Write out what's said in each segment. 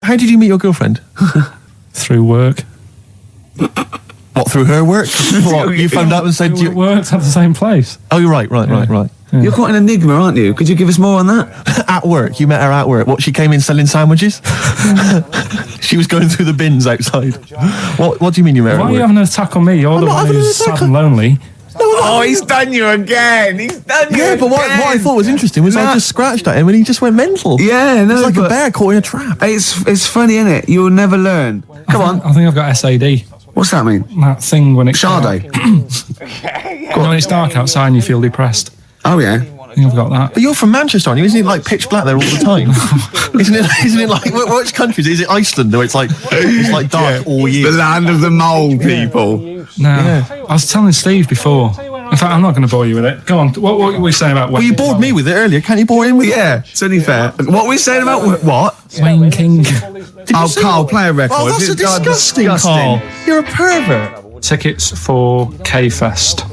How did you meet your girlfriend? Through work. What, through her work? What, you phoned up and said... We worked at the same place. Oh, you're right. Yeah. You're quite an enigma, aren't you? Could you give us more on that? At work. You met her at work. What, she came in selling sandwiches? She was going through the bins outside. What do you mean you met her at work? Why are you having an attack on me? You're the one who's sad and lonely. Oh, he's done you again. Yeah, but what I thought was interesting was I just scratched at him and he just went mental. Yeah, no, it's like a bear caught in a trap. It's funny, isn't it? You'll never learn. Come on. I think I've got SAD. What's that mean? That thing when it's Sade. when it's dark outside and you feel depressed. Oh yeah. I think I've got that. But you're from Manchester, aren't you? Isn't it like pitch black there all the time? Isn't it like which countries? Is it Iceland where it's like dark all year? The land of the mole people. No, I was telling Steve before. In fact, I'm not going to bore you with it. Go on. What were we saying about? Well, you bored me with it earlier. Can't you bore him with it? Yeah, it's only fair. What were we saying about what? Wayne King. Oh, Carl, play a record. Oh, that's disgusting, Carl. You're a pervert. Tickets for K-Fest.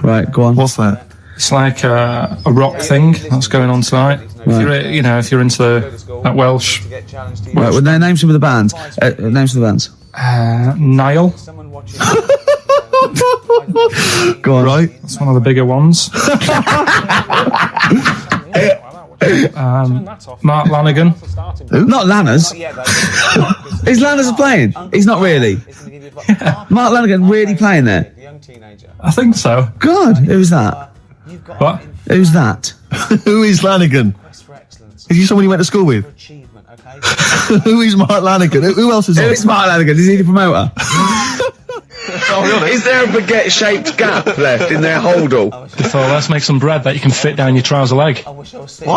Right, go on. What's that? It's like a rock thing that's going on tonight. Right. If you're into that Welsh. Right, well, name some of the bands. Names of the bands. Niall. Go on. Right. That's one of the bigger ones. Mark Lanigan. Who? Not Lanners. Is Lanners playing? He's not really. Yeah. Mark Lanigan really playing there? I think so. God, who's that? What? Who's that? Who is Lanigan? Is he someone you went to school with? Who is Mark Lanigan? Who else is on? Who is Mark Lanigan? Is he the promoter? Is there a baguette-shaped gap left in their holdall? So let's make some bread that you can fit down your trouser leg. What?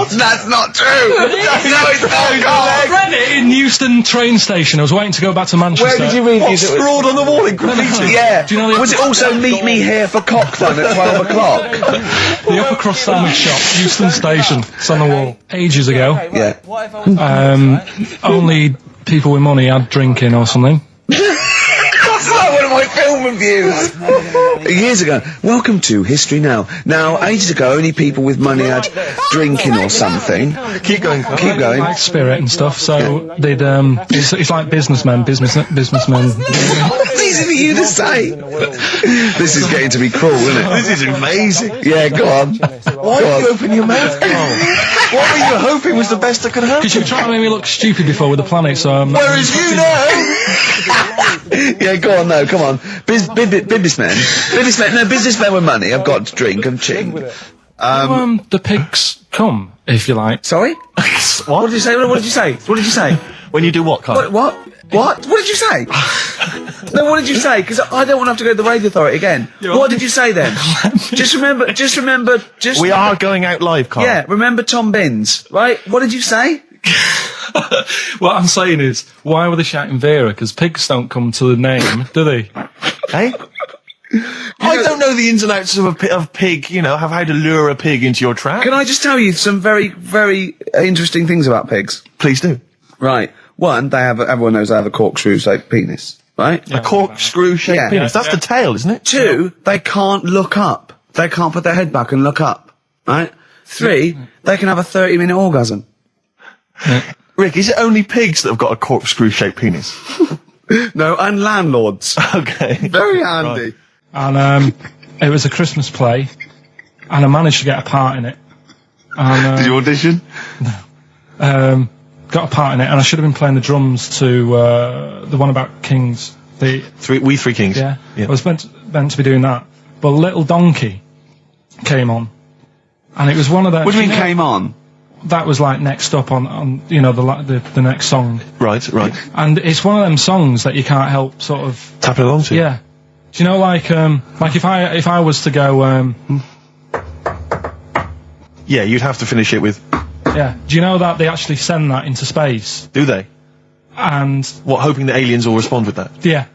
That's not true! No, it's not! I read it in Euston train station. I was waiting to go back to Manchester. Where did you read these? Scrawled on the wall in graffiti. Yeah. Do you know was it also meet me here for cock fun at 12 o'clock? The upper crust sandwich shop, Euston station. It's on the wall. Ages ago. Yeah. Only people with money had drinking or something. One of my film reviews years ago. Welcome to History Now. Now, ages ago, only people with money had drinking or something. Keep going. Keep going. Like spirit and stuff. So they'd it's like businessmen. What's easy for you to say? This is getting to be cruel, isn't it? This is amazing. Yeah, go on. Why did you open your mouth? What were you hoping was the best that could happen? Because you were trying to make me look stupid before with the planet. So whereas you know. Yeah, go on, no, come on. Businessmen. No, businessmen with money. I've got to drink and ching. The pigs come, if you like. Sorry? What did you say? What did you say? What did you say? When you do what, Carl? What? What did you say? No, what did you say? Because I don't want to have to go to the radio authority again. What did you say then? Just remember. We are going out live, Carl. Yeah, remember Tom Binns, right? What did you say? What I'm saying is, why were they shouting Vera? Because pigs don't come to the name, do they? Hey? I don't know the ins and outs of pig, how to lure a pig into your trap. Can I just tell you some very, very interesting things about pigs? Please do. Right. One, everyone knows they have a corkscrew-shaped penis, right? A corkscrew-shaped penis. That's the tail, isn't it? Two, they can't look up. They can't put their head back and look up, right? Three, they can have a 30-minute orgasm. Rick, is it only pigs that have got a corkscrew-shaped penis? No, and landlords. Okay. Very handy. Right. And it was a Christmas play, and I managed to get a part in it. And, did you audition? No. Got a part in it, and I should have been playing the drums to the one about Kings. We Three Kings. Yeah. I was meant to be doing that, but Little Donkey came on, and it was one of the. What do you mean came on? That was like next up on the next song. Right. And it's one of them songs that you can't help sort of tapping along to. Yeah. Do you know like if I was to go yeah, you'd have to finish it with. Yeah. Do you know that they actually send that into space? Do they? And what, hoping that aliens will respond with that? Yeah.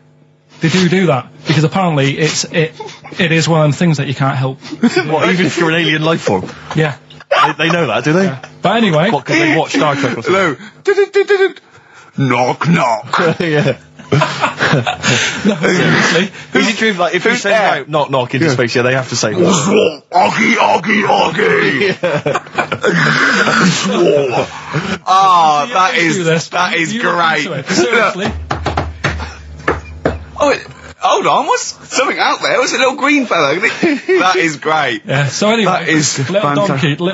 They do that because apparently it is one of them things that you can't help. What, even if you're an alien life form? Yeah. They know that, do they? Yeah. But anyway... What, because they watch Star Trek or something? Hello. Knock, knock. Yeah. No, seriously. Is it true, like, if you say no, knock, knock in his face, they have to say, Oggy, oggy, oggy. Oh, that is great. Seriously. Oh, hold on, what's something out there? What's a little green fellow? That is great. Yeah, so anyway, That is Little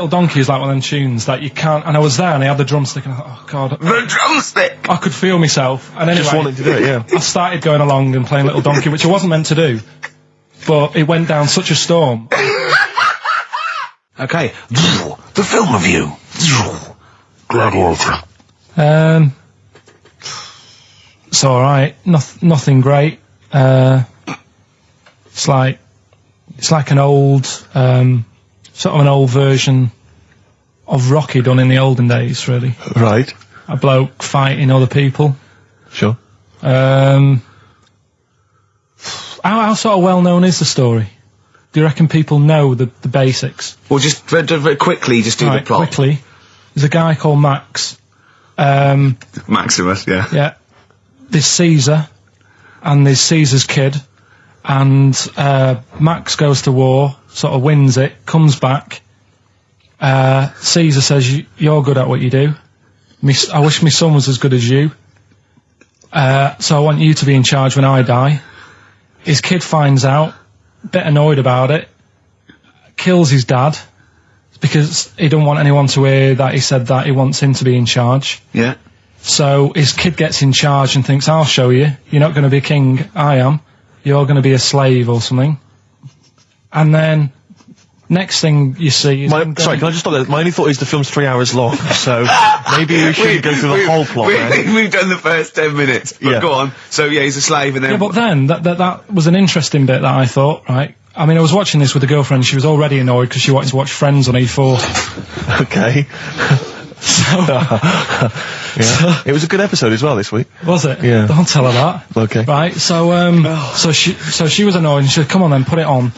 Donkey is like one of them tunes that you can't, and I was there and I had the drumstick and I thought, oh God. The drumstick! I could feel myself. And anyway, just wanted to do it, yeah. I started going along and playing Little Donkey, which I wasn't meant to do, but it went down such a storm. Okay, the film review. Gladiator. It's alright, nothing great. It's like an old, sort of an old version of Rocky done in the olden days, really. right, A bloke fighting other people. sure. How sort of well known is the story? Do you reckon people know the basics? Well, just very quickly, just do the plot. Quickly. There's a guy called Max. Maximus, yeah. Yeah. There's Caesar, and there's Caesar's kid, and Max goes to war, sort of wins it, comes back. Caesar says, you're good at what you do. I wish my son was as good as you. So I want you to be in charge when I die. His kid finds out, a bit annoyed about it, kills his dad, because he don't want anyone to hear that he said that he wants him to be in charge. Yeah. So his kid gets in charge and thinks, I'll show you. You're not going to be king, I am. You're going to be a slave or something. And then, next thing you see is... Sorry, can I just stop there? My only thought is the film's 3 hours long, so maybe we shouldn't go through the whole plot, man. We've done the first 10 minutes, but Yeah. go on. So, yeah, he's a slave, and then... Yeah, but then, that was an interesting bit that I thought, right? I mean, I was watching this with a girlfriend, she was already annoyed because she wanted to watch Friends on E4. Okay. Yeah. It was a good episode as well this week. Was it? Yeah. Don't tell her that. Okay. Right, so she was annoyed and she said, come on then, put it on.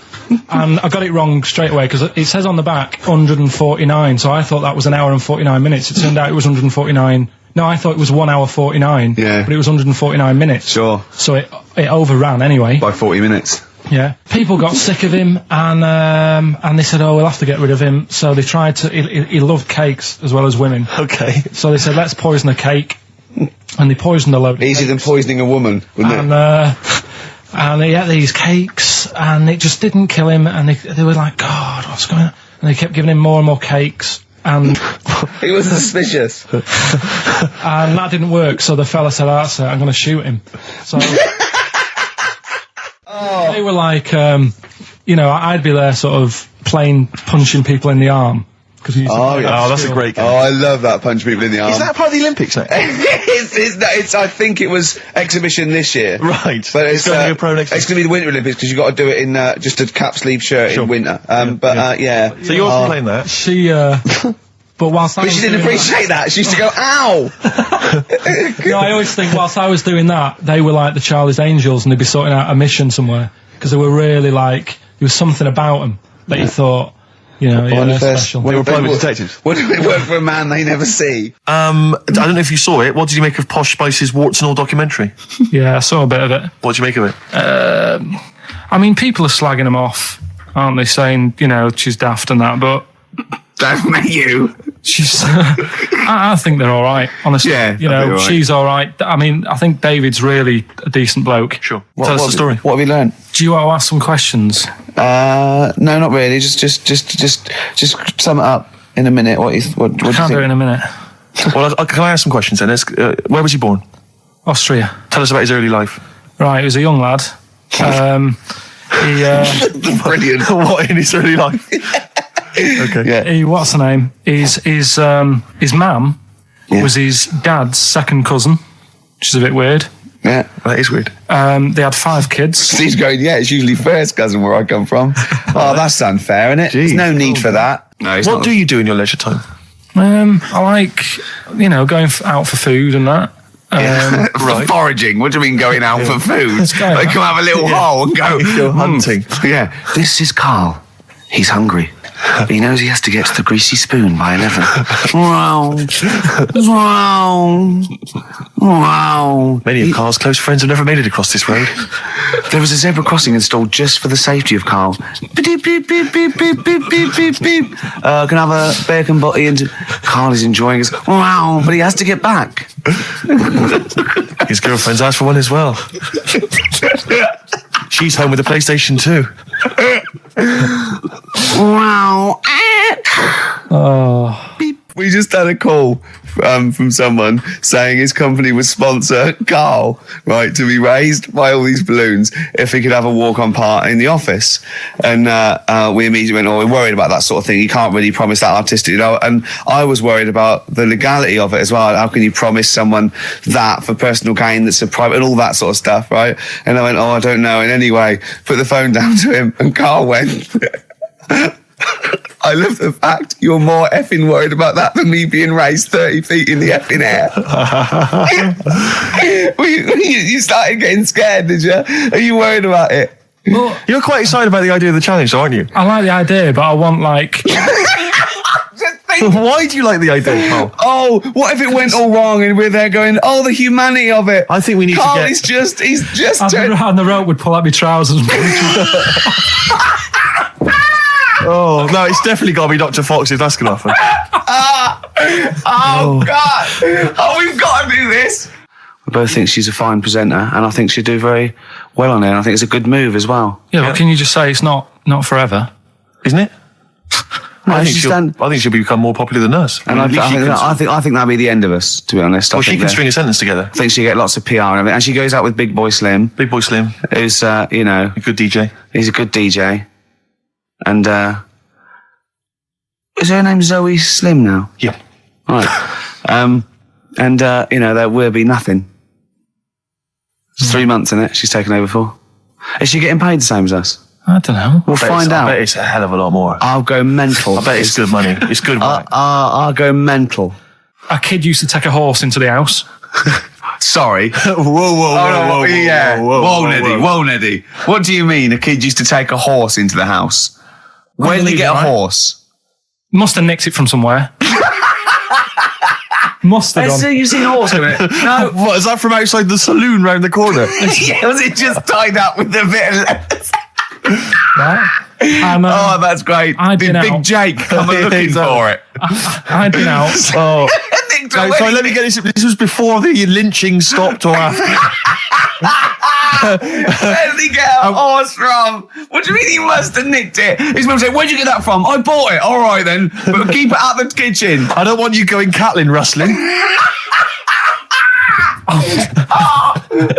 And I got it wrong straight away because it says on the back 149, so I thought that was an hour and 49 minutes. It turned out it was 149. No, I thought it was 1 hour 49. Yeah. But it was 149 minutes. Sure. So it overran anyway. By 40 minutes. Yeah. People got sick of him and they said, oh, we'll have to get rid of him. So they tried to, he loved cakes as well as women. Okay. So they said, let's poison a cake. And they poisoned a load of Easier than cakes. poisoning a woman, wouldn't it? And he ate these cakes and it just didn't kill him. And they were like, God, what's going on? And they kept giving him more and more cakes. And He was suspicious. and that didn't work. So the fella said, that's it, I'm going to shoot him. So they were like, I'd be there sort of punching people in the arm. Oh, yeah. Oh, that's a great game. Oh, I love that, punch people in the arm. Is that part of the Olympics now? it's I think it was exhibition this year. Right. But it's going to be a pro next it's going to be the Winter Olympics because you've got to do it in just a cap sleeve shirt in winter. Yeah. So you're playing that? She, but whilst I But was she didn't doing appreciate that. She used to go, ow! I always think whilst I was doing that, they were like the Charlie's Angels and they'd be sorting out a mission somewhere. Because they were really like, there was something about them that you thought, they're special. They were private detectives. What do they work for a man they never see? I don't know if you saw it. What did you make of Posh Spice's Warts and All documentary? Yeah, I saw a bit of it. What did you make of it? I mean, people are slagging them off, aren't they? Saying, she's daft and that, but... Don't make you. She's... I think they're alright, honestly. Yeah, You know, right. she's alright. I mean, I think David's really a decent bloke. Sure. Tell us the story. What have you learned? Do you want to ask some questions? No, not really. Just sum it up in a minute. What do you Can't do it in a minute. Well, can I ask some questions then? Where was he born? Austria. Tell us about his early life. Right, he was a young lad. Brilliant. What in his early life? Okay. Yeah. What's the name? His mum was his dad's second cousin, which is a bit weird. Yeah. That is weird. They had 5 kids. Steve's going, yeah, it's usually first cousin where I come from. Oh, that's unfair, isn't it? There's no need for that. No, What do you do in your leisure time? I like, going out for food and that. Right. Foraging. What do you mean going out for food? Let's go. Like come have a little hole and go You're hunting. Yeah. This is Karl. He's hungry. But he knows he has to get to the greasy spoon by 11. Wow. Wow. Wow. Many of Carl's close friends have never made it across this road. There was a zebra crossing installed just for the safety of Carl. Beep, beep, beep, beep, beep, beep, beep, beep, beep. Can I have a bacon butty? And Carl is enjoying his, wow, but he has to get back. His girlfriend's asked for one as well. She's home with a PlayStation 2. Wow. Oh. We just had a call from someone saying his company would sponsor Carl, right, to be raised by all these balloons if he could have a walk-on part in the office. And we immediately went, oh, we're worried about that sort of thing. You can't really promise that artistic, you know. And I was worried about the legality of it as well. How can you promise someone that for personal gain that's a private and all that sort of stuff, right? And I went, oh, I don't know. And anyway, put the phone down to him and Carl went... I love the fact you're more effing worried about that than me being raised 30 feet in the effing air. You started getting scared, did you? Are you worried about it? Well, You're quite excited about the idea of the challenge, aren't you? I like the idea, but I want, like... Why do you like the idea, Carl? Oh, what if it went all wrong and we're there going, oh, the humanity of it. I think we need Carl to get... he's just And the rope would pull out my trousers and Oh, no, it's definitely got to be Dr. Fox if that's going to happen. Oh, God. Oh, we've got to do this. I both think she's a fine presenter, and I think she'd do very well on it. And I think it's a good move as well. Yeah, but can you just say it's not forever? Isn't it? No, I think she'll become more popular than us. And I think that'll be the end of us, to be honest. Well, she can string a sentence together. I think she'll get lots of PR and everything. And she goes out with Big Boy Slim. Big Boy Slim. Who's, you know... A good DJ. He's a good DJ. And, is her name Zoe Slim now? Yeah. Right. And, you know, there will be nothing. It's 3 months in it she's taken over for. Is she getting paid the same as us? I don't know. We'll find out. I bet it's a hell of a lot more. I'll go mental. I bet it's good money. It's good money. I'll go mental. A kid used to take a horse into the house. Sorry. Whoa, Neddy. What do you mean a kid used to take a horse into the house? Where did he get a horse? Must have nicked it from somewhere. Must have done. You've seen a horse in it? No. What, is that from outside the saloon round the corner? Yeah, was it just tied up with a bit of leather? Right? Oh, that's great. Big Jake come looking for it. I'd been out. Oh. Sorry, let me get this. This was before the lynching stopped or after? Where did he get a horse from? What do you mean he must have nicked it? His mum said, where'd you get that from? I bought it. All right then, but keep it out of the kitchen. I don't want you going cattling rustling.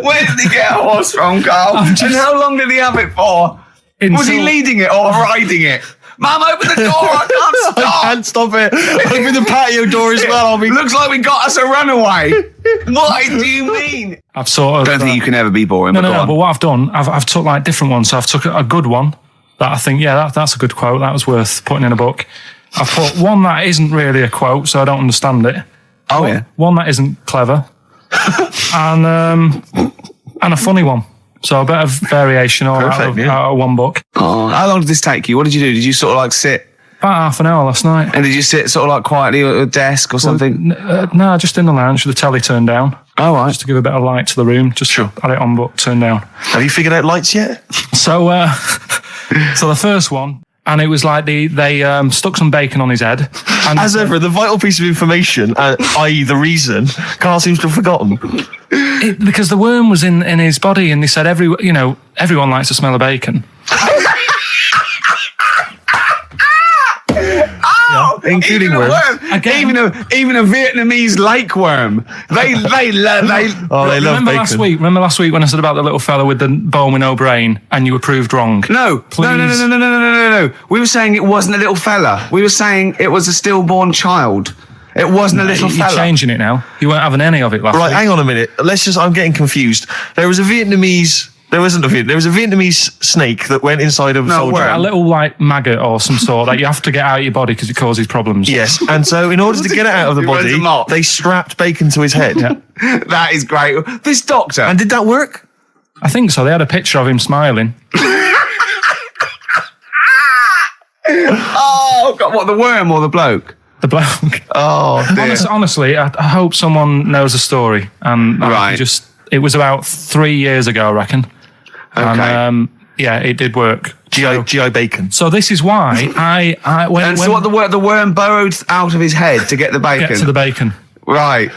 Where did he get a horse from, Carl? And how long did he have it for? Was he leading it or riding it? Mum, open the door, I can't stop. I can't stop it. Open the patio door as well. Looks like we got us a runaway. What do you mean? I've sort of... I don't think you can ever be boring. No, but what I've done, I've took like different ones. So I've took a good one that I think, yeah, that's a good quote. That was worth putting in a book. I've put one that isn't really a quote, so I don't understand it. Oh, yeah. One that isn't clever. and a funny one. So a bit of variation all out of one book. Oh, how long did this take you? What did you do? Did you sort of like sit? About half an hour last night. And did you sit sort of like quietly at a desk or something? No, just in the lounge with the telly turned down. Oh, right. Just to give a bit of light to the room. Just had it on book, turned down. Have you figured out lights yet? So, so the first one, and it was like they stuck some bacon on his head. And as ever, the vital piece of information, i.e. the reason, Carl seems to have forgotten. Because the worm was in his body, and they said everyone likes the smell of bacon. Oh, including worms. Even a Vietnamese lake worm. They love bacon. Remember last week when I said about the little fella with the bone with no brain, and you were proved wrong? No. We were saying it wasn't a little fella. We were saying it was a stillborn child. It wasn't a little fella. You're changing it now. You weren't having any of it last week. Right, hang on a minute. I'm getting confused. There was a Vietnamese snake that went inside of a soldier. A little like maggot or some sort that you have to get out of your body because it causes problems. Yes, and so in order to get it out of the body, they strapped bacon to his head. Yeah. That is great. This doctor. And did that work? I think so. They had a picture of him smiling. Oh, God, what, the worm or the bloke? The bloke. Oh, dear. Honestly, I hope someone knows the story. And Right. it was about 3 years ago, I reckon. Okay. And, yeah, it did work. G.I. Bacon. So this is why when so what, the worm burrowed out of his head to get the bacon? get to the bacon. Right.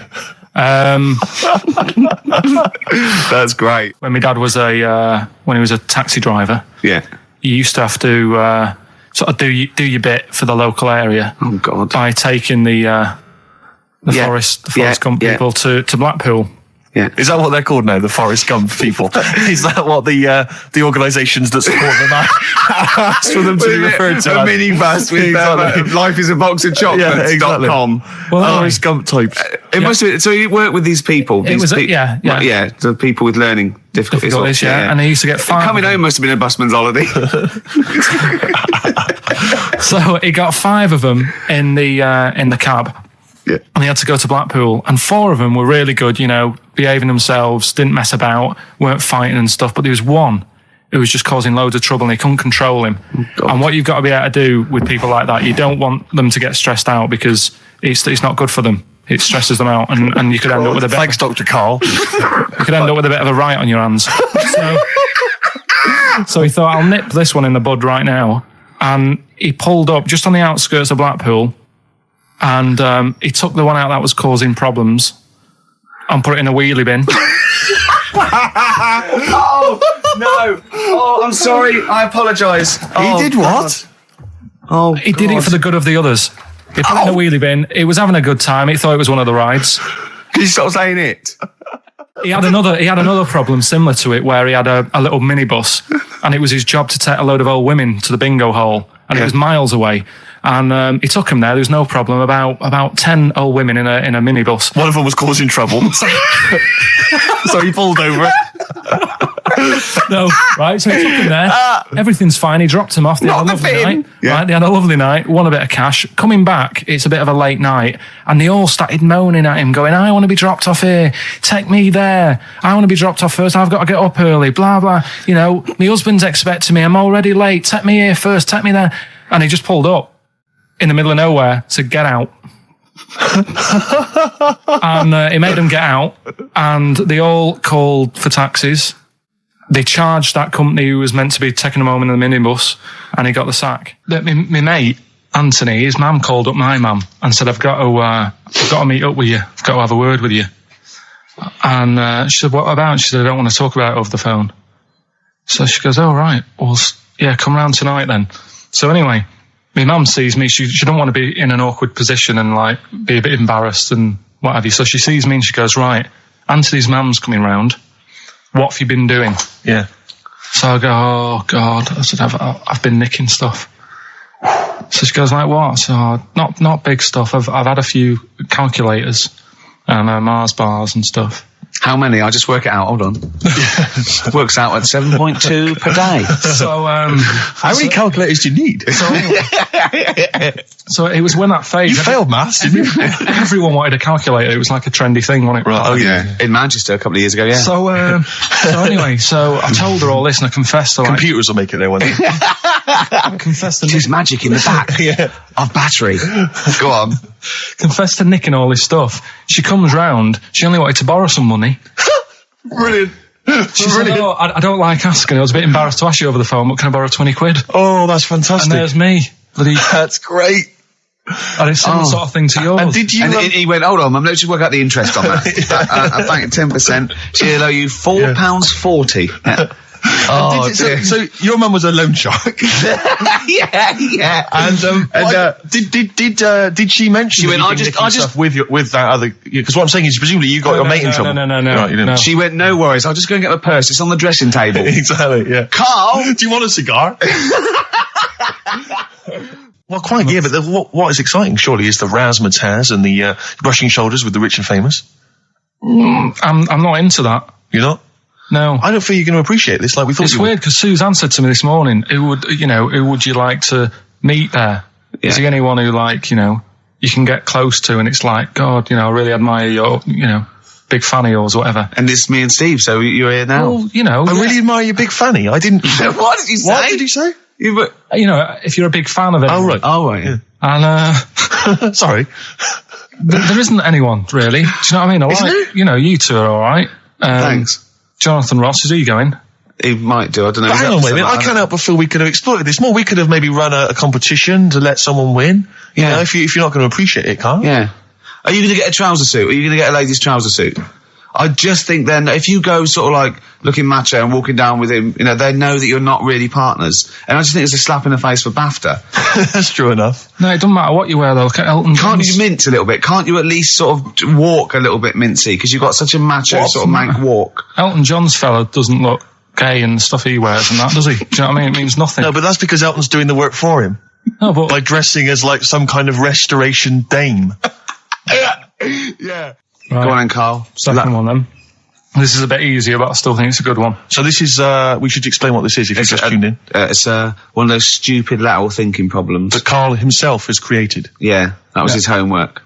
That's great. When my dad was when he was a taxi driver, Yeah. you used to have to sort of do your bit for the local area Oh, God. by taking the Forest Gump people to Blackpool. Yeah. Is that what they're called now? The Forrest Gump people? Is that what the organisations that support them asked for them to be referred to? A minibus with Exactly. life is a box of chocolates.com. Well, Forrest Gump types. It must have been, so you worked with these people. It was, yeah. The people with learning difficulties. And he used to get five. Coming home must have been a busman's holiday. So he got 5 of them in the cab. Yeah. And he had to go to Blackpool, and 4 of them were really good, behaving themselves, didn't mess about, weren't fighting and stuff. But there was one who was just causing loads of trouble, and he couldn't control him. Oh, and what you've got to be able to do with people like that, you don't want them to get stressed out, because it's not good for them. It stresses them out, and you could end up with a bit. Thanks, Dr. Karl. You could end up with a bit of a riot on your hands. So he thought, I'll nip this one in the bud right now. And he pulled up just on the outskirts of Blackpool, and he took the one out that was causing problems and put it in a wheelie bin. Oh, no. Oh, I'm sorry. I apologise. He did what? Oh, He did it for the good of the others. He put it in a wheelie bin. He was having a good time. He thought it was one of the rides. Can you stop saying it? He had another problem similar to it, where he had a little minibus, and it was his job to take a load of old women to the bingo hall, and it was miles away. And he took him there. There was no problem. About 10 old women in a minibus. One of them was causing trouble. So he pulled over it. No, right? So he took him there. Everything's fine. He dropped him off. They had a lovely night. Yeah. Right? They had a lovely night. Won a bit of cash. Coming back, it's a bit of a late night, and they all started moaning at him, going, "I want to be dropped off here. Take me there. I want to be dropped off first. I've got to get up early. Blah blah. My husband's expecting me. I'm already late. Take me here first. Take me there." And he just pulled up in the middle of nowhere, said, "Get out." And he made them get out, and they all called for taxis. They charged that company who was meant to be taking him home in the minibus, and he got the sack. My mate, Anthony, his mum called up my mum and said, I've got to meet up with you. I've got to have a word with you. And she said, what about? She said, I don't want to talk about it over the phone. So she goes, oh, right. Well, yeah, come round tonight then. So anyway, my mum sees me. She don't want to be in an awkward position and be a bit embarrassed and what have you. So she sees me and she goes, right, Anthony's mum's coming round. What have you been doing? Yeah. So I go, oh God. I said, I've been nicking stuff. So she goes, like what? So not big stuff. I've had a few calculators and Mars bars and stuff. How many? I'll just work it out. Hold on. Works out at 7.2 per day. So how many calculators do you need? So it was when that phase. You failed maths, didn't you? Everyone wanted a calculator. It was like a trendy thing, wasn't it? Right. Oh yeah, in Manchester a couple of years ago. Yeah. So anyway, so I told her all this and I confessed to computers will make it there one day. I confessed to There's magic in the back of battery. Go on. Confessed to nicking all this stuff. She comes round. She only wanted to borrow some money. Brilliant. She said, oh, I don't like asking. I was a bit embarrassed to ask you over the phone, but can I borrow 20 quid? Oh, that's fantastic. And there's me. That's great. And it's similar sort of thing to yours. And did you? And he went, hold on, Mum, let's just work out the interest on that. I bank 10%. She'll owe you £4.40. Yeah. Oh, so your mum was a loan shark. yeah. And did she mention? She went, I just with that other, because what I'm saying is presumably you got your mate in trouble. No. Right, you didn't. She went, no worries, I'll just go and get my purse. It's on the dressing table. Exactly. Yeah. Carl, do you want a cigar? Well, quite, yeah, but what is exciting, surely, is the razzmatazz and the brushing shoulders with the rich and famous. I'm not into that. You're not? No. I don't feel you're going to appreciate this like we thought it's you would. It's weird, because Suzanne said to me this morning, who would you like to meet there? Yeah. Is there anyone who, you can get close to and it's like, God, I really admire your, big fan of yours or whatever. And it's me and Steve, so you're here now. Well, I really admire your big fanny. I didn't... What did you say? What did you say? You know, if you're a big fan of it. Oh, right. Oh, right, yeah. And, Sorry. there isn't anyone, really. Do you know what I mean? Isn't there? You know, you two are all right. Thanks. Jonathan Ross, is he going? He might do, I don't know. But hang on, wait a minute. I can't help but feel we could have exploited this more. We could have maybe run a competition to let someone win. Yeah. You know, if you're not going to appreciate it, Carl. Yeah. Are you going to get a trouser suit? Are you going to get a ladies' trouser suit? I just think then, if you go sort of like looking macho and walking down with him, you know, they know that you're not really partners. And I just think it's a slap in the face for BAFTA. That's true enough. No, it doesn't matter what you wear, though. Look at Elton Can't John's. you mince a little bit? Can't you at least sort of walk a little bit mincy? Because you've got such a macho sort of mank walk. Elton John's fellow doesn't look gay and stuff he wears and that, does he? Do you know what I mean? It means nothing. No, but that's because Elton's doing the work for him. No, but By dressing as like some kind of restoration dame. Yeah. right, Go on then, Carl. second one then. This is a bit easier, but I still think it's a good one. So this is, we should explain what this is if you just tuned in. It's one of those stupid lateral thinking problems. That Carl himself has created. Yeah, that was his homework.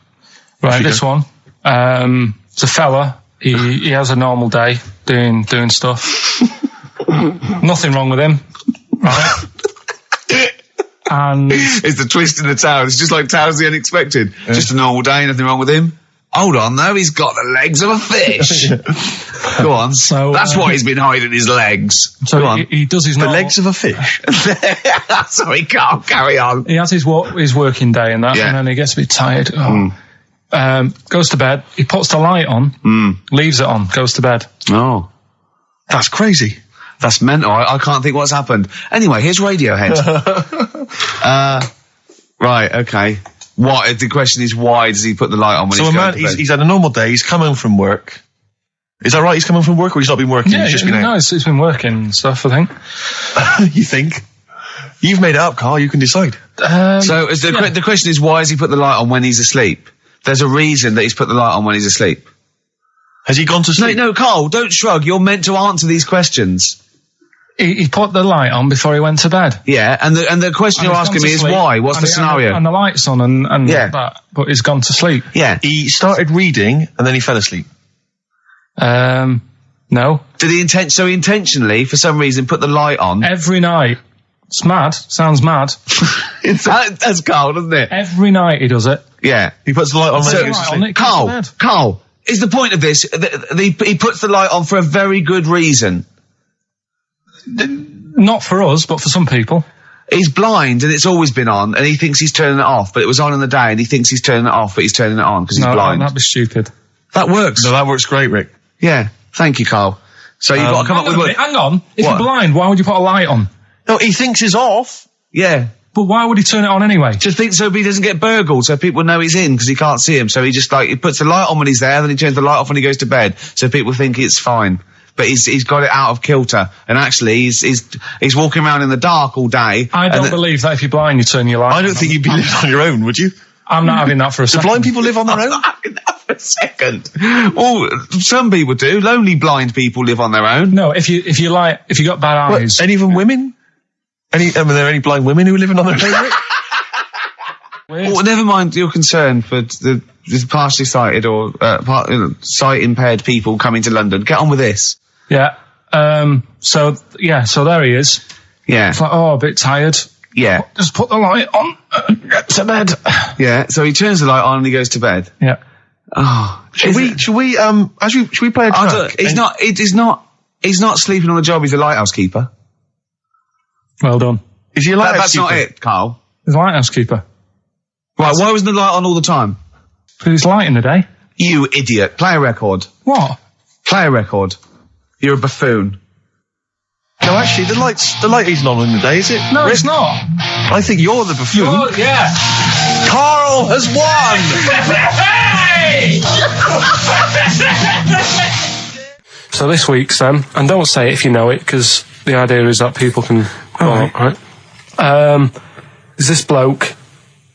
Right, this one. It's a fella. He has a normal day doing stuff. Nothing wrong with him. Right. And It's the twist in the tale. It's just like Tales of the Unexpected. Just a normal day, nothing wrong with him. Hold on, though, he's got the legs of a fish. Go on. So, that's why he's been hiding his legs. so Go on. he does his The normal, legs of a fish. Sorry, Carl, carry on. he has his working day and that, Yeah. and then he gets a bit tired. Goes to bed. He puts the light on, leaves it on, goes to bed. Oh, That's crazy. that's mental. I can't think what's happened. Anyway, here's Radiohead. Right, okay. What? The question is, why does he put the light on when So he's a going man, to bed? he's had a normal day, he's come home from work. Is that right? He's come home from work or he's not been working? Yeah, he's just been no, out? it's been working and stuff, I think. You think? You've made it up, Carl, you can decide. So is the question is, why has he put the light on when he's asleep? There's a reason that he's put the light on when he's asleep. Has he gone to sleep? No, Carl, don't shrug. You're meant to answer these questions. He put the light on before he went to bed. Yeah, and the question And you're he's asking gone me to is sleep, why? What's the scenario? And the light's on and Yeah. that, but he's gone to sleep. Yeah. He started reading and then he fell asleep. No. Did he he intentionally, for some reason, put the light on? Every night. It's mad. Sounds mad. That's Carl, doesn't it? Every night he does it. Yeah. He puts the light on when So- he goes to Light sleep. on, it goes to bed. Carl, is the point of this, he puts the light on for a very good reason. Not for us, but for some people. He's blind and it's always been on and he thinks he's turning it off, but it was on in the day and he thinks he's turning it off, but he's turning it on because he's No, blind. that'd be stupid. That works. No, that works great, Rick. Yeah. Thank you, Carl. So you've got to come up with what? Hang on. If What? you're blind, why would you put a light on? No, he thinks it's off. Yeah. But why would he turn it on anyway? Just think so he doesn't get burgled, so people know he's in because he can't see him. So he just he puts the light on when he's there, then he turns the light off when he goes to bed, so people think it's fine. But he's got it out of kilter, and actually he's walking around in the dark all day. I don't believe that if you're blind, you turn your light on. I don't think you'd be living on your own, would you? I'm not having that for a Do second. blind people live on their own? For a second. Well, some people do. Lonely blind people live on their own. No, if you got bad What, eyes. any of them women? Are there any blind women who live on their own? Rick? Well, never mind your concern for the partially sighted or sight impaired people coming to London. Get on with this. Yeah. So there he is. Yeah. It's like, a bit tired. Yeah. Just put the light on. Get to bed. Yeah. So he turns the light on and he goes to bed. Yeah. Oh. Should we play a track? He's not sleeping on the job. He's a lighthouse keeper. Well done. Is he a lighthouse That's not keeper? it, Carl. He's a lighthouse keeper. Right. Why wasn't the light on all the time? Because it's light in the day. You idiot. Play a record. What? Play a record. You're a buffoon. No, actually, the light isn't on in the day, is it? No, Rick? it's not. I think you're the buffoon. Oh, yeah. Carl has won! So this week's and don't say it if you know it, because the idea is that people can. Right. There's this bloke,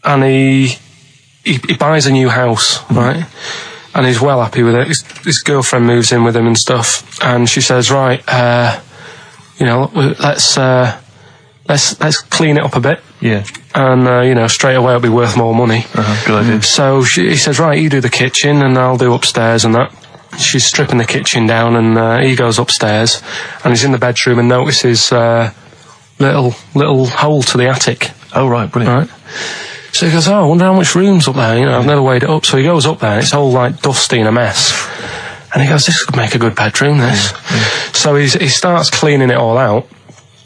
and he buys a new house, right? And he's well happy with it. His girlfriend moves in with him and stuff, and she says, "Right, let's clean it up a bit." Yeah. And straight away it'll be worth more money. Good idea. So he says, "Right, you do the kitchen, and I'll do upstairs and that." She's stripping the kitchen down, and he goes upstairs, and he's in the bedroom and notices little hole to the attic. Oh, right, brilliant. Right. So he goes, I wonder how much room's up there. I've never weighed it up. So he goes up there, and it's all like dusty and a mess. And he goes, this could make a good bedroom, this. So he starts cleaning it all out,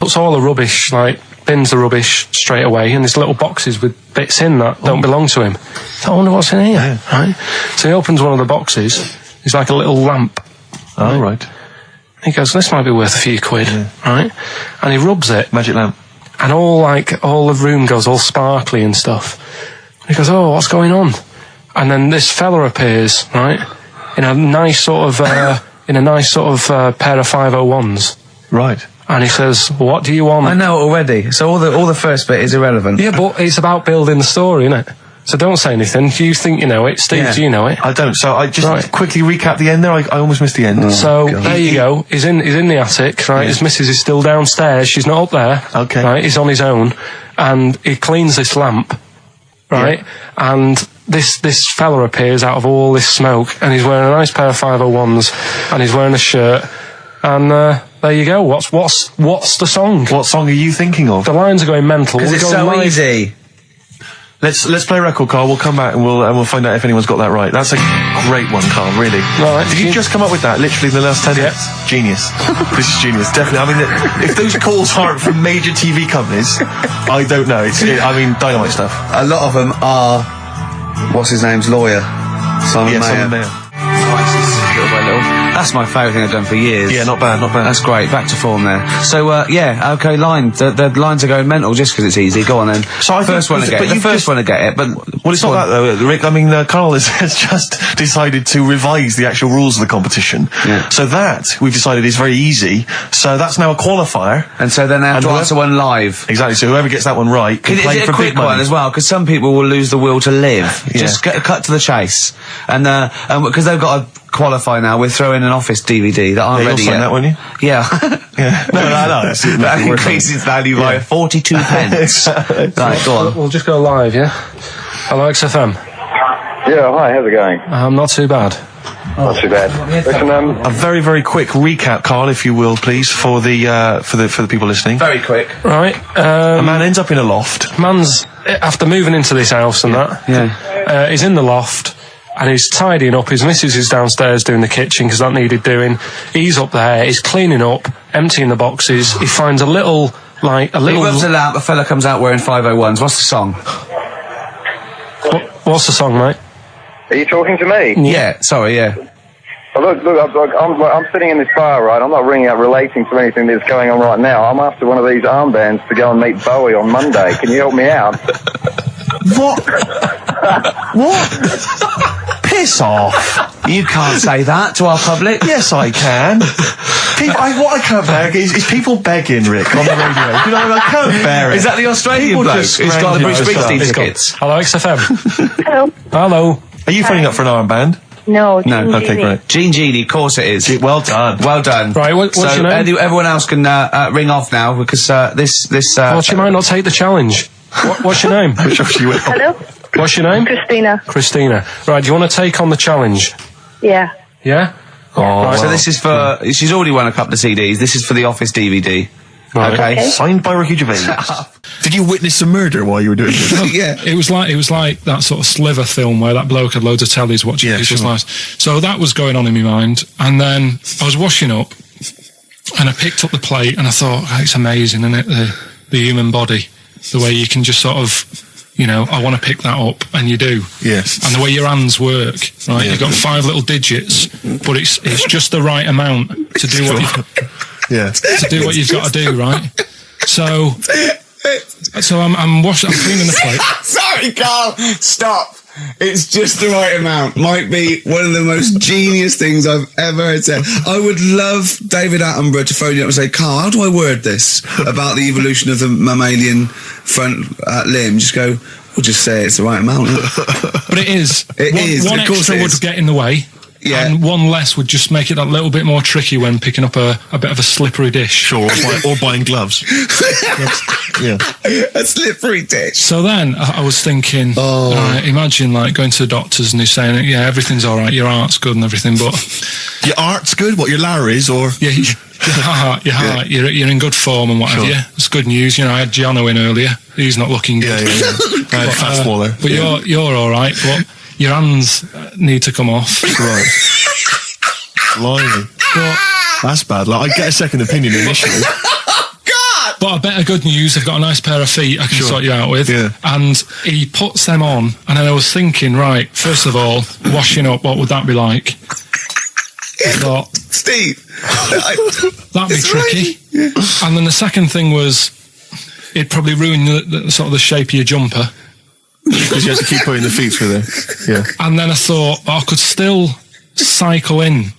puts all the rubbish, like, bins the rubbish straight away, and there's little boxes with bits in that don't belong to him. So I wonder what's in here, right? So he opens one of the boxes. It's like a little lamp. Oh, right. He goes, this might be worth a few quid, right? And he rubs it. Magic lamp. And all the room goes all sparkly and stuff. And he goes, oh, what's going on? And then this fella appears, right? In a nice sort of pair of 501s. Right. And he says, what do you want? I know already. So all the first bit is irrelevant. Yeah, but it's about building the story, isn't it? So don't say anything. If you think you know it, Steve, do you know it? I don't. So I just quickly recap the end there. I almost missed the end. So there you go. He's in the attic, right? His missus is still downstairs. She's not up there. Okay. Right? He's on his own, and he cleans this lamp, right? Yeah. And this fella appears out of all this smoke, and he's wearing a nice pair of 501s, and he's wearing a shirt, and there you go. What's the song? What song are you thinking of? The lines are going mental. Because it's so easy. Let's play a record, Carl. We'll come back and we'll find out if anyone's got that right. That's a great one, Carl. Really. Right. Did you just come up with that? Literally in the last 10 minutes. Genius. This is genius. Definitely. I mean, if those calls aren't from major TV companies, I don't know. Dynamite stuff. A lot of them are, what's his name's lawyer? Simon Mayer. Simon Mayer. Little by little. That's my favourite thing I've done for years. Yeah, not bad. That's great. Back to form there. So, okay, line. The lines are going mental just because it's easy. Go on then. So the first one to get it. But well, it's not that though, Rick. I mean, Carl has just decided to revise the actual rules of the competition. Yeah. So that we've decided is very easy. So that's now a qualifier. And so then they have to answer one live. Exactly. So whoever gets that one right can play for a quick big money. one as well, because some people will lose the will to live. Just cut to the chase, and because they've got to qualify now, we're throwing an Office DVD that aren't ready you'll sign yet. that, won't you? Yeah. Yeah. No. That increases value by 42 pence. Right, go on. We'll just go live, yeah? Hello, XFM. Yeah, hi, how's it going? Not too bad. Not too bad. Listen, A very, very quick recap, Carl, if you will, please, for the people listening. Very quick. Right. A man ends up in a loft. Man's, after moving into this house and that, he's in the loft, and he's tidying up. His missus is downstairs doing the kitchen because that needed doing. He's up there, he's cleaning up, emptying the boxes. He finds a little... He rubs a lamp, a fella comes out wearing 501s. What's the song? What's the song, mate? are you talking to me? Yeah, sorry, yeah. Well, look, I'm sitting in this bar, right? I'm not ringing up relating to anything that's going on right now. I'm after one of these armbands to go and meet Bowie on Monday. Can you help me out? What? What? Piss off. You can't say that to our public. Yes, I can. What I can't bear is people begging, Rick, on the radio. You know, I can't bear it. Is that the Australian People bloke just who's got the Bruce screaming. Springsteen tickets? Hello, XFM. Hello. Hello. Are you phoning up for an armband? No. No. Okay, great. Gene Genie, of course it is. Well done. Well done. Right, what's so your name? Everyone else can ring off now because this. Well, she might not take the challenge. What's your name? Hello. What's your name? Christina. Christina. Right, do you want to take on the challenge? Yeah. Yeah? Oh, Right. So this is for. She's already won a couple of CDs. This is for the Office DVD. Right. Okay. Signed by Ricky Gervais. Did you witness some murder while you were doing this? Yeah. It was like that sort of Sliver film where that bloke had loads of tellies watching. Yeah, It was sure. nice. So that was going on in my mind, and then I was washing up, and I picked up the plate, and I thought, oh, it's amazing, isn't it? The human body, the way you can just sort of, you know, I want to pick that up, and you do. Yes. And the way your hands work, right? Yeah. You've got 5 little digits, but it's just the right amount to do what you've got to do, right? So I'm washing, I'm cleaning the plate. Sorry, Carl. Stop. It's just the right amount. Might be one of the most genius things I've ever heard said. I would love David Attenborough to phone you up and say, Carl, how do I word this about the evolution of the mammalian front limb? Just go, we'll just say it's the right amount. But it is. One of course extra it would is. get in the way. Yeah. And one less would just make it that little bit more tricky when picking up a bit of a slippery dish. Sure, or buying gloves. Yeah. A slippery dish. So then I was thinking, imagine like going to the doctors and he's saying, yeah, everything's all right, your art's good and everything, but Your art's good? What, your Larry's, or...? yeah, Your heart. You're in good form and what have you. It's good news. You know, I had Giano in earlier. He's not looking good. I had Fat Smaller. But you're all right. But your hands need to come off. Right. Blimey. That's bad. Like, I get a second opinion initially. But a bit of good news, I've got a nice pair of feet I can sort you out with. Yeah. And he puts them on, and then I was thinking, right, first of all, washing up, what would that be like? I thought, Steve, that'd be tricky. Yeah. And then the second thing was, it'd probably ruin the sort of the shape of your jumper. Because you have to keep putting the feet through there. Yeah. And then I thought, I could still cycle in.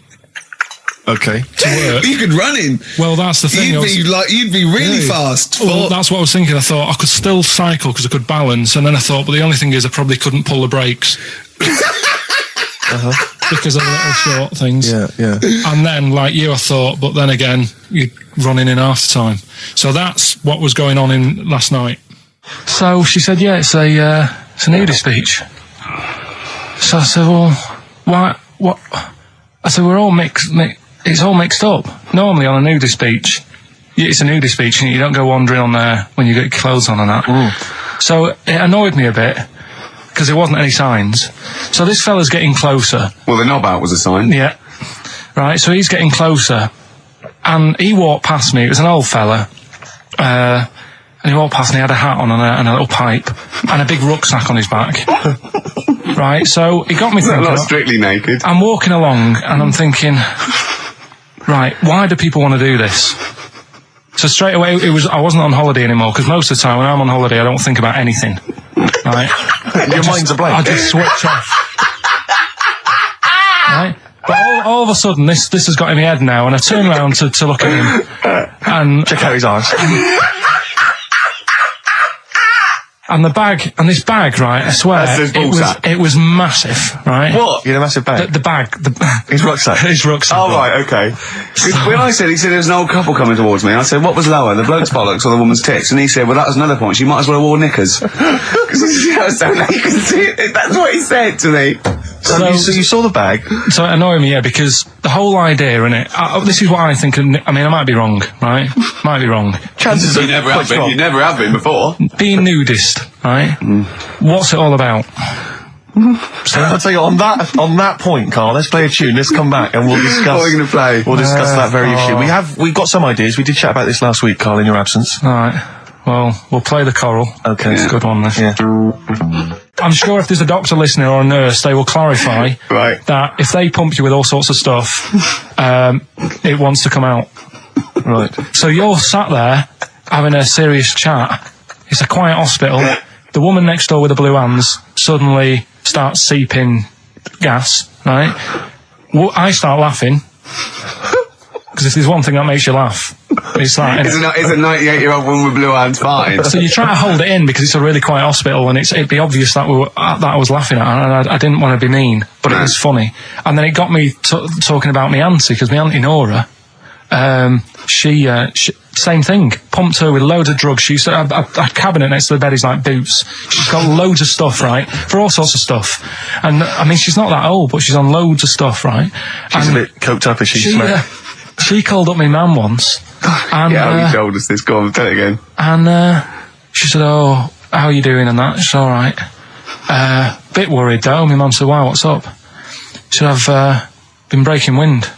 Okay. To work. You could run in. Well, that's the thing. You'd be really fast. Well, that's what I was thinking. I thought I could still cycle because I could balance, and then I thought, but the only thing is I probably couldn't pull the brakes. Because of the little short things. Yeah. And then, like you, I thought, but then again, you're running in half the time. So that's what was going on in last night. So she said, yeah, it's a nudist beach. So I said, well, why, what? I said, we're all mixed. It's all mixed up. Normally on a nudist beach, it's a nudist beach and you don't go wandering on there when you get your clothes on and that. So it annoyed me a bit because there wasn't any signs. So this fella's getting closer. Well, the knob out was a sign. Yeah. Right, so he's getting closer and he walked past me. It was an old fella. And he walked past and he had a hat on and a little pipe and a big rucksack on his back. Right, so he got me thinking. Not strictly naked. I'm walking along and I'm thinking, right, why do people want to do this? So straight away, I wasn't on holiday anymore, because most of the time when I'm on holiday, I don't think about anything. Right? Your mind's a blank. I just switch off. Right? But all of a sudden, this has got in my head now, and I turn around to look at him, and check out his arse. And this bag, right, I swear, it was massive, right? What? You had a massive bag? The bag. His rucksack? His rucksack. Oh, right, okay. When he said there was an old couple coming towards me, I said, what was lower, the bloke's bollocks or the woman's tits? And he said, well, that was another point, she might as well have worn knickers. Because I was so naked, that's what he said to me. So you saw the bag? So it annoyed me, yeah, because the whole idea in it, this is what I think, I mean, I might be wrong, right? Might be wrong. Chances you never have been. You never have been before. Being nudist, right? What's it all about? So I'll tell you, on that point, Carl, let's play a tune, let's come back and we'll discuss. What are we going to play? We'll discuss that very issue. We've got some ideas. We did chat about this last week, Carl, in your absence. Alright. Well, we'll play the choral. Okay. It's a good one, this. Yeah. I'm sure if there's a doctor listening or a nurse, they will clarify that if they pump you with all sorts of stuff, it wants to come out. Right. So you're sat there having a serious chat. It's a quiet hospital. The woman next door with the blue hands suddenly starts seeping gas, right? Well, I start laughing. Because if there's one thing that makes you laugh, it's that. It's a 98-year-old woman with blue hands farting. So you try to hold it in because it's a really quiet hospital, and it'd be obvious that I was laughing at, and I didn't want to be mean, but it was funny. And then it got me talking about my auntie, because my auntie Nora, she same thing, pumped her with loads of drugs. She used to have a cabinet next to the bed is like boots. She's got loads of stuff, right, for all sorts of stuff. And I mean, she's not that old, but she's on loads of stuff, right? She's a bit coked up, as she She called up my mum once. And, yeah, you told us this. Go on, tell it again. And she said, oh, how are you doing and that? She's all right. Bit worried though. My mum said, wow, what's up? She said, I've been breaking wind.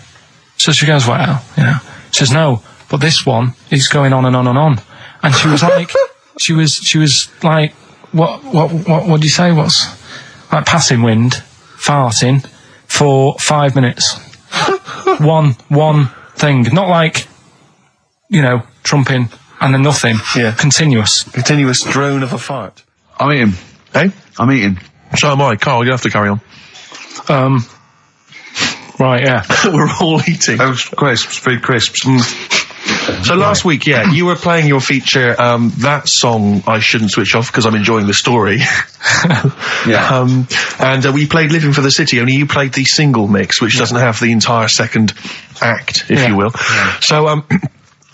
So she goes, well, you know. She says, no, but this one is going on and on and on. And she was like, she was like, what do you say? What's like passing wind, farting for 5 minutes. One thing, not like, you know, trumping and then nothing. Yeah. Continuous drone of a fart. I'm eating. Hey? I'm eating. So am I. Carl, you have to carry on. Right, yeah. We're all eating. Crisps, food crisps. So last week, yeah, you were playing your feature, that song, I Shouldn't Switch Off, because I'm enjoying the story. Yeah. And we played Living for the City, only you played the single mix, which doesn't have the entire second act, if you will. Yeah. So,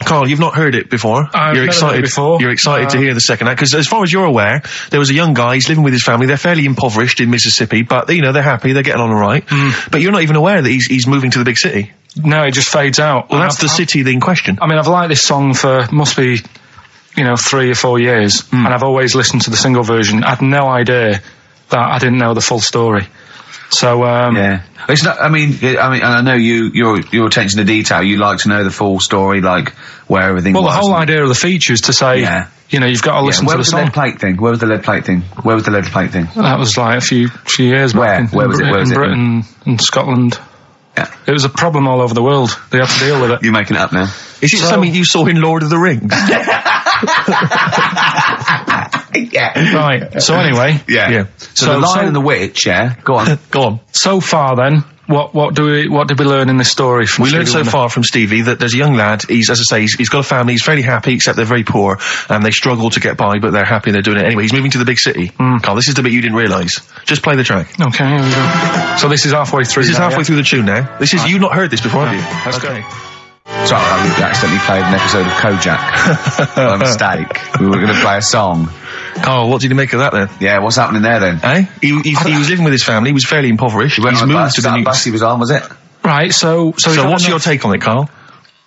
Carl, you've not heard it before. You're excited before. You're excited to hear the second act, because as far as you're aware, there was a young guy, he's living with his family, they're fairly impoverished in Mississippi, but, you know, they're happy, they're getting on all right. But you're not even aware that he's moving to the big city. No, it just fades out. Well, that's the city in question. I mean, I've liked this song for, must be, 3 or 4 years, and I've always listened to the single version. I had no idea that I didn't know the full story. So, yeah. It's not, I mean, and I know your attention to detail, you like to know the full story, like, where everything was. Well, the whole idea of the feature is to say, you've got to listen to the song. Where was the lead plate thing? Where was the lead plate thing? That was like a few years back. Where was it? In Britain and Scotland. Yeah. It was a problem all over the world. They had to deal with it. You're making it up now. Is it something you saw in Lord of the Rings? Yeah. Right. So anyway. Yeah. So the Lion and the Witch, go on. Go on. So far then, what did we learn in this story from We learned so far from Stevie that there's a young lad, he's got a family, he's fairly happy, except they're very poor, and they struggle to get by, but they're happy and they're doing it anyway. He's moving to the big city. Carl, this is the bit you didn't realise. Just play the track. Okay, here we go. So this is halfway through. This is halfway through the tune now. You've not heard this before, have you? Let's go. Sorry, I accidentally played an episode of Kojak. By mistake. We were going to play a song. Carl, what did you make of that then? Yeah, what's happening there then? He was living with his family, he was fairly impoverished. He went He's on a moved bus, to the that new... bus he was on, was it? Right, so what's your take on it, Carl?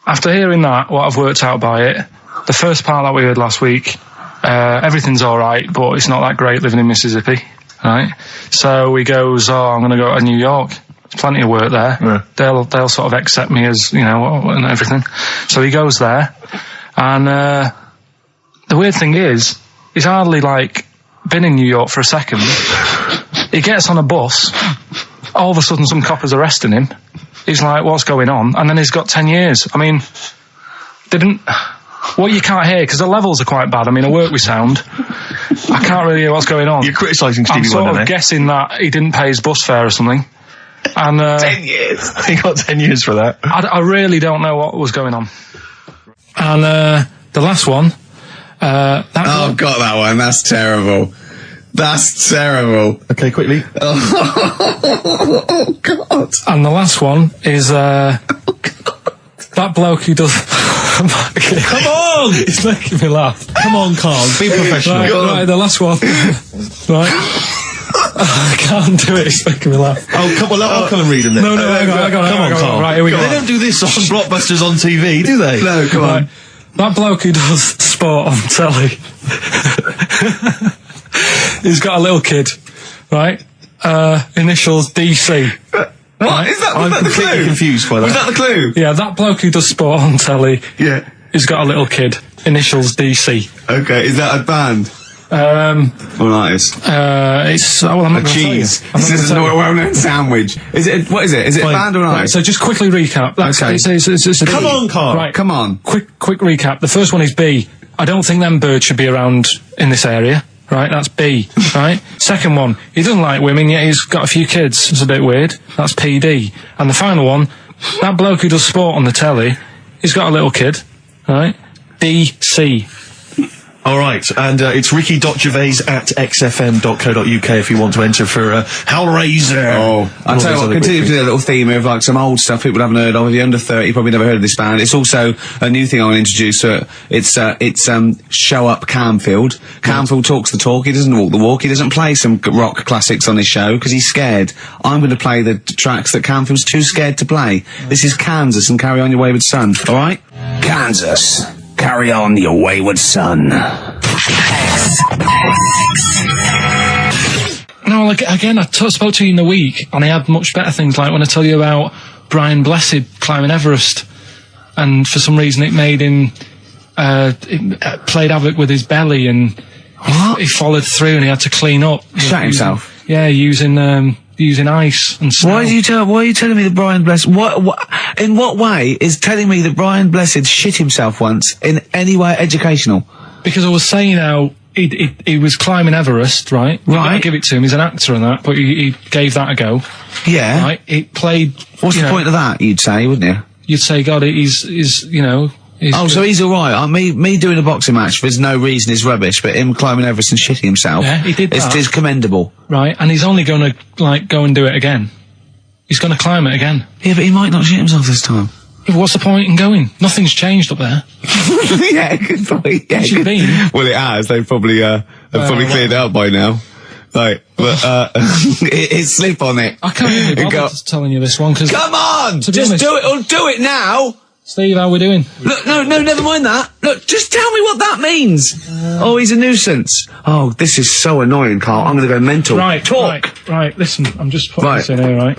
After hearing that, what I've worked out by it, the first part that we heard last week, everything's alright, but it's not that great living in Mississippi, right? So he goes, I'm going to go to New York. There's plenty of work there. Yeah. They'll sort of accept me as, and everything. So he goes there, and the weird thing is, he's hardly, been in New York for a second. He gets on a bus, all of a sudden some copper's arresting him. He's like, what's going on? And then he's got 10 years. I mean, what you can't hear, because the levels are quite bad. I mean, I work with sound. I can't really hear what's going on. You're criticising Stevie I'm sort Wonder, of guessing that he didn't pay his bus fare or something. And 10 years. He got 10 years for that. I really don't know what was going on. And the last one. I've got that one. That's terrible. That's terrible. Okay, quickly. Oh, God. And the last one is that bloke who does... Come on! It's making me laugh. Come on, Carl, be professional. Right, the last one. Right. I can't do it, it's making me laugh. Oh, come on, I'll come and read them then. No, hang on. Come on, Carl. Right, here we go. They don't do this on Blockbusters on TV, do they? No, come on. That bloke who does sport on telly. He's got a little kid, right? Initials DC. What? Is that I'm the completely clue? confused by that. Was that the clue? Yeah, that bloke who does sport on telly. Yeah. He's got a little kid. Initials DC. Okay, is that a band? Or an artist? It's I'm not A gonna tell you. cheese. I'm not This is a gonna tell you. well-known sandwich. Is it? What is it? Is it a band or an Right, artist? so just quickly recap. Okay. It's a Come on, Carl. Right, Come on. quick recap. The first one is B. I don't think them birds should be around in this area. Right, that's B. Right. Second one, he doesn't like women, yet he's got a few kids. It's a bit weird. That's PD. And the final one, that bloke who does sport on the telly, he's got a little kid. Right. DC. All right, and it's ricky.gervais@xfm.co.uk if you want to enter for Hellraiser. Oh, I'll tell you what, continue to do a little theme of some old stuff people haven't heard of. If you're under 30, you probably never heard of this band. It's also a new thing I want to introduce. It's Show Up Camfield. Camfield talks the talk, he doesn't walk the walk. He doesn't play some rock classics on his show because he's scared. I'm going to play the tracks that Camfield's too scared to play. This is Kansas and Carry On Your Wayward Son, alright? Kansas. Carry on your wayward son. No, again, I spoke to you in the week, and I had much better things, like when I tell you about Brian Blessed climbing Everest, and for some reason it made him, it played havoc with his belly, and he followed through, and he had to clean up. Shut himself? Yeah, using ice and snow. Why are you telling me that Brian Blessed, in what way is telling me that Brian Blessed shit himself once in any way educational? Because I was saying how he was climbing Everest, right? Right. I give it to him, he's an actor and that, but he gave that a go. Yeah. Right? It played... What's the point of that, you'd say, wouldn't you? You'd say, God, he's he's so he's alright. Me doing a boxing match for no reason is rubbish, but him climbing Everest and shitting himself, Yeah, he did that. It's commendable. Right, and he's only going to, go and do it again. He's going to climb it again. Yeah, but he might not shit himself this time. Yeah, but what's the point in going? Nothing's changed up there. Yeah, good point. Yeah, It should be. Well, it has. They've probably cleared it up by now. Right, but it's sleep on it. I can't even be bothered telling you this one because. Come on, to be just honest, do it. Or do it now. Steve, how we doing? Look, no, never mind that. Look, just tell me what that means. Oh, he's a nuisance. Oh, this is so annoying, Carl. I'm going to go mental. Right, talk. Right. Listen, I'm just putting Right. this in here, right?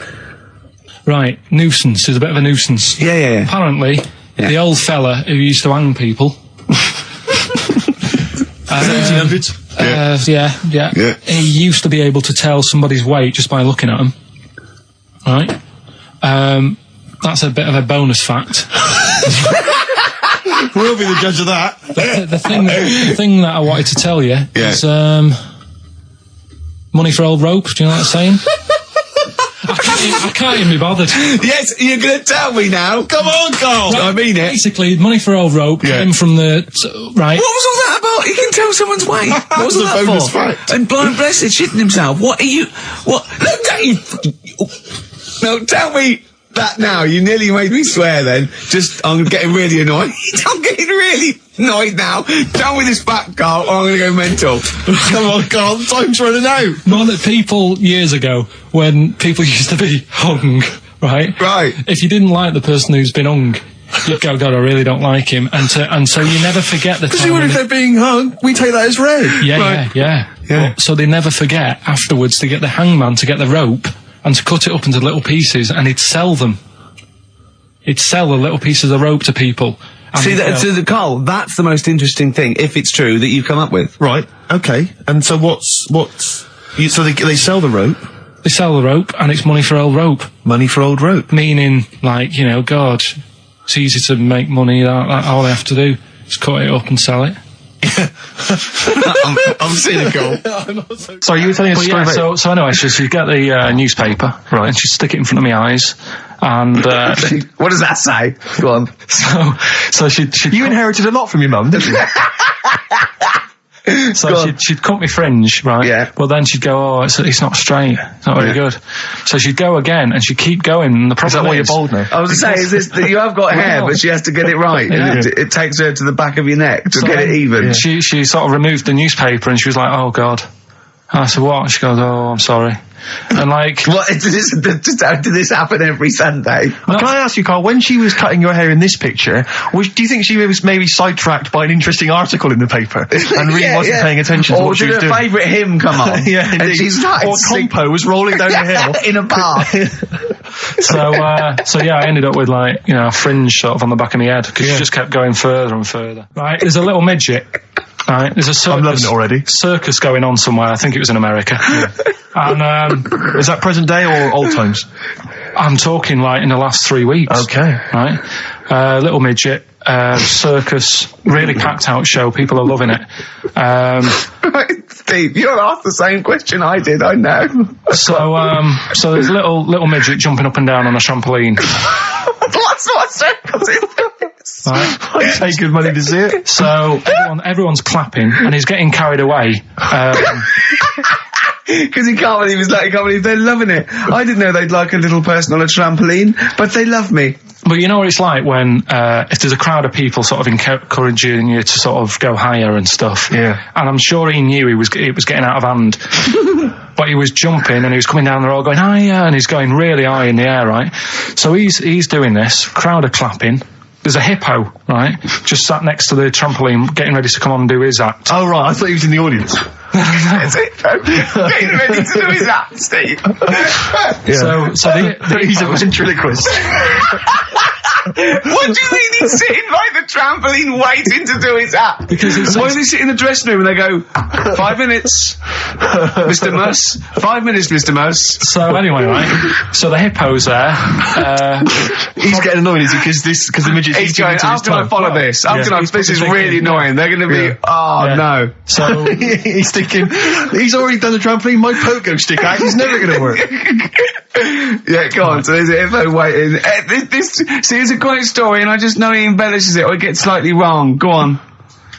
Right, nuisance is a bit of a nuisance. Yeah. Apparently, the old fella who used to hang people. Yeah. He used to be able to tell somebody's weight just by looking at them. Right? That's a bit of a bonus fact. We'll be the judge of that. The thing that I wanted to tell you is money for old rope. Do you know what I'm saying? I can't even be bothered. Yes, you're going to tell me now. Come on, Carl. I mean it. Basically, money for old rope came from the right. What was all that about? You can tell someone's weight. What was all The that bonus for? fact. And blind blessed shitting himself. What are you? What? Look at you. No, tell me that now. You nearly made me swear. Then, I'm getting really annoyed. I'm getting really annoyed now. Tell me this back, Carl, or I'm going to go mental. Come on, Carl, time's running out. More that people years ago, when people used to be hung, right? Right. If you didn't like the person who's been hung, you'd go, God, I really don't like him, and so you never forget the Because time. even if they're being hung, we take that as read. Yeah. So they never forget afterwards to get the hangman to get the rope and to cut it up into little pieces, and he'd sell them. He'd sell the little pieces of rope to people. See, Carl, that's the most interesting thing, if it's true, that you've come up with. Right, okay. And so so they sell the rope? They sell the rope, and it's money for old rope. Money for old rope. Meaning, like, God, it's easy to make money. All they have to do is cut it up and sell it. I'm cynical. Sorry, you were telling us a story about... So anyway, she'd get the newspaper, right, and she'd stick it in front of my eyes, and... What does that say? Go on. So she'd You inherited a lot from your mum, didn't you? So she'd cut me fringe, right? Yeah. Well, then she'd go, it's not straight. It's not very good. So she'd go again, and she'd keep going. And the problem Is that why you're bald now? I was going to say, is this that you have got hair, but she has to get it right. Yeah. It takes her to the back of your neck to get it even. She sort of removed the newspaper, and she was like, oh, God. And I said, what? And she goes, oh, I'm sorry. And like... What, did this happen every Sunday? Can I ask you, Carl, when she was cutting your hair in this picture, do you think she was maybe sidetracked by an interesting article in the paper and really wasn't paying attention to what she was doing? Or did her favourite hymn come on? Yeah, and she started or Compo was rolling down the hill. in a bath. So I ended up with a fringe sort of on the back of my head because she just kept going further and further. Right, there's a little midget. Right, there's a circus. I'm loving it already. Circus going on somewhere. I think it was in America. And is that present day or old times? I'm talking in the last 3 weeks. Okay. Right, little midget. Circus, really packed out show. People are loving it. Right, Steve, you're asked the same question I did. I know. So there's a little midget jumping up and down on a trampoline. What circus is this? Right. I'd pay good money to see it. So everyone's clapping, and he's getting carried away. Because he can't believe they're loving it. I didn't know they'd like a little person on a trampoline, but they love me. But you know what it's like when if there's a crowd of people sort of encouraging you to sort of go higher and stuff. Yeah. And I'm sure he knew it was getting out of hand. But he was jumping and he was coming down the road going higher, and he's going really high in the air, right? So he's doing this. Crowd are clapping. There's a hippo, right, just sat next to the trampoline, getting ready to come on and do his act. Oh, right, I thought he was in the audience. Getting ready to do his act, Steve. So he's a ventriloquist. What do you mean he's sitting by the trampoline waiting to do his act? Because why does he sit in the dressing room and they go, 5 minutes, Mr. Muss, 5 minutes, Mr. Muss. So anyway, right, so the hippo's there. He's getting annoyed, is he? Because the midget's He's going, how can I follow this? This is really annoying. They're going to be, no. So he's thinking, he's already done the trampoline, my pogo stick act is never going to work. Yeah, go on. So there's a hippo waiting. See, it's a great story, and I just know he embellishes it or it gets slightly wrong. Go on.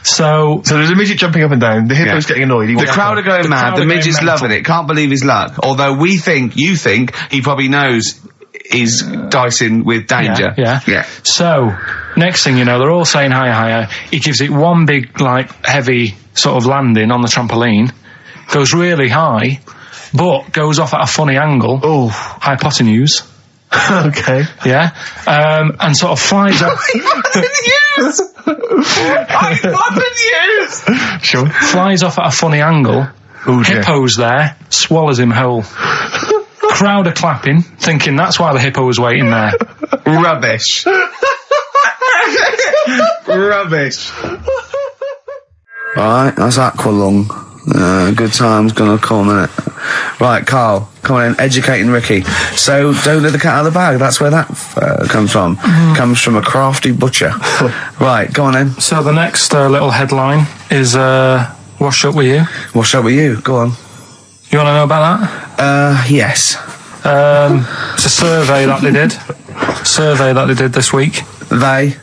So there's a midget jumping up and down. The hippo's getting annoyed. The crowd are going mad. The midget's loving it. Can't believe his luck. Although you think he probably knows he's dicing with danger. Yeah. So next thing you know, they're all saying higher, higher. He gives it one big, heavy sort of landing on the trampoline. goes really high, but goes off at a funny angle. Oh. Hypotenuse. Okay. Yeah. And sort of flies up. Sure. Flies off at a funny angle. Oh, dear. Hippo's there, swallows him whole. Crowd are clapping, thinking that's why the hippo was waiting there. Rubbish. Rubbish. Right, that's Aqualung. Good time's gonna come, innit? Right, Carl, come on in, educating Ricky. So, don't let the cat out of the bag, that's where that comes from. Comes from a crafty butcher. Right, go on then. So the next little headline is Wash Up With You. What's up with you? Go on. You want to know about that? Yes. It's a survey that they did. This week. They.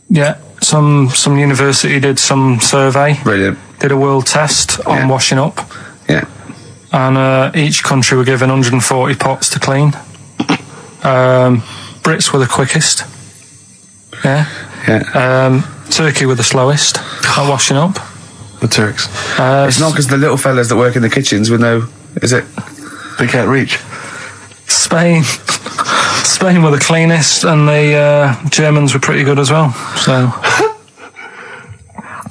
Yeah, some university did some survey. Brilliant. Did a world test on washing up, Yeah. and each country were given 140 pots to clean. Brits were the quickest. Yeah. Yeah. Turkey were the slowest at washing up. The Turks. It's not because the little fellas that work in the kitchens with no, is it? They can't reach. Spain were the cleanest, and the Germans were pretty good as well. So.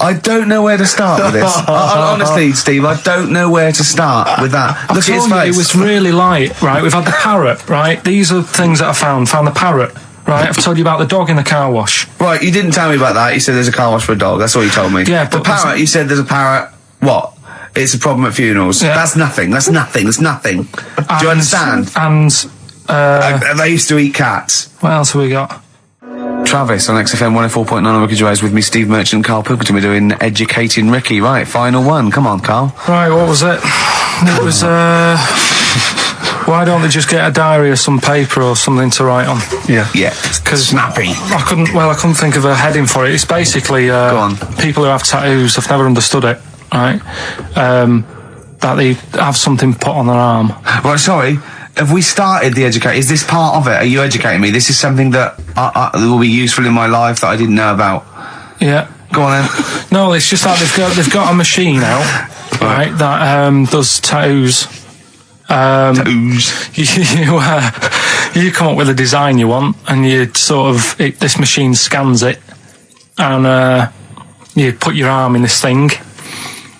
I don't know where to start with this. Honestly, Steve, I don't know where to start with that. Look at his told you face. it was really light, right? We've had the parrot, right? These are things that I found. Found the parrot, right? I've told you about the dog in the car wash. Right, you didn't tell me about that. You said there's a car wash for a dog. That's all you told me. Yeah, the but parrot, you said there's a parrot. What? It's a problem at funerals. Yeah. That's nothing. That's nothing. That's nothing. Do you understand? And They used to eat cats. what else have we got? Travis on XFM 104.9 on Ricky Gervais with me, Steve Merchant and Karl Pilkington. We're doing Educating Ricky. Right, final one. Come on, Karl. Right, what was it? It was why don't they just get a diary or some paper or something to write on? Yeah. Because Snappy. I couldn't think of a heading for it. It's basically Go on. people who have tattoos. I've never understood it. Right, that they have something put on their arm. Right, sorry. Have we started the educate? Is this part of it? Are you educating me? This is something that will be useful in my life that I didn't know about. Yeah. Go on then. No, it's just that they've got a machine out, right, that does tattoos. You come up with a design you want, and you sort of this machine scans it, and you put your arm in this thing,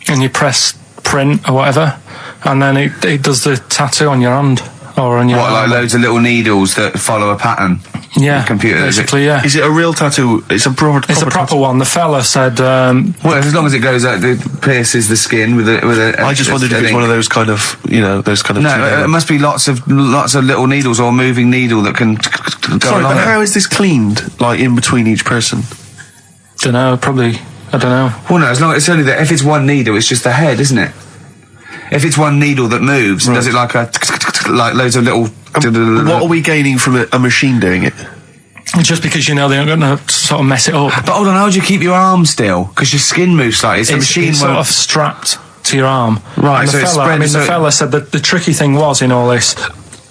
and you press print or whatever, and then it does the tattoo on your hand or on your What, like arm. loads of little needles that follow a pattern? Yeah, computer, is it? basically, yeah. Is it a real tattoo? It's a proper. It's a proper one. The fella said. Well, as long as it goes out, it pierces the skin with a. I just wondered if it's one of those kind of, those kind of. No, it must be lots of little needles or a moving needle that can go Sorry, along but it. how is this cleaned? Like in between each person? Don't know. Probably. I don't know. Well, no, as long as it's only that. If it's one needle, it's just the head, isn't it? If it's one needle that moves, does it like like loads of little? What are we gaining from a machine doing it? Just because they're not going to sort of mess it up. But hold on, how do you keep your arm still? Because your skin moves slightly. So the machine it's won't. sort of strapped to your arm. Right, And so the it's fella, spread- so the fella said that the tricky thing was in all this,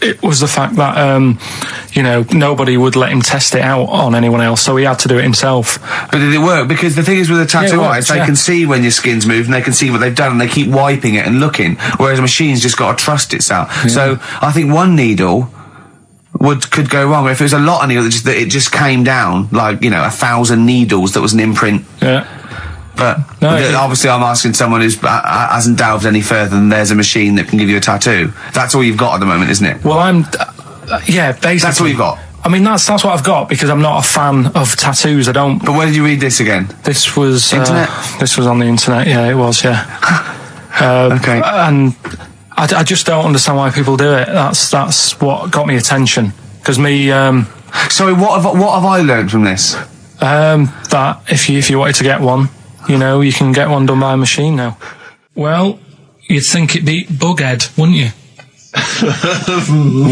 it was the fact that nobody would let him test it out on anyone else, so he had to do it himself. But did it work? Because the thing is with a tattoo Yeah, it artist, works, they can see when your skin's moved and they can see what they've done and they keep wiping it and looking, whereas a machine's just got to trust itself. So I think one needle could go wrong. If it was a lot of needles, that it just came down, like, 1,000 needles that was an imprint. Yeah. But No, obviously I'm asking someone who hasn't delved any further than there's a machine that can give you a tattoo. That's all you've got at the moment, isn't it? Well, basically. That's all you've got. I mean, that's what I've got because I'm not a fan of tattoos. I don't. But where did you read this again? This was Internet? This was on the internet. Yeah, it was. Yeah. Okay. And I just don't understand why people do it. That's what got me attention. Because me. Sorry, what have I learned from this? That if you wanted to get one, you can get one done by a machine now. Well, you'd think it beat Bughead, wouldn't you?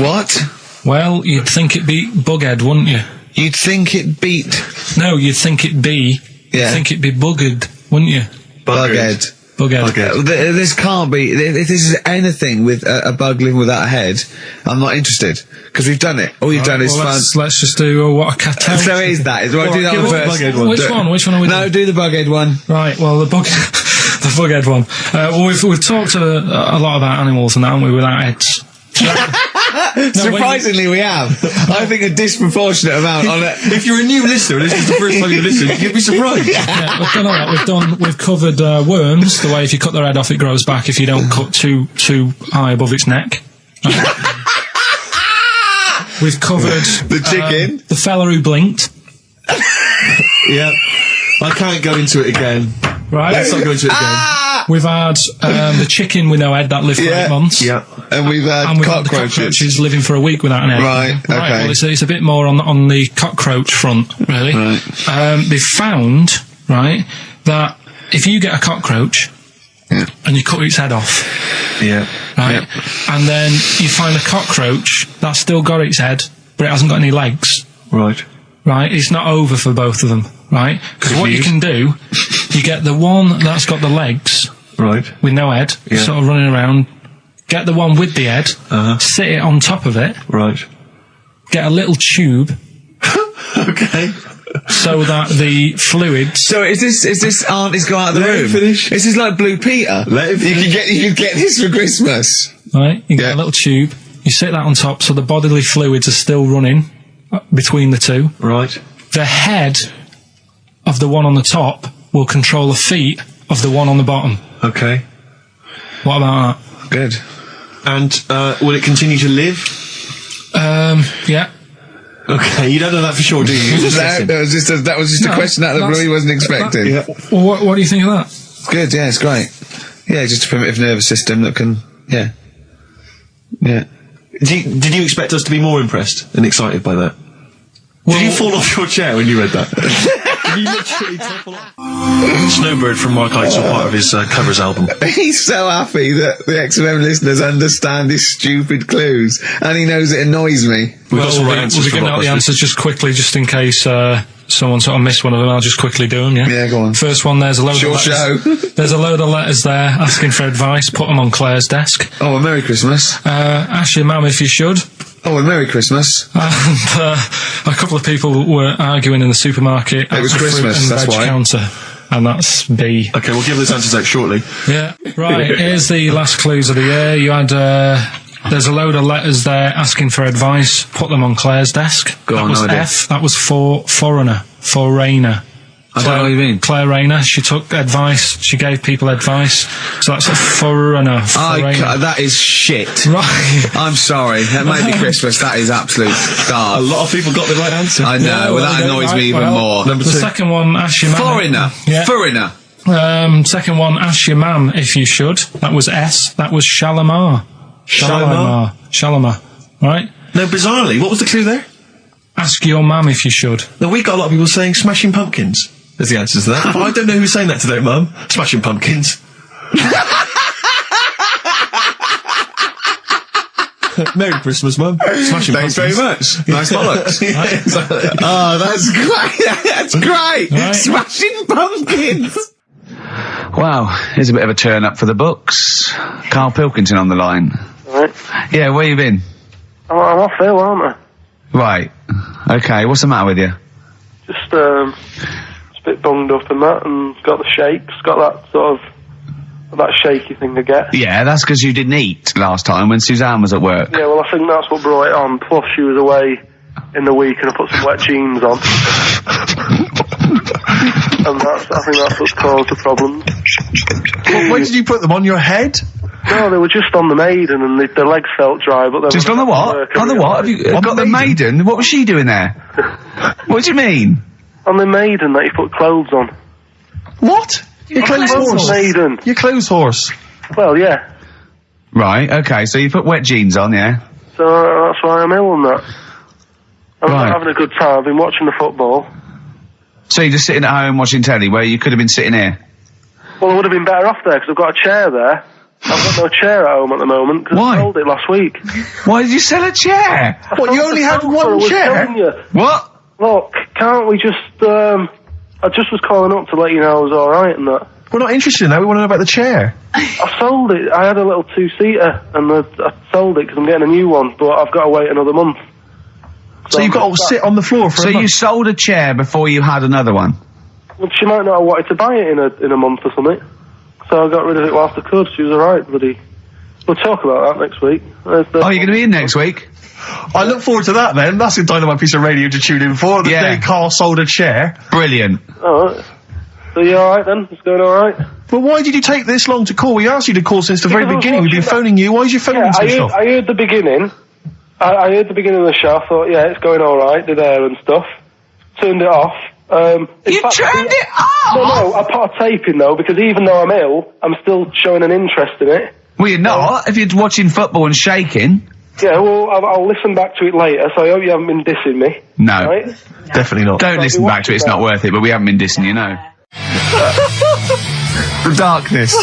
What? Well, you'd think it beat Bughead, wouldn't you? You'd think it beat No, you'd think it be. Yeah. You'd think it'd be Buggered, wouldn't you? Bughead. Bughead. This can't be. If this is anything with a bug living without a head, I'm not interested because we've done it. All you've done is Well, fun. let's just do what a cat. So it is that. Do that one first. Which one? Which one are we No, doing? do the Bughead one. Right. Well, the bug head one. Well, we've talked a lot about animals and that, haven't we, without heads. Surprisingly, we have. I think a disproportionate amount on it. If you're a new listener, and this is the first time you've listened, you'd be surprised. Yeah, we've done all that. We've covered worms. The way if you cut their head off, it grows back. If you don't cut too high above its neck. We've covered The chicken. the fella who blinked. Yeah. I can't go into it again. Right. Let's not go into it again. We've had the chicken with no head that lived for 8 months. Yeah. And we've had And we've had the cockroaches. cockroaches living for a week without an egg. Right, okay. Well, it's a bit more on the cockroach front, really. Right. They've found, right, that if you get a cockroach and you cut its head off, Yeah. right, and then you find a cockroach that's still got its head, but it hasn't got any legs, Right. right, it's not over for both of them, right? Because what you can do, you get the one that's got the legs Right. with no head, Yeah. sort of running around, get the one with the head, sit it on top of it, Right. get a little tube Okay. so that the fluids... So is this auntie's go out of the Let room? him finish. This is like Blue Peter. Let him You could get this for Christmas. Right, you get Yeah. a little tube, you sit that on top so the bodily fluids are still running between the two. Right. The head of the one on the top will control the feet of the one on the bottom. Okay. What about Good. And, will it continue to live? that? Yeah. Okay, you don't know that for sure, do you? You're just guessing. That was just a No, question out of the blue he wasn't expecting. Yeah. Well, what do you think of that? Good, yeah, it's great. Yeah, just a primitive nervous system that can, yeah. Did you expect us to be more impressed and excited by that? Did you fall off your chair when you read that? Did you literally topple off? Snowbird from Mark Eitzel, part of his covers album. He's so happy that the XFM listeners understand his stupid clues, and he knows it annoys me. We've got some right We'll answers be from giving out the Rock answers just quickly, just in case someone sort of missed one of them. I'll just quickly do them, yeah? Yeah, go on. First one, there's a load Short of letters. show. There's a load of letters there asking for advice. Put them on Claire's desk. Oh, well, Merry Christmas. Ask your mum if you should. Oh, well, Merry Christmas. And a couple of people were arguing in the supermarket. It was at the fruit Christmas, and that's veg why. counter. And that's B. Okay, we'll give those answers out shortly. Yeah. Right, here's the last clues of the year. You had, there's a load of letters there asking for advice. Put them on Claire's desk. Go that on, was no idea. F. That was for foreigner. For Rayner. I don't know what you mean. Claire Rayner. She took advice. She gave people advice. So that's a foreigner. That is shit. Right. I'm sorry. That might be Christmas. That is absolute A garbage. lot of people got the right answer. I know. Yeah, well, that well, annoys right, me even well, more. Number The two. second one, ask your man. Foreigner. Yeah. Foreigner. Second one, ask your mam if you should. That was S. That was Shalimar. Shalimar. Right? No, bizarrely, what was the clue there? Ask your mam if you should. No, we got a lot of people saying Smashing Pumpkins as the answer to that. But I don't know who's saying that today, Mum. Smashing Pumpkins. Merry Christmas, Mum. Smashing Thanks Pumpkins. very much. Nice bollocks. Yeah, exactly. Oh, that's great. That's great. Right. Smashing Pumpkins. Wow, here's a bit of a turn up for the books. Karl Pilkington on the line. Right. Yeah, where you been? I'm off ill, aren't I? Right. Okay, what's the matter with you? Just a bit bunged up and that, and got the shakes, got that sort of, that shaky thing to get. Yeah, that's because you didn't eat last time when Suzanne was at work. Yeah, well, I think that's what brought it on. Plus, she was away in the week, and I put some wet jeans on. And I think that's what's caused the problem. When did you put them on your head? No, they were just on the Maiden, and the legs felt dry, but they Just were on the at what? work, On the I what? Have realised. you got the maiden? What was she doing there? What do you mean? On the Maiden that you put clothes on. What? Your clothes horse. Maiden. Your clothes horse. Well, yeah. Right, okay, so you put wet jeans on, yeah? So that's why I'm ill and that. I'm Right. not having a good time. I've been watching the football. So you're just sitting at home watching telly where you could have been sitting here? Well, I would have been better off there because I've got a chair there. I've got no chair at home at the moment because Why? I sold it last week. Why did you sell a chair? What, you only had one chair? What? Look, can't we just, I just was calling up to let you know I was alright and that. We're not interested in that. We want to know about the chair. I sold it. I had a little two-seater and I sold it because I'm getting a new one, but I've got to wait another month. So you've got to sit on the floor for So a you month. sold a chair before you had another one? Well, she might not have wanted to buy it in a month or something. so I got rid of it whilst I could. She was alright, buddy. We'll talk about that next week. Oh, you're going to be in next week? I look forward to that then. That's a dynamite piece of radio to tune in for. The day Carl sold a chair. Brilliant. Alright. So you alright then? It's going alright? Well, why did you take this long to call? We asked you to call since the very Because I was beginning. We've been watching phoning you. Why is your phone ringing so soft? I heard the beginning. I heard the beginning of the show. I thought, yeah, it's going alright, did air and stuff. Turned it off. You turned it off? No, I put a tape in though, because even though I'm ill, I'm still showing an interest in it. Well, you're not. If you're watching football and shaking. Yeah, well, I'll listen back to it later, so I hope you haven't been dissing me. No. Right? Definitely not. Don't listen back to it, it's not worth it, but we haven't been dissing you, no. The darkness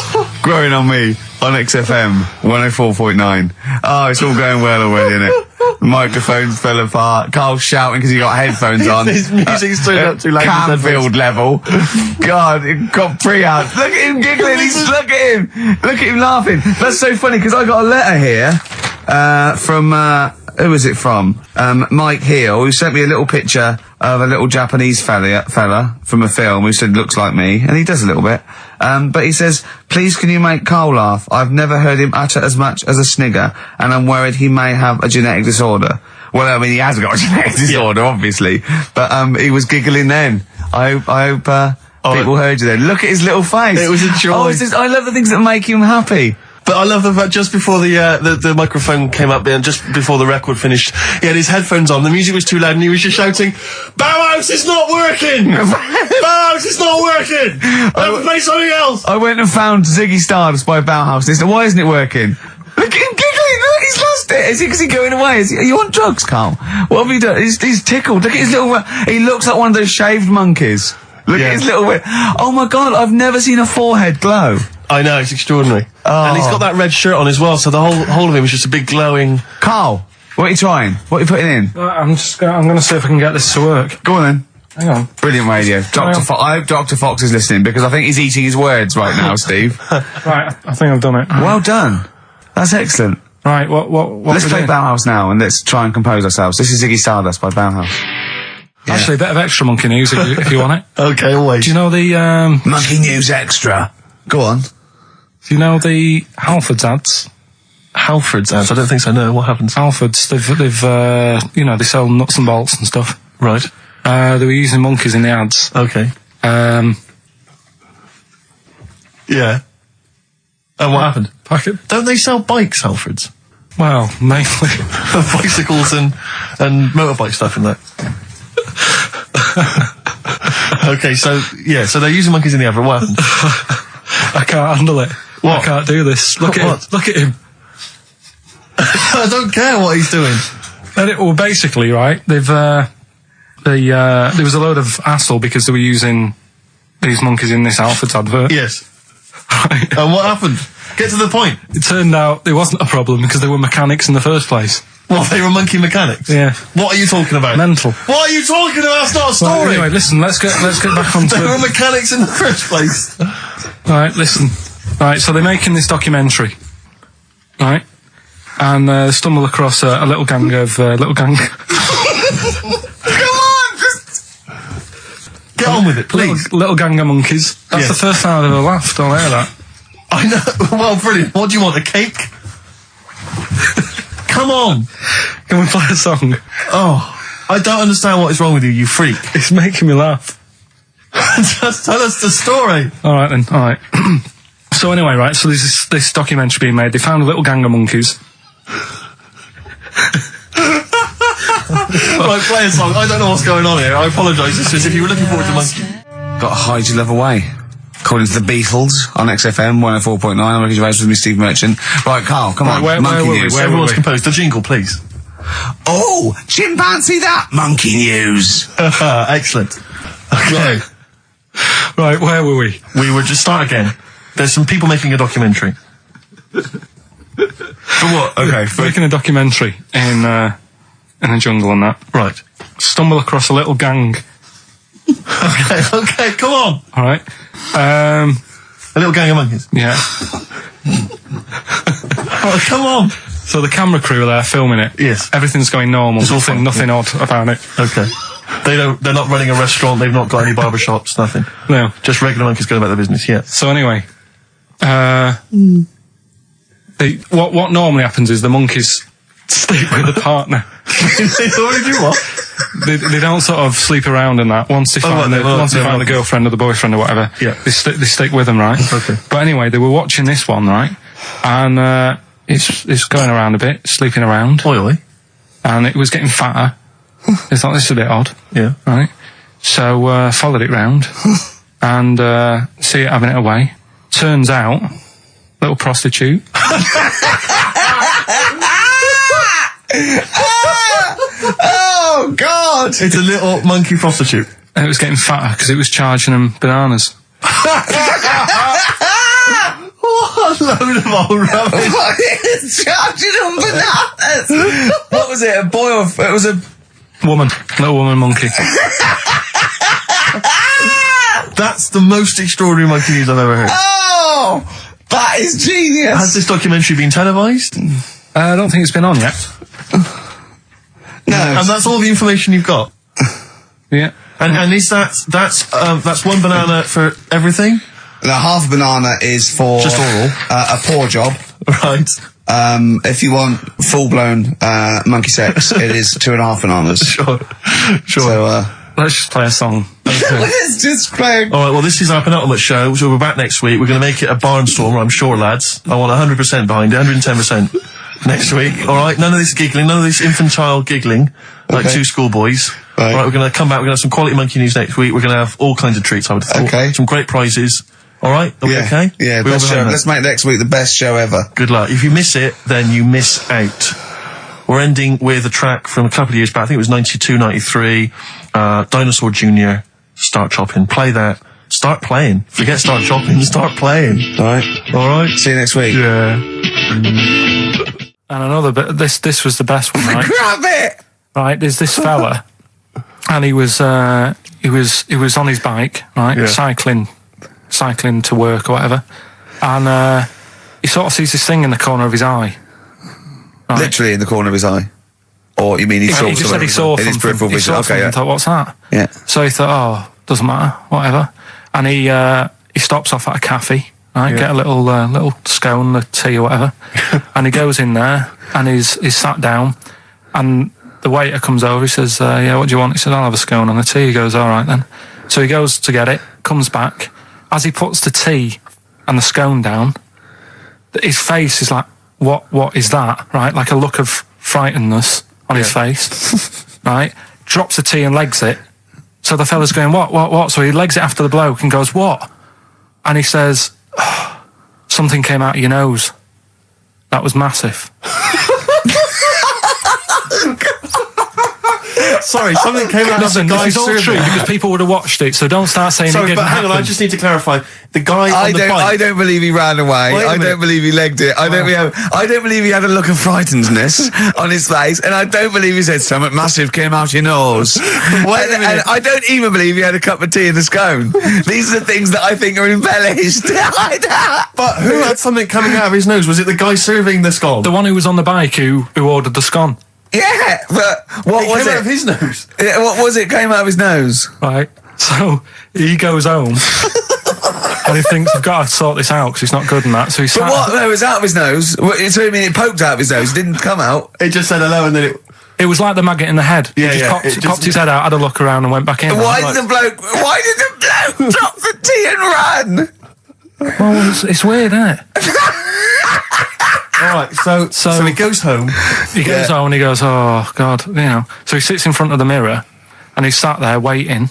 growing on me on XFM 104.9. Oh, it's all going well already, isn't it? The microphones fell apart. Carl's shouting because he got headphones on. His music's turned up too loud. Canfield level. God, it got pre-out. Look at him giggling. Look at him laughing. That's so funny because I got a letter here from who was it from? Mike Heel, who sent me a little picture of a little Japanese fella from a film who said looks like me, and he does a little bit. But he says, please can you make Carl laugh? I've never heard him utter as much as a snigger, and I'm worried he may have a genetic disorder. Well, I mean, he has got a genetic disorder, obviously. But, he was giggling then. I hope people heard you then. Look at his little face. It was a joy. Oh, I love the things that make him happy. But I love the fact just before the microphone came up and just before the record finished, he had his headphones on, the music was too loud and he was just shouting, Bauhaus is not working! Bauhaus is not working! Play something else! I went and found Ziggy Stardust by Bauhaus and he said, why isn't it working? Look at him giggling, look, he's lost it! Is he going away? Are you on drugs, Carl? What have you done? He's tickled, look at his little, he looks like one of those shaved monkeys. Look at his little, oh my god, I've never seen a forehead glow. I know, it's extraordinary. Oh. And he's got that red shirt on as well, so the whole of him is just a big glowing... Carl, what are you trying? What are you putting in? I'm going to see if I can get this to work. Go on then. Hang on. Brilliant radio. I hope Dr. Fox is listening because I think he's eating his words right now, Steve. Right, I think I've done it. Well done. That's excellent. Right, what Let's play Bauhaus now and let's try and compose ourselves. This is Ziggy Stardust by Bauhaus. Yeah. Actually, a bit of extra monkey news if you want it. Okay, always. Do you know the Monkey News Extra. Go on. Do you know the Halfords ads? Halfords ads? I don't think so, no. What happens? Halfords, they've they sell nuts and bolts and stuff. Right. They were using monkeys in the ads. Okay. Yeah. And what happened? Don't they sell bikes, Halfords? Well, mainly. Bicycles and motorbike stuff and that. Okay, so they're using monkeys in the advert. What happened? I can't handle it. What? I can't do this. Look at him. Look at him. I don't care what he's doing. Well, basically, right, there was a load of hassle because they were using these monkeys in this Halfords advert. Yes. Right. And what happened? Get to the point. It turned out there wasn't a problem because they were mechanics in the first place. Well, they were monkey mechanics? Yeah. What are you talking about? Mental. What are you talking about? That's not a story. Right, anyway, listen, let's get back onto They were mechanics in the first place. Right, listen. Right, so they're making this documentary. Right? And they stumble across a little gang of... Come on! Just... Get on with it, please. Little gang of monkeys. That's the first time I've ever laughed. I'll hear that. I know. Well, brilliant. What do you want, a cake? Come on. Can we play a song? Oh, I don't understand what is wrong with you, you freak. It's making me laugh. Just tell us the story. All right then. All right. So anyway, right. So there's this documentary being made. They found a little gang of monkeys. Right, play a song. I don't know what's going on here. I apologise. It's just if you were looking forward to monkey. Got to hide your love away. According to the Beatles on XFM 104.9. I'm Ricky Gervais with me, Steve Merchant. Right, Carl, come on. Monkey News. Where everyone's composed. The jingle, please. Oh, chimpanzee that Monkey News. Excellent. Okay. Right, where were we? We were just start again. There's some people making a documentary. For what? Okay. Making a documentary in a jungle and that. Right. Stumble across a little gang. Okay, come on. All right. A little gang of monkeys. Yeah. Oh, come on. So the camera crew are there filming it. Yes. Everything's going normal. It's all fine. Nothing odd about it. Okay. They're not running a restaurant. They've not got any barber shops. Nothing. No. Just regular monkeys going about their business. Yeah. So anyway, What normally happens is the monkeys sleep with the partner. They do what? They don't sort of sleep around in that. Once they find a girlfriend or the boyfriend or whatever, they stick with them, right? Okay. But anyway, they were watching this one, right? And it's going around a bit, sleeping around. Oily. And it was getting fatter. They thought, this is a bit odd. Yeah. Right? So followed it round and see it having it away. Turns out, little prostitute. Oh, God! It's a little monkey prostitute. And it was getting fatter because it was charging them bananas. What a load of old rubbish. It's charging them bananas! What was it, a boy or... It was a... Woman. Little woman monkey. That's the most extraordinary monkey news I've ever heard. Oh! That is genius! Has this documentary been televised? I don't think it's been on yet. No. And that's all the information you've got? Yeah. And is that's one banana for everything? Now, half a banana is for... Just oral. A paw job. Right. If you want full-blown monkey sex, it is 2.5 bananas. Sure. So, Let's just play a song. let's just play... Alright, well, this is our penultimate show, so we're back next week. We're going to make it a barnstormer, I'm sure, lads. I want 100% behind it, 110% next week. Alright, none of this giggling, none of this infantile giggling, like two schoolboys. Right. Alright, we're going to come back, we're going to have some quality monkey news next week. We're going to have all kinds of treats, I would have thought. Okay. Some great prizes. Alright, are we okay? Yeah, We're all best show. behind that. Let's make next week the best show ever. Good luck. If you miss it, then you miss out. We're ending with a track from a couple of years back. I think it was 92, 93. Dinosaur Jr. Start Chopping. Play that. Start playing. Forget start chopping. Start playing. Alright. Alright? See you next week. Yeah. And another bit. This was the best one, right? Grab it! Right. There's this fella, and he was on his bike, right, cycling to work or whatever, and he sort of sees this thing in the corner of his eye. Right. Literally in the corner of his eye. Or you mean he saw He just said he saw in his something. peripheral He vision? saw Okay, something yeah. and thought, what's that? Yeah. So he thought, oh, doesn't matter, whatever. And he stops off at a cafe, right? Get a little scone, a tea or whatever. And he goes in there and he's sat down, and the waiter comes over. He says, yeah, what do you want? He says, I'll have a scone and a tea. He goes, all right then. So he goes to get it, comes back. As he puts the tea and the scone down, his face is like, what is that? Right? Like a look of frightenedness on his face. Right? Drops the tea and legs it. So the fella's going, what? So he legs it after the bloke and goes, what? And he says, oh, something came out of your nose. That was massive. Sorry, something came out of the Listen, guy this is all serving. true because people would have watched it, so don't start saying it Sorry, didn't but hang on, I happen. just need to clarify. The guy I on the don't. bike... I don't believe he ran away. Wait a I minute. don't believe he legged it. I don't believe he had a look of frightenedness on his face, and I don't believe he said something massive came out your nose. Wait a minute. And I don't even believe he had a cup of tea in the scone. These are the things that I think are embellished. But who had something coming out of his nose? Was it the guy serving the scone? The one who was on the bike who ordered the scone. Yeah, but what was came out it? of his nose. Yeah, what was it? Came out of his nose. Right. So he goes home and he thinks, I've got to sort this out because it's not good and that. So he But sat. what? No, it was out of his nose. So I mean, it poked out of his nose. It didn't come out. It just said hello and then it... It was like the maggot in the head. Yeah, he just yeah, popped, it just- popped his head out, had a look around and went back in. Why Like, did the bloke drop the tea and run? well, it's weird, isn't it? Alright, so he goes home. He goes home and he goes, oh, God, you know. So he sits in front of the mirror and he's sat there waiting.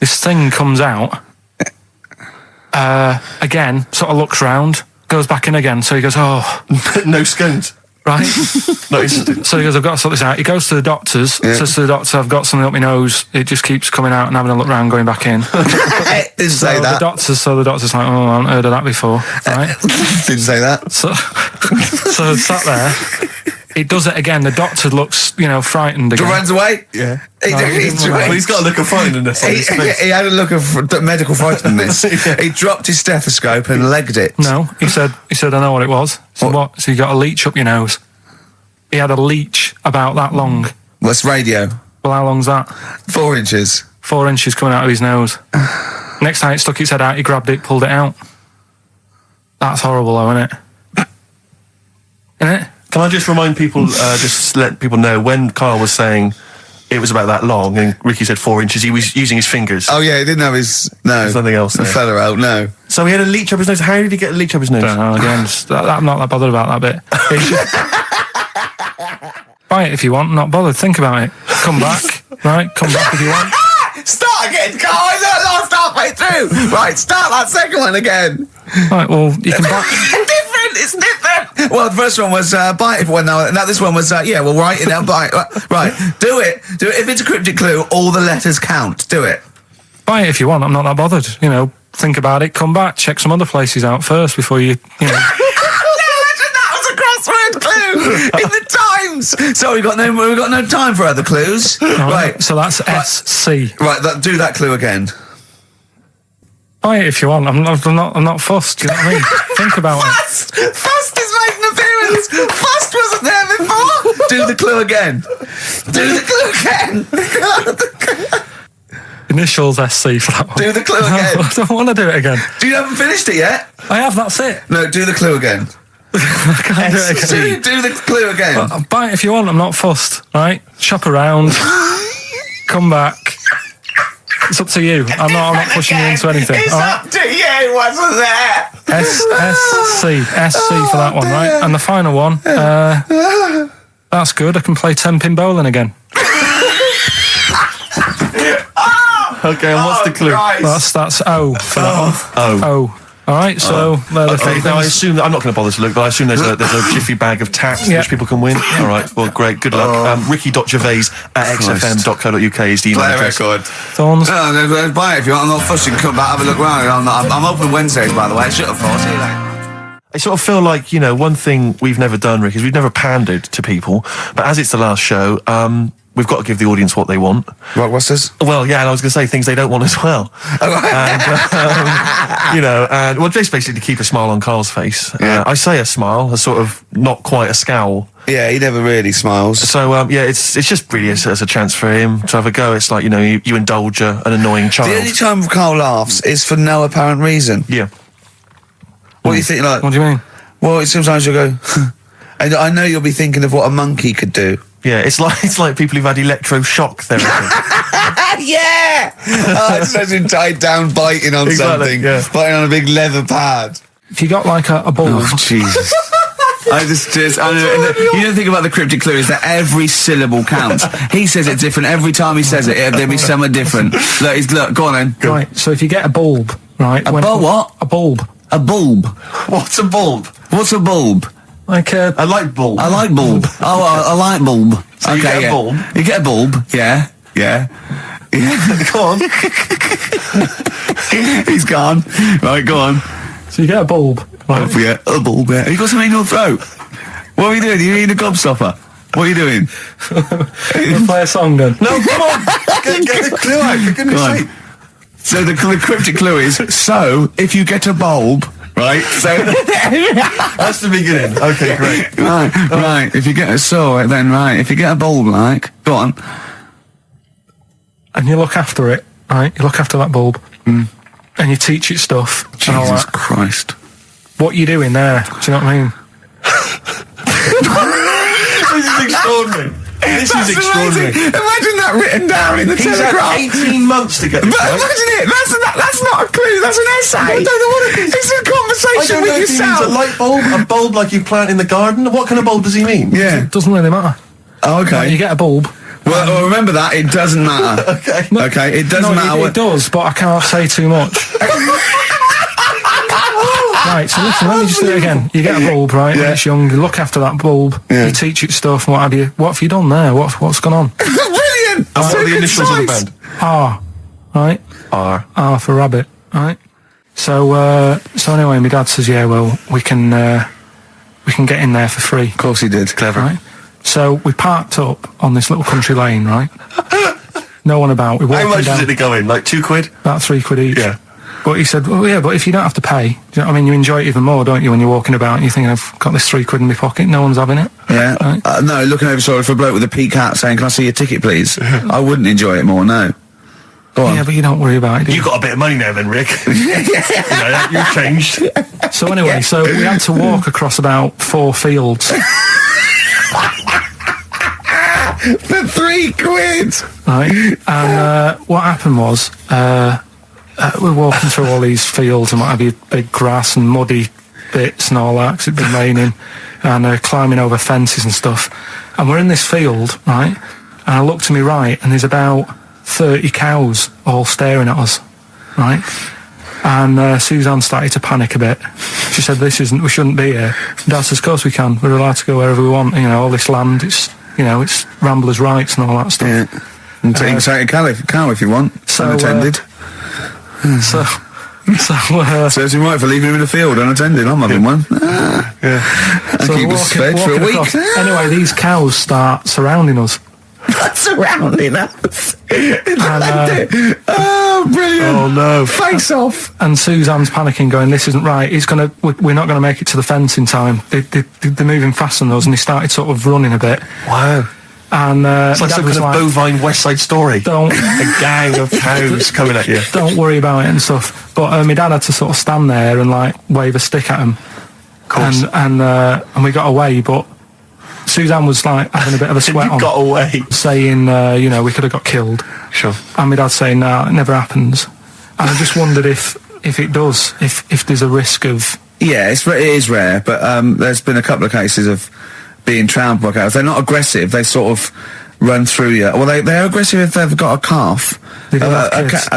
This thing comes out. Again, sort of looks round, goes back in again. So he goes, oh, No scones. right. No, it's... So he goes, I've got to sort this out. He goes to the doctor's, says to the doctor, I've got something up my nose. It just keeps coming out and having a look round, going back in. Didn't say The that. doctor's like, oh, I haven't heard of that before. Right? Didn't say that. So sat there. It does it again. The doctor looks, frightened again. Runs away. Yeah. No, he didn't run away. Well, he's got a look of frightenedness on his face. He had a look of medical frightenedness. He dropped his stethoscope and legged it. No, he said, I know what it was. He said, what? So you got a leech up your nose. He had a leech about that long. What's radio? Well, how long's that? 4 inches. 4 inches coming out of his nose. Next time it stuck its head out, he grabbed it, pulled it out. That's horrible, though, isn't it? Isn't it? Can I just remind people, just let people know, when Karl was saying it was about that long and Ricky said 4 inches, he was using his fingers. Oh yeah, he didn't have his There's nothing else there. feather out. No. So he had a leech up his nose. How did he get a leech up his nose? Don't know, again, I'm not that bothered about that bit. It's just, buy it if you want, not bothered. Think about it. Come back, right? Come back if you want. Start again, Karl. I lost halfway through. Right, start that second one again. Right, well, you can buy... It's different. Well, the first one was buy it. Well, no, this one was yeah. Well, write it down. Buy it. Right, do it. Do it. If it's a cryptic clue, all the letters count. Do it. Buy it if you want, I'm not that bothered. You know, think about it, come back, check some other places out first before you know... That was a crossword clue in the Times. So we got no time for other clues. Right. So that's SC. Right. Do that clue again. Buy it if you want. I'm not fussed. Do you know what I mean? Think about it. Fust is making an appearance. Fust wasn't there before. Do the clue again. Do the clue again. Initials SC for that one. Do the clue again. I don't want to do it again. You haven't finished it yet? I have. That's it. No. Do the clue again. I can't do it again. Do the clue again. Buy it if you want. I'm not fussed. Right? Shop around. Come back. It's up to you. I'm not pushing you into anything. It's up to you. Wasn't there? SC for that one, right? And the final one. That's good. I can play 10-pin bowling again. Okay, and what's the clue? Christ. That's O for that one. Oh. All right, so they're the three Now I things. assume that, I'm not going to bother to look, but I assume there's a jiffy bag of tax Yeah. which people can win. All right, well, great, good luck. Ricky.gervais@xfm.co.uk is the email Play a address. record. Thorns. No, buy it if you want. I'm not fussing. Come back, have a look round. I'm open Wednesdays, by the way. Shut up, for. See you later. I sort of feel like, you know, one thing we've never done, Rick, is we've never pandered to people, but as it's the last show, we've got to give the audience what they want. Right, what's this? Well, yeah, and I was going to say things they don't want as well. And, you know, and well, just basically to keep a smile on Karl's face. Yeah. I say a smile, a sort of not quite a scowl. Yeah, he never really smiles. So, yeah, it's just really as a chance for him to have a go. It's like, you know, you indulge an annoying child. The only time Karl laughs is for no apparent reason. Yeah. What do you think? Like, What do you mean? well, sometimes you'll go. And I know you'll be thinking of what a monkey could do. Yeah, it's like people who've had electroshock therapy. Yeah! I just imagine tied down, biting on Exactly, something, yeah. biting on a big leather pad. If you got like a ball, Oh, Jesus. I know, you don't think about the cryptic clue is that every syllable counts. He says it different every time he says it. There'll be something different. Look, go on then. right? So if you get a bulb, right? A bulb what? A bulb. A bulb. What's a bulb? What's a bulb? Like a A light bulb. I like bulb. Oh, a light bulb. So you get a bulb? You get a bulb. Yeah. Go on. He's gone. Right, go on. so you get a bulb. Right? Yeah, a bulb. Yeah. You got something in your throat. What are you doing? You eating a gobstopper? What are you doing? We'll play a song then. No, come on. Get the clue out, for goodness Go on. sake. So the cryptic clue is, so if you get a bulb, right? So That's the beginning. Okay, great. right. If you get a if you get a bulb, like, go on. And you look after it, right? You look after that bulb. And you teach it stuff. And all Jesus that. Christ. What you doing there? Do you know what I mean? This is extraordinary. This is extraordinary. Imagine that written down in the He's had 18 months to get this But right. imagine it. That's not a clue. That's an essay. I don't know what it is. It's a I conversation don't know with if he means yourself. a light bulb, a bulb like you plant in the garden. What kind of bulb does he mean? Yeah. It doesn't really matter. Oh, okay. You get a bulb. Well, remember that. It doesn't matter. Okay. Okay. It doesn't matter. It does, but I can't say too much. Right, so listen, let me just do it again. You get a bulb, right? When it's young, you look after that bulb, Yeah. you teach it stuff, and what have you. What have you done there? What's gone on? Brilliant. And what are the initials of the band? R, right? R. R for rabbit, right? So anyway, my dad says, yeah, well, we can get in there for free. Of course he did. Clever. Right? So we parked up on this little country lane, right? No one about. We walked How much down, did it go in? Like £2? about £3 each. Yeah. But he said, well, yeah, but if you don't have to pay, do you know what I mean? You enjoy it even more, don't you, when you're walking about and you're thinking, I've got this £3 in my pocket, no one's having it. Yeah. Right? No, looking over sorry for a bloke with a peak hat saying, can I see your ticket, please? I wouldn't enjoy it more, no. Go on. Yeah, but you don't worry about it. do You got a bit of money now then, Rick. You've changed. So anyway, so we had to walk across about 4 fields. For £3. Right, and what happened was we're walking through all these fields and what have you, big grass and muddy bits and all that, 'cause it'd been raining, and climbing over fences and stuff. And we're in this field, right, and I look to my right, and there's about 30 cows all staring at us, right? And Suzanne started to panic a bit. She said, we shouldn't be here. Dad says, of course we can, we're allowed to go wherever we want, all this land, it's ramblers' rights and all that stuff. Yeah. And take a cow if you want, unattended. Serves him right for leaving him in the field unattended. I'm having one. And keep us fed for a week. across. Anyway, these cows start surrounding us. Surrounding us. And, Brilliant. Oh no. Face off. and Suzanne's panicking, going, "This isn't right. We're not going to make it to the fence in time. They're moving faster than us." And he started sort of running a bit. Wow. And It's like Dad some was kind of bovine West Side Story. "Don't." A gang of cows coming at you. Don't worry about it and stuff. But my dad had to sort of stand there and like wave a stick at him. Of course. And we got away, but Suzanne was like having a bit of a sweat You on, got away. saying, we could have got killed. Sure. And my dad saying, "Nah, it never happens." And I just wondered if it does, if there's a risk of. Yeah, it is rare, but there's been a couple of cases of being trampled by cows. They're not aggressive. They sort of run through you. Well, they're aggressive if they've got a calf. They do have kids.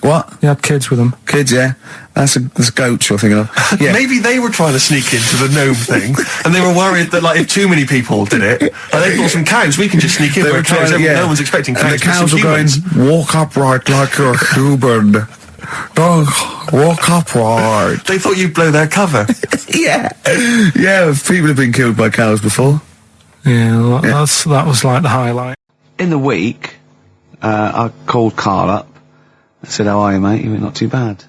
What? They had kids with them. Kids, yeah. That's a goat you're thinking of. Yeah. Maybe they were trying to sneak into the gnome thing, and they were worried that, like, if too many people did it, and they thought some cows, we can just sneak in. They where were trying, no one's expecting cows. And the but some cows were going, humans. walk upright like you're a human. Don't walk upright. They thought you'd blow their cover. Yeah. Yeah, people have been killed by cows before. Yeah, that was like the highlight. In the week, I called Karl up. I said, "How are you, mate?" He went, "Not too bad."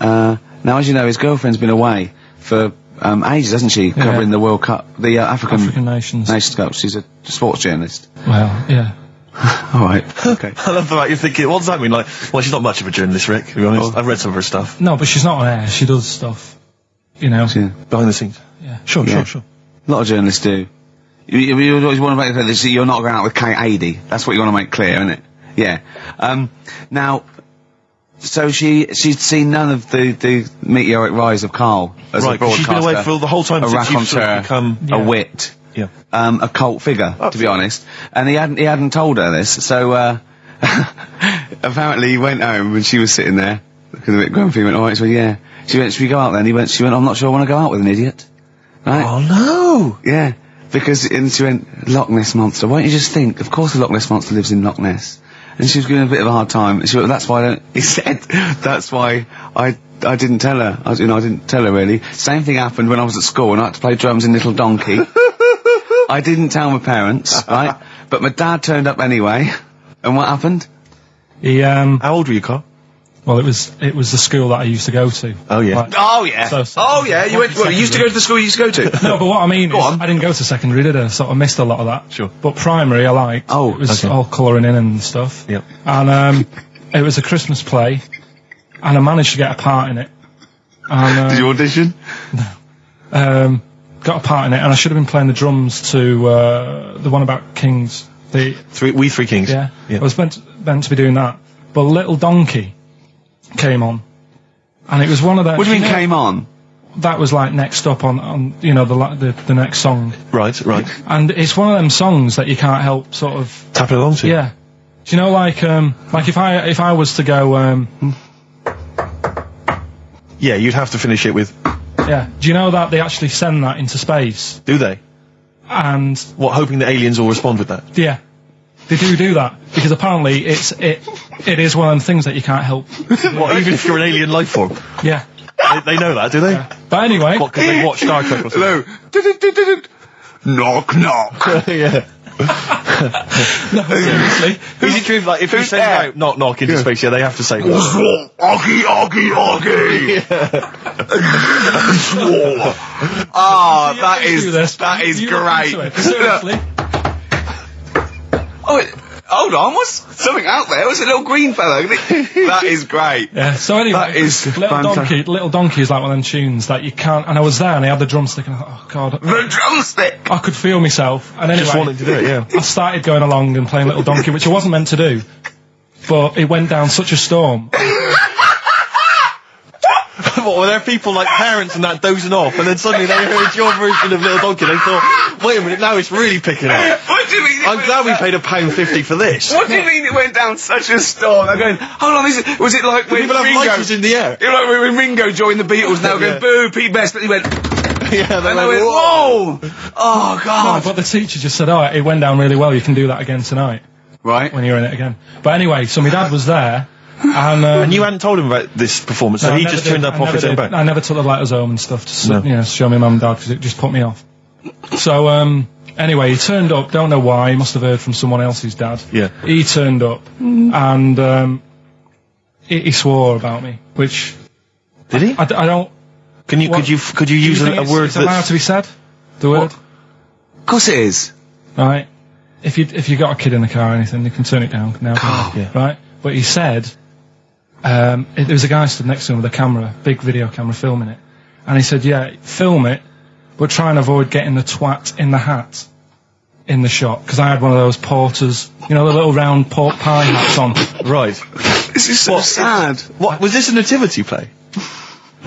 Now, as you know, his girlfriend's been away for ages, hasn't she? Covering the World Cup, the African Nations Cup. She's a sports journalist. Well, yeah. All right. Okay. I love the fact you're thinking, what does that mean? Like, well, she's not much of a journalist, Rick, to be honest. I've read some of her stuff. No, but she's not on air. She does stuff, Yeah. Behind the scenes. Yeah. Sure. A lot of journalists do. You always want to make clear that you're not going out with Kate Adie. That's what you want to make clear, isn't it? Yeah. Now, so she'd seen none of the meteoric rise of Karl as a Right, 'cause broadcaster. she's been away for the whole time a since you've sort of raconteur, become... a wit, Yeah. a cult figure, to be honest. And he hadn't told her this, so apparently he went home and she was sitting there looking a bit grumpy. He went, "All right," she went, "Yeah." She went, "Should we go out then?" She went, "I'm not sure I want to go out with an idiot." Right? Oh, no! Yeah, and she went, "Loch Ness Monster. Why don't you just think, of course the Loch Ness Monster lives in Loch Ness." And she was giving a bit of a hard time. And she went, "That's why he said, "That's why I didn't tell her. I didn't tell her really." Same thing happened when I was at school and I had to play drums in Little Donkey. I didn't tell my parents, right? But my dad turned up anyway. And what happened? He How old were you, Carl? well, it was the school that I used to go to. Oh, yeah. Like- Oh yeah. You went. Well, you used to go to the school you used to go to. No, but what I mean Go is, on. I didn't go to secondary, did I? Sort of missed a lot of that. Sure. But primary, I liked. Oh, it was okay. all colouring in and stuff. Yep. And it was a Christmas play, and I managed to get a part in it. And, Did you audition? got a part in it, and I should have been playing the drums to the one about Kings. We Three Kings. Yeah. I was meant to be doing that, but Little Donkey came on, and it was one of the. What do you mean came on? That was like next up on the next song, Right. and it's one of them songs that you can't help sort of. Tapping along to. Yeah. Do you know, like if I was to go, Yeah, you'd have to finish it with... yeah. Do you know that they actually send that into space? Do they? And What, hoping that aliens will respond with that? yeah, they do that because apparently it is one of them things that you can't help. What, even if you're an alien life form? Yeah. They know that, do they? But anyway, What, because they watch Star Trek or something? Hello. Knock knock. Yeah. seriously, Is it true, like, if you send out knock knock into space, they have to say... Oggy, oggy, oggy. Ah, that is do this, that is you look into great. it. Seriously. Oh, hold on, what's something out there? What's a little green fella? That is great. Yeah, so anyway, That is Little Donkey is like one of them tunes that you can't, and I was there and I had the drumstick and I thought, oh god. The drumstick! I could feel myself. And anyway, Just wanting to do it, yeah. I started going along and playing Little Donkey, which I wasn't meant to do. But it went down such a storm. What, were there people like parents and that dozing off, and then suddenly they heard your version of Little Donkey, and they thought, wait a minute, now it's really picking up. What do you mean? I'm glad we paid £1.50 for this. What do you mean it went down such a storm? I'm going, hold on, was it like when People have Ringo... lighters in the air. You know, like when Ringo joined the Beatles, now Yeah. going, boo, Pete Best, and he went... Yeah, And I went, whoa! Oh, God. But the teacher just said, oh, it went down really well, you can do that again tonight, Right. when you're in it again. But anyway, so my dad was there, and... And you hadn't told him about this performance, so No, I he never just did. turned up I off never his own did. back. I never took the letters home and stuff to No. show my mum and dad, because it just put me off. So, anyway, he turned up, don't know why, he must have heard from someone else's dad. Yeah. He turned up, and he swore about me, which... Did he? I don't... Could you use think a it's- word it's allowed that's... to be said? The word? Of course it is. Right. If you got a kid in the car or anything, you can turn it down now. Yeah. Right? But he said, there was a guy stood next to him with a camera, big video camera filming it. And he said, yeah, film it, but try and avoid getting the twat in the hat in the shot. Because I had one of those porters, you know, the little round pork pie hats on. Right. This is so sad. What, was this a nativity play?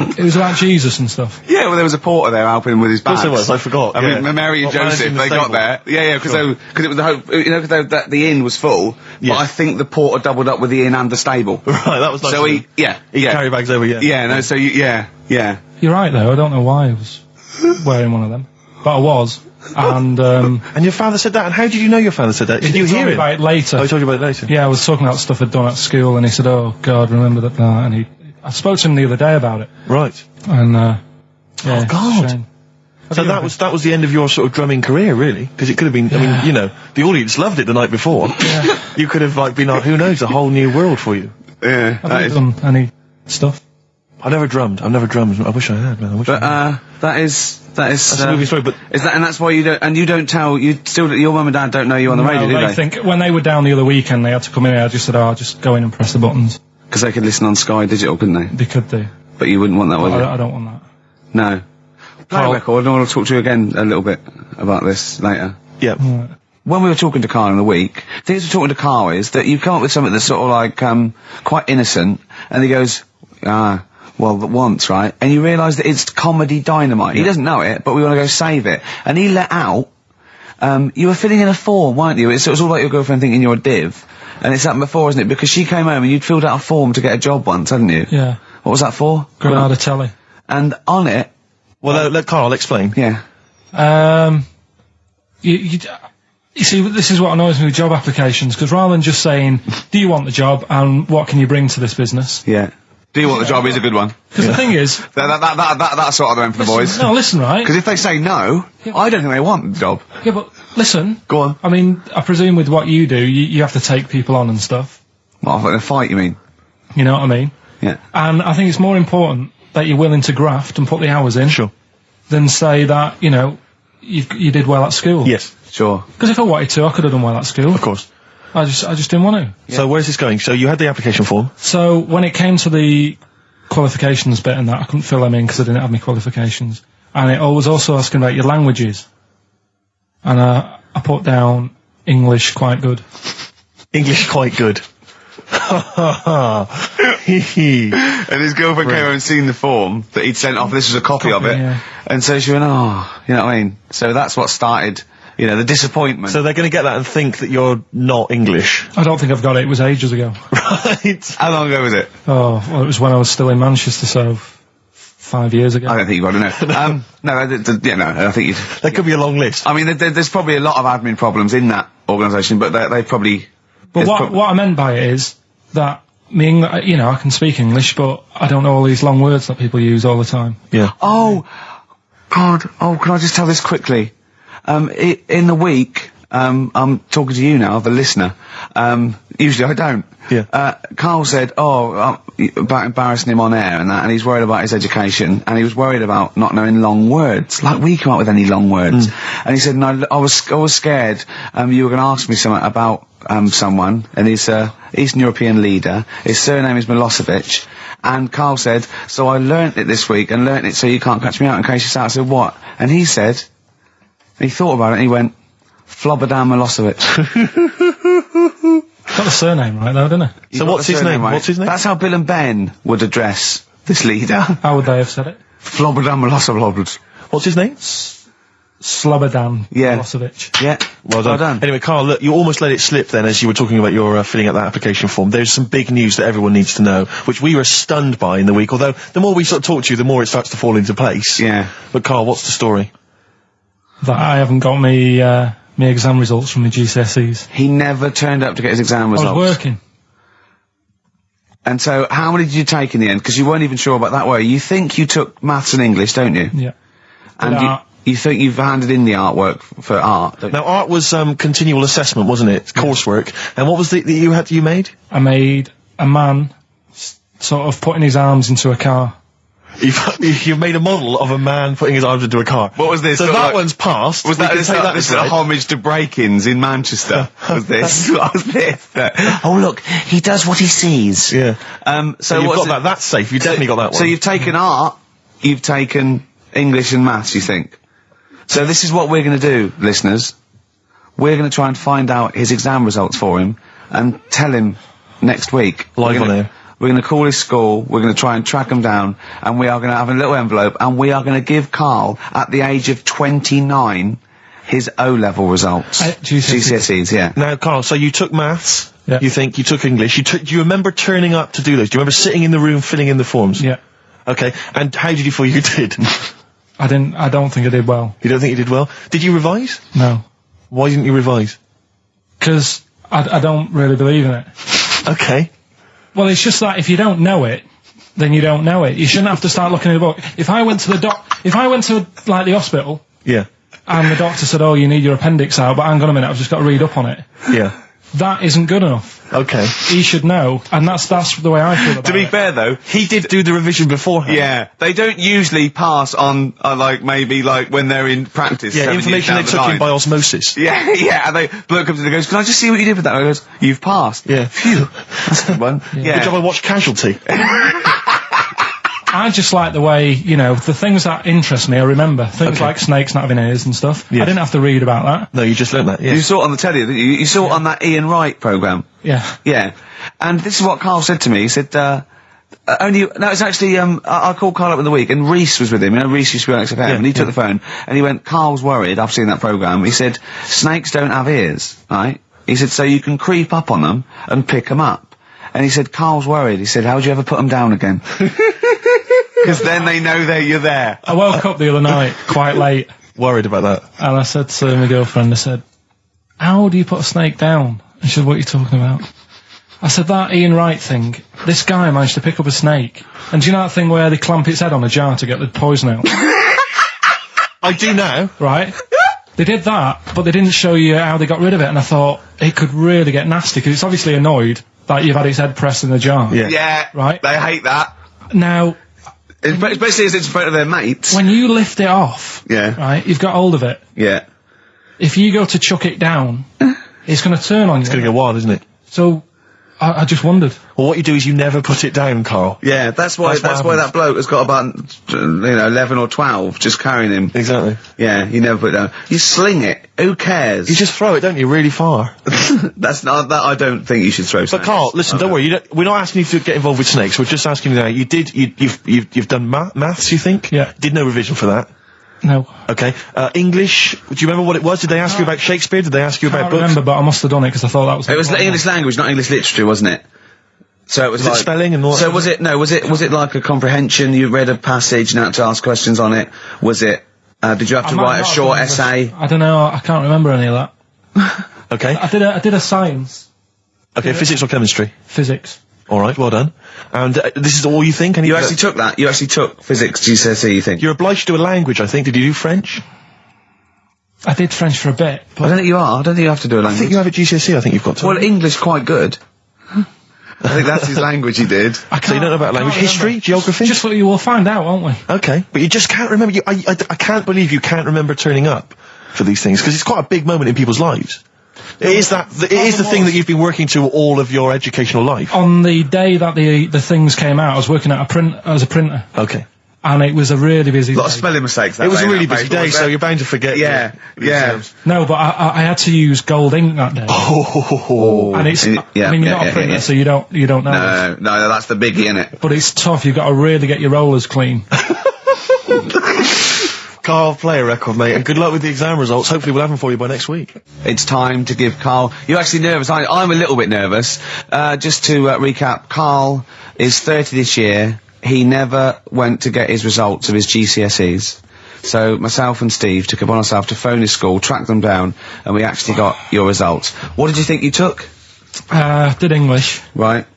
It was about Jesus and stuff. Yeah, well, there was a porter there helping him with his Of course bags. there was, I forgot. I yeah. mean, Mary and What, Joseph, managing the they got stable? there. Yeah, because it was the whole, you know, because the inn was full. Yes. But I think the porter doubled up with the inn and the stable. Right, that was nice. So of he, him. yeah, He yeah, carry bags over, yeah. yeah, no, so yeah. You're right, though. I don't know why I was wearing one of them. But I was. And, And your father said that, and how did you know your father said that? Did you he told hear me it? about it later. Oh, he told you about it later? Yeah, I was talking about stuff I'd done at school, and he said, "Oh God, remember that?" And I spoke to him the other day about it, Right. and yeah, Oh, God. it's a shame. So that was the end of your sort of drumming career, really? Because it could have been, I mean, you know, the audience loved it the night before. Yeah. You could have, like, been, like, who knows, a whole new world for you. Yeah, Have you done any stuff? I've never drummed. I wish I had, man. that is That's a movie story, but... is that, and that's why you don't tell, your mum and dad don't know you on the radio, do they they? think when they were down the other weekend, they had to come in here. I just said, "Oh, just go in and press the buttons." Because they could listen on Sky Digital, couldn't they? They could do. But you wouldn't want that, would you? I don't want that. No. Play a record, and I want to talk to you again a little bit about this later. Yeah. Right. When we were talking to Carl in the week, things we're talking to Carl is that you come up with something that's sort of like, quite innocent, and he goes, well, once, right? And you realise that it's comedy dynamite. He doesn't know it, but we want to go save it. And he let out, you were filling in a form, weren't you? It was all like your girlfriend thinking you're a div. And it's happened before, isn't it? Because she came home and you'd filled out a form to get a job once, hadn't you? Yeah. What was that for? Granada Telly. And on it, Well, let Carl explain. yeah. You see, this is what annoys me with job applications, because rather than just saying, "Do you want the job?" and "What can you bring to this business?" Yeah. Do you want the job is a good one. Because the thing is, That's sort of the one for the boys. no, listen, right? Because if they say no, I don't think they want the job. Yeah, but listen. Go on. I mean, I presume with what you do, you have to take people on and stuff. What, in a fight, you mean? You know what I mean? Yeah. And I think it's more important that you're willing to graft and put the hours in. Sure. Than say that, you know, you did well at school. Yes. Sure. Because if I wanted to, I could have done well at school. Of course. I just didn't want to. So where's this going? So you had the application form. So when it came to the qualifications bit and that, I couldn't fill them in because I didn't have my qualifications. And it was also asking about your languages. And I put down English quite good. English quite good. And his girlfriend came over and seen the form that he'd sent off. This was a copy of it. Yeah. And so she went, oh, you know what I mean? So that's what started, you know, the disappointment. So they're going to get that and think that you're not English. I don't think I've got it. It was ages ago. Right. How long ago was it? Oh, well, it was when I was still in Manchester, so 5 years ago. I don't think you've got to know. No, I think you'd... That could be a long list. I mean, there's probably a lot of admin problems in that organisation, but they probably... But there's what I meant by it is that you know, I can speak English, but I don't know all these long words that people use all the time. Yeah. Oh, God. Oh, can I just tell this quickly? In the week, I'm talking to you now, the listener. Usually I don't. Yeah. Carl said, about embarrassing him on air and that, and he's worried about his education, and he was worried about not knowing long words. Like, we come up with any long words. And he said, no, I was scared, you were going to ask me something about, someone, and he's a Eastern European leader. His surname is Milosevic. And Carl said, so I learnt it this week, and learnt it so you can't catch me out in case you start. I said, what? And he said, he thought about it, and he went, Flobodan Milosevic. Got the surname right though, didn't he? So what's his name? Right? What's his name? That's how Bill and Ben would address this leader. How would they have said it? Flobodan Milosevic. What's his name? Slobodan Yeah. Milosevic. Yeah. Well done. Anyway, Carl, look, you almost let it slip then as you were talking about your filling out that application form. There's some big news that everyone needs to know, which we were stunned by in the week, although the more we sort of talk to you, the more it starts to fall into place. Yeah. But Carl, what's the story? That I haven't got me exam results from the GCSEs. He never turned up to get his exam results. I was working. And so, how many did you take in the end? Because you weren't even sure about that, were you? You think you took maths and English, don't you? Yeah. And art. you think you've handed in the artwork for art, don't you? Now, art was continual assessment, wasn't it? Coursework. And what was the that you made? I made a man sort of putting his arms into a car. You made a model of a man putting his arms into a car. What was this? So Sort of that like- one's passed. Was We that can this, take that this aside. a homage to break-ins in Manchester? Was this? What was this? Oh look, he does what he sees. Yeah. So So you've what's got that. That's safe. You've definitely got that one. So you've taken art, you've taken English and maths, you think? So this is what we're going to do, listeners. We're going to try and find out his exam results for him and tell him next week. Live on air. We're going to call his school, we're going to try and track him down, and we are going to have a little envelope, and we are going to give Carl, at the age of 29, his O-level results. GCSEs, yeah. Now, Carl, so you took maths. Yeah. You think you took English. Do you remember turning up to do those? Do you remember sitting in the room filling in the forms? Yeah. Okay. And how did you feel you did? I don't think I did well. You don't think you did well? Did you revise? No. Why didn't you revise? Because I don't really believe in it. Okay. Well, it's just that if you don't know it, then you don't know it. You shouldn't have to start looking at a book. If I went to like the hospital Yeah. and the doctor said, "Oh, you need your appendix out," but hang on a minute, I've just got to read up on it. Yeah. That isn't good enough. Okay. He should know, and that's the way I feel about it. To be fair though, He did do the revision beforehand. yeah, they don't usually pass on, like, maybe, like, when they're in practice. Yeah, 7 years information down they the took in line. by osmosis. Yeah, yeah, and bloke comes in and goes, can I just see what you did with that? And I goes, you've passed. Yeah. Phew. That's a good one. Yeah. Good job I watched Casualty. I just like the way, the things that interest me, I remember. Things Okay. like snakes not having ears and stuff. Yes. I didn't have to read about that. No, you just learnt that, You yeah. saw it on the telly, didn't you? You saw it on that Ian Wright programme. Yeah. Yeah. And this is what Carl said to me. He said, it's actually, I called Carl up in the week, and Reese was with him. Reese used to be on XFM, Yeah, and he took the phone, and he went, Carl's worried, I've seen that programme. He said, snakes don't have ears, right? He said, so you can creep up on them and pick them up. And he said, Carl's worried. He said, how'd you ever put them down again? Because then they know you're there. I woke up the other night quite late, Worried about that. and I said to my girlfriend, I said, how do you put a snake down? And she said, what are you talking about? I said, that Ian Wright thing, this guy managed to pick up a snake. And do you know that thing where they clamp its head on a jar to get the poison out? I do now. Right? They did that, but they didn't show you how they got rid of it, and I thought, it could really get nasty, because it's obviously annoyed that you've had its head pressed in the jar. Yeah. Yeah. Right. They hate that. Now, Especially as it's in front of their mates. when you lift it off, Yeah. right, you've got hold of it. Yeah. If you go to chuck it down, it's going to turn on you. It's going to go wild, isn't it? So, I just wondered. Well, what you do is you never put it down, Carl. Yeah, that's why That's what that bloke has got about 11 or 12 just carrying him. Exactly. Yeah, you never put it down. You sling it. Who cares? You just throw it, don't you, really far. That's not that. I don't think you should throw. But Carl, listen, don't worry. We're not asking you to get involved with snakes. We're just asking you now. You've done maths, you think? Yeah. Did no revision for that. No. Okay. English. Do you remember what it was? Did they ask you about Shakespeare? Did they ask you I about can't books? remember, but I must have done it because I thought that was... It was English language, not English literature, wasn't it? So it was Was it like spelling and all that So sort was it? No, was it like a comprehension? You read a passage and had to ask questions on it. Was it? Did you have to write a short essay? I don't know. I can't remember any of that. Okay. I did a science. Okay. Physics or chemistry? Physics. All right. Well done. And this is all you think? You actually took that. You actually took physics GCSE. You think? You're obliged to do a language, I think. Did you do French? I did French for a bit, I don't think you are. I don't think you have to do a I language. think you have a GCSE, I think you've got to. Well, English quite good. I think that's his language he did. So you don't know about language. can't History? remember. Geography? Just what you will find out, won't we? Okay. But you just can't remember. I can't believe you can't remember turning up for these things, because it's quite a big moment in people's lives. It is the thing that you've been working to all of your educational life. On the day that the things came out, I was working at as a printer, Okay. and it was a really busy A lot of day. spelling mistakes. That It was day, a really that busy paper, day, wasn't so it? you're bound to forget. Yeah, the yeah. exams. No, but I had to use gold ink that day. Oh. And it's, Yeah, I mean, you're yeah, not a yeah, printer, yeah. so you don't know. No, that's the biggie, innit? But it's tough. You've got to really get your rollers clean. Carl, play a record, mate, and good luck with the exam results. Hopefully we'll have them for you by next week. It's time to give Carl... You're actually nervous, aren't you? I'm a little bit nervous. Just to recap, Carl is 30 this year. He never went to get his results of his GCSEs. So myself and Steve took it upon ourselves to phone his school, track them down, and we actually got your results. What did you think you took? Did English, Right.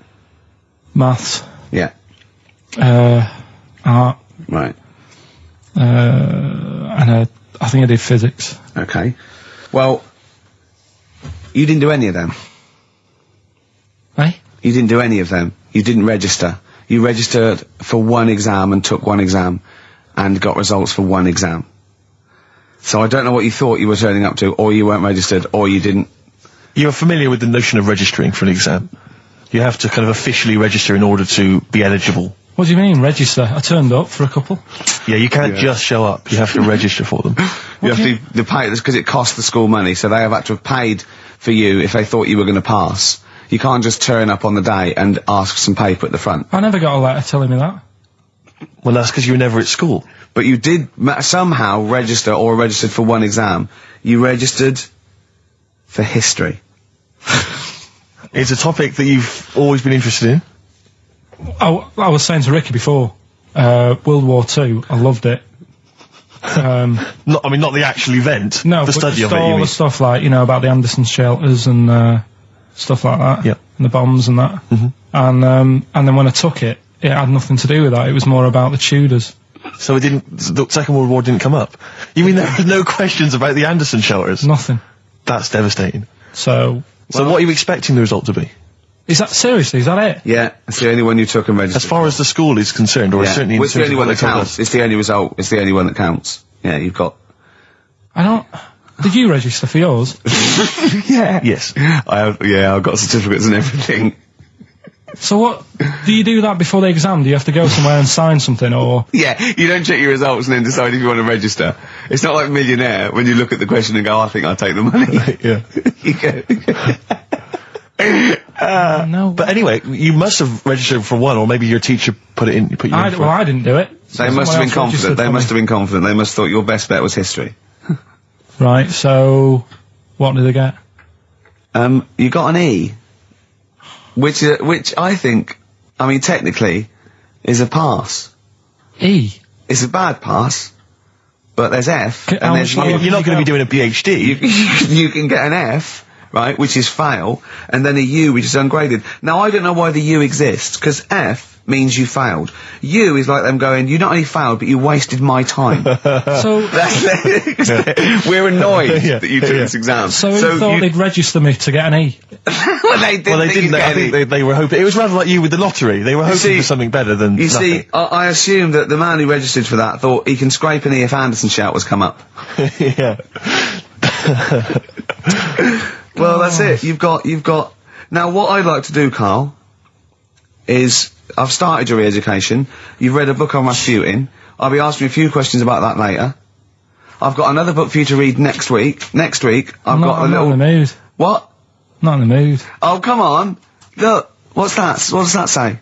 maths, Yeah. art, Right. and I think I did physics. Okay. Well, you didn't do any of them. Eh? You didn't do any of them. You didn't register. You registered for one exam and took one exam and got results for one exam. So I don't know what you thought you were turning up to, or you weren't registered, or you didn't. You're familiar with the notion of registering for an exam. You have to kind of officially register in order to be eligible. What do you mean, register? I turned up for a couple. Yeah, you can't just show up. You have to register for them. You have to pay this because it costs the school money, so they have had to have paid for you if they thought you were going to pass. You can't just turn up on the day and ask for some paper at the front. I never got a letter telling me that. Well, that's because you were never at school. But you did somehow register or registered for one exam. You registered for history. It's a topic that you've always been interested in. I was saying to Ricky before, World War II, I loved it. Not the actual event. No, the but study just of it. You all mean? the stuff like, about the Anderson shelters and stuff like that. Yep. And the bombs and that. And then when I took it, it had nothing to do with that. It was more about the Tudors. So the Second World War didn't come up. You mean there were no questions about the Anderson shelters? Nothing. That's devastating. So So what are you expecting the result to be? is that seriously? Is that it? Yeah, it's the only one you took and registered. As far as the school is concerned, or yeah. certainly in Well, it's the terms only of one what that they told counts. us. It's the only result. It's the only one that counts. Yeah, you've got. I don't. Did you register for yours? Yeah. Yes. I've got certificates and everything. So what? Do you do that before the exam? Do you have to go somewhere and sign something, or? Yeah, you don't check your results and then decide if you want to register. It's not like Millionaire when you look at the question and go, I think I'll take the money. Yeah. You go. No. But anyway, you must have registered for one, or maybe your teacher put you in for I didn't do it. They must have been confident. They must have been confident. They must have thought your best bet was history. Right. So, what did they get? You got an E, which I think, technically, is a pass. E. It's a bad pass, but there's F, How and there's much U. You're not going to be doing a PhD. You can get an F, right, which is fail, and then a U, which is ungraded. Now, I don't know why the U exists, because F means you failed. U is like them going, you not only failed, but you wasted my time. So, We're annoyed that you took this exam. so you thought they'd register me to get an E? well, they didn't. Well, they think didn't. you'd I get think any. they were hoping. It was rather like you with the lottery. They were hoping see- for something better than You nothing. see, I assume that the man who registered for that thought he can scrape an E if Anderson Shout come up. Yeah. Well, that's it. You've got. Now, what I'd like to do, Carl, is I've started your re-education. You've read a book on Rasputin. I'll be asking you a few questions about that later. I've got another book for you to read next week. Next week, I've got a I'm little. not in the mood. What? Not in the mood. Oh, come on. Look, what's that? What does that say?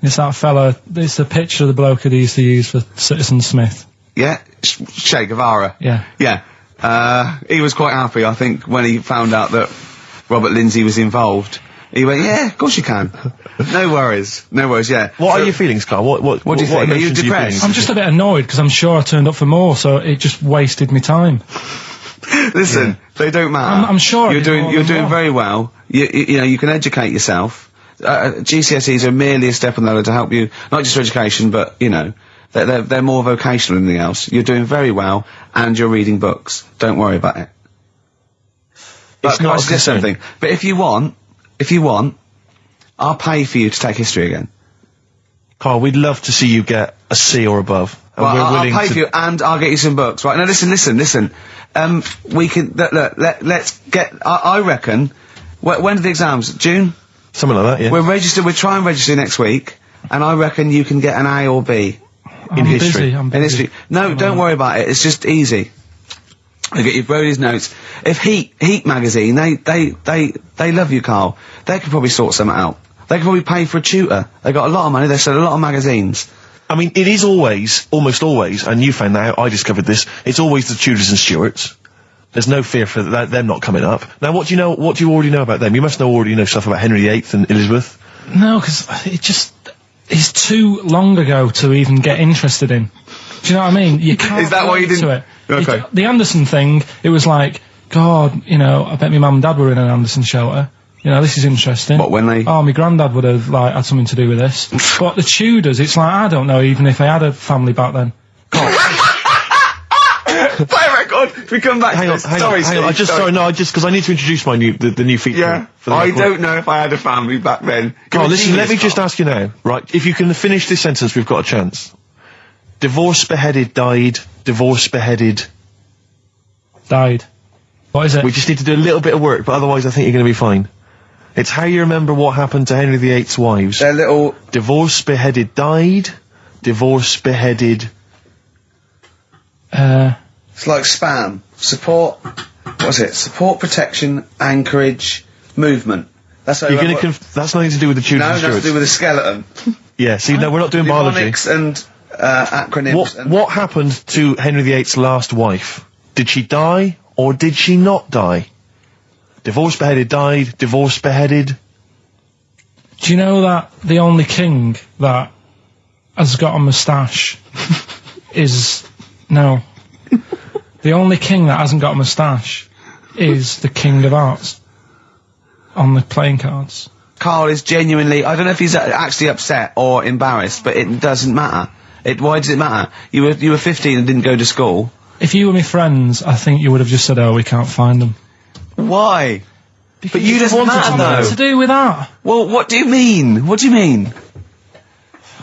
It's that fella. It's the picture of the bloke that he used to use for Citizen Smith. Yeah? Che Guevara. Yeah. Yeah. He was quite happy, I think, when he found out that Robert Lindsay was involved. He went, yeah, of course you can. No worries. No worries, yeah. What are your feelings, Carl? What do you think? Are you emotions depressed? feeling? I'm just a bit annoyed because I'm sure I turned up for more, so it just wasted me time. Listen, they don't matter. I'm sure I you're did doing. more You're than doing one. very well. You know, you can educate yourself. GCSEs are merely a step on the ladder to help you, not just for education, but They're more vocational than anything else. You're doing very well, and you're reading books. Don't worry about it. But It's not can I a suggest concern. something? But if you want, I'll pay for you to take history again. Carl, we'd love to see you get a C or above. And Well, we're I'll willing pay to... for you, and I'll get you some books. Right, now listen. We can, let's get, I reckon, when are the exams? June? Something like that, yeah. We'll try and register next week, and I reckon you can get an A or B. I'm history. busy. I'm In busy. history. No, don't worry about it, it's just easy. I get you Brody's notes. If Heat magazine, they love you, Carl. They could probably sort something out. They could probably pay for a tutor. They got a lot of money, they sell a lot of magazines. I mean, it is almost always, and you found that out, I discovered this, it's always the Tudors and Stuarts. There's no fear for them not coming up. Now, what do you already know about them? You must already know stuff about Henry VIII and Elizabeth. No, because it's too long ago to even get interested in. Do you know what I mean? You can't. Is that why you relate to didn't- it. Okay. The Anderson thing, it was like, God, you know, I bet my mum and dad were in an Anderson shelter. You know, this is interesting. What, when they- Oh, my granddad would have, like, had something to do with this. But the Tudors, it's like, I don't know even if they had a family back then. Play a record! We come back Hang to on, this. hang Sorry, on, hang on. Steve, Because I need to introduce the new feature. Yeah, For the I record. don't know if I had a family back then. Carl, listen, let me Genius, just Carl. ask you now, right? If you can finish this sentence, we've got a chance. Divorced, beheaded, died. Divorced, beheaded. Died. What is it? We just need to do a little bit of work, but otherwise I think you're going to be fine. It's how you remember what happened to Henry VIII's wives. They're little... Divorced, beheaded, died. Divorced, beheaded. It's like spam. Support... What's it? Support, protection, anchorage, movement. That's how You're you going to remember- that's nothing to do with the Tudors No, and that's to Stuarts. do with a skeleton. Yeah, see, no, we're not doing biology. Mnemonics and acronyms. and What happened to Henry VIII's last wife? Did she die, or did she not die? Divorced, beheaded, died. Divorced, beheaded. Do you know that the only king that has got a moustache is... No. The only king that hasn't got a moustache is the King of Hearts on the playing cards. Carl is genuinely... I don't know if he's actually upset or embarrassed, but it doesn't matter. Why does it matter? You were 15 and didn't go to school. If you were my friends, I think you would have just said, oh, we can't find them. Why? But you just wanted matter, to know. What's though. to do with that? Well, what do you mean? What do you mean?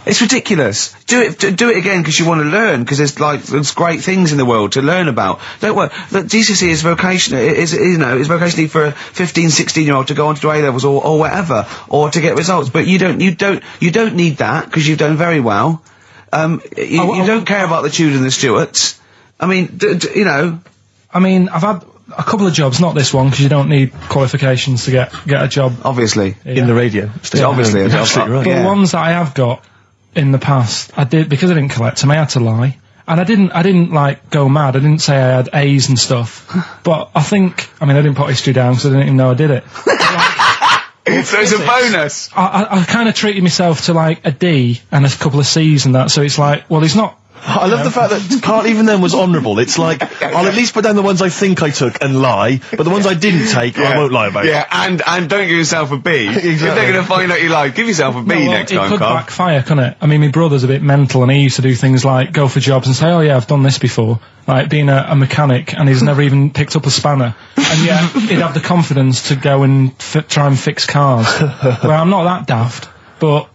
It's ridiculous. Do it again because you want to learn, because there's great things in the world to learn about. Don't worry. The GCSE is vocational. Is vocationally for a 15, 16-year-old to go on to do A-levels or whatever, or to get results. But you don't need that because you've done very well. You don't care about the Tudors and the Stuarts. I mean, you know. I mean, I've had a couple of jobs, not this one, because you don't need qualifications to get a job. Obviously. In the radio. Yeah, obviously. You're absolutely right. But Yeah. the ones that I have got in the past, I did, because I didn't collect them, I had to lie. And I didn't like go mad. I didn't say I had A's and stuff. But I didn't put history down because I didn't even know I did it. So it's a bonus. I kind of treated myself to like a D and a couple of C's and that, so it's like, well, he's not. I love the fact that Carl even then was honourable. It's like, I'll at least put down the ones I think I took and lie, but the ones I didn't take, I won't lie about. Yeah, and don't give yourself a B. If Exactly. they're going to find out you lied, give yourself a B Well, next it time, could Carl. backfire, couldn't it? I mean, my brother's a bit mental, and he used to do things like go for jobs and say, "Oh yeah, I've done this before," like being a mechanic, and he's never even picked up a spanner, and yet he'd have the confidence to go and try and fix cars. Well, I'm not that daft, but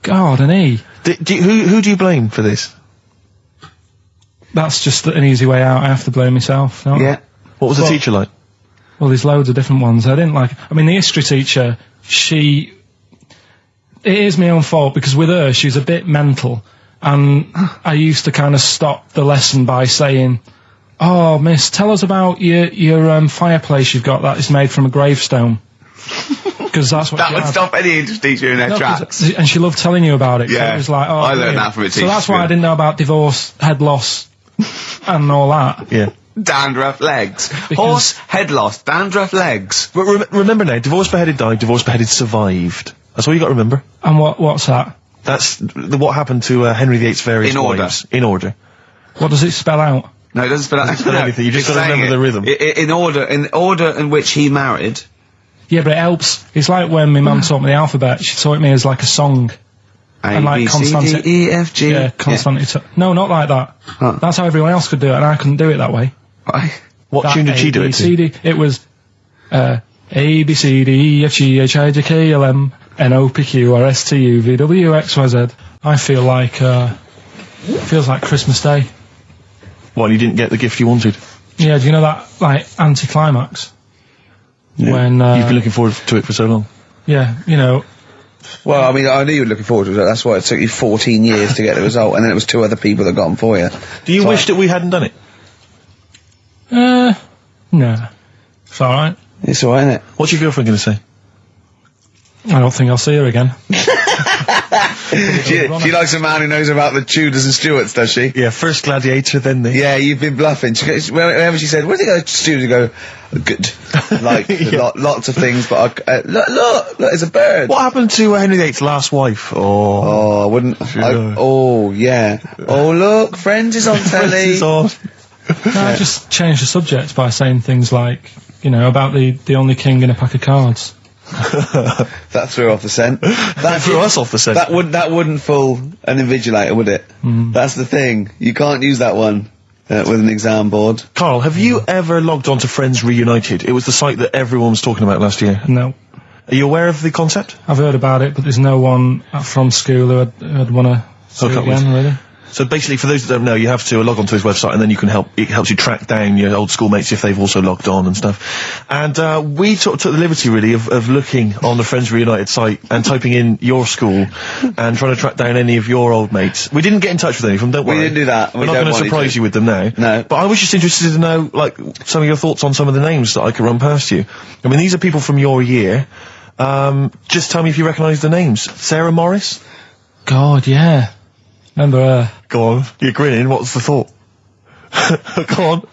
God, and he. Who do you blame for this? That's just an easy way out. I have to blame myself. Don't I? Yeah. What was the teacher like? Well, there's loads of different ones. I didn't like... I mean, the history teacher, it is my own fault, because with her, she was a bit mental, and I used to kind of stop the lesson by saying, "Oh, miss, tell us about your fireplace you've got that is made from a gravestone." Because that's what That she would had. stop any English teacher in their No, 'cause- tracks. and she loved telling you about it. So Yeah. it was like, oh, I learned brilliant. that from a So teacher, that's why yeah. I didn't know about divorce, head loss, and all that. Yeah. Dandruff legs. Because- Horse, head loss, dandruff legs. But remember now, divorced, beheaded, died. Divorced, beheaded, survived. That's all you got to remember. And what's that? That's what happened to Henry VIII's various In order. wives. In order. What does it spell out? No, it doesn't spell out spell anything, you just it's gotta saying remember it. the rhythm. In order in which he married. Yeah, but it helps. It's like when my mum taught me the alphabet. She taught me as like a song. And like A, B, C, D, E, F, G. Yeah, constantly. No, not like that. Huh. That's how everyone else could do it, and I couldn't do it that way. Right. What tune did she do it to? ABCD. It was A, B, C, D, E, F, G, H, I, J, K, L, M, N, O, P, Q, R, S, T, U, V, W, X, Y, Z. I feel like, it feels like Christmas Day. Well, you didn't get the gift you wanted. Yeah, do you know that, like, anticlimax? Yeah. When, You've been looking forward to it for so long. yeah, you know, Well, I mean, I knew you were looking forward to it. That's why it took you 14 years to get the result, and then it was 2 other people that got them for you. Do you wish that we hadn't done it? no. It's alright. It's alright, isn't it? What's your girlfriend going to say? I don't think I'll see her again. She likes a man who knows about the Tudors and Stuarts, does she? Yeah, first Gladiator, then the... Yeah, you've been bluffing. Whenever she said, where did you go to Stuarts? You go, good. Like, lots of things, but look, there's a bird. What happened to Henry VIII's last wife? Oh, I wouldn't. Oh, yeah. Oh, look, Friends is on telly. Friends is on. No, I just changed the subject by saying things like, you know, about the only king in a pack of cards. That threw off the scent. That threw us off the scent. That wouldn't fool an invigilator, would it? That's the thing. You can't use that one with an exam board. Carl, have you ever logged on to Friends Reunited? It was the site that everyone was talking about last year. No. Are you aware of the concept? I've heard about it, but there's no one from school who'd want to see Hook it up with. again, really. So basically, for those that don't know, you have to log on to his website, and then you can it helps you track down your old schoolmates if they've also logged on and stuff. And we took the liberty, really, of looking on the Friends Reunited site and typing in your school and trying to track down any of your old mates. We didn't get in touch with any of them, don't worry. We didn't do that. We're not going to surprise you with them now. No. But I was just interested to know, like, some of your thoughts on some of the names that I could run past you. I mean, these are people from your year. Just tell me if you recognise the names. Sarah Morris? God, yeah. Remember her? Go on, you're grinning, what's the thought? Go on.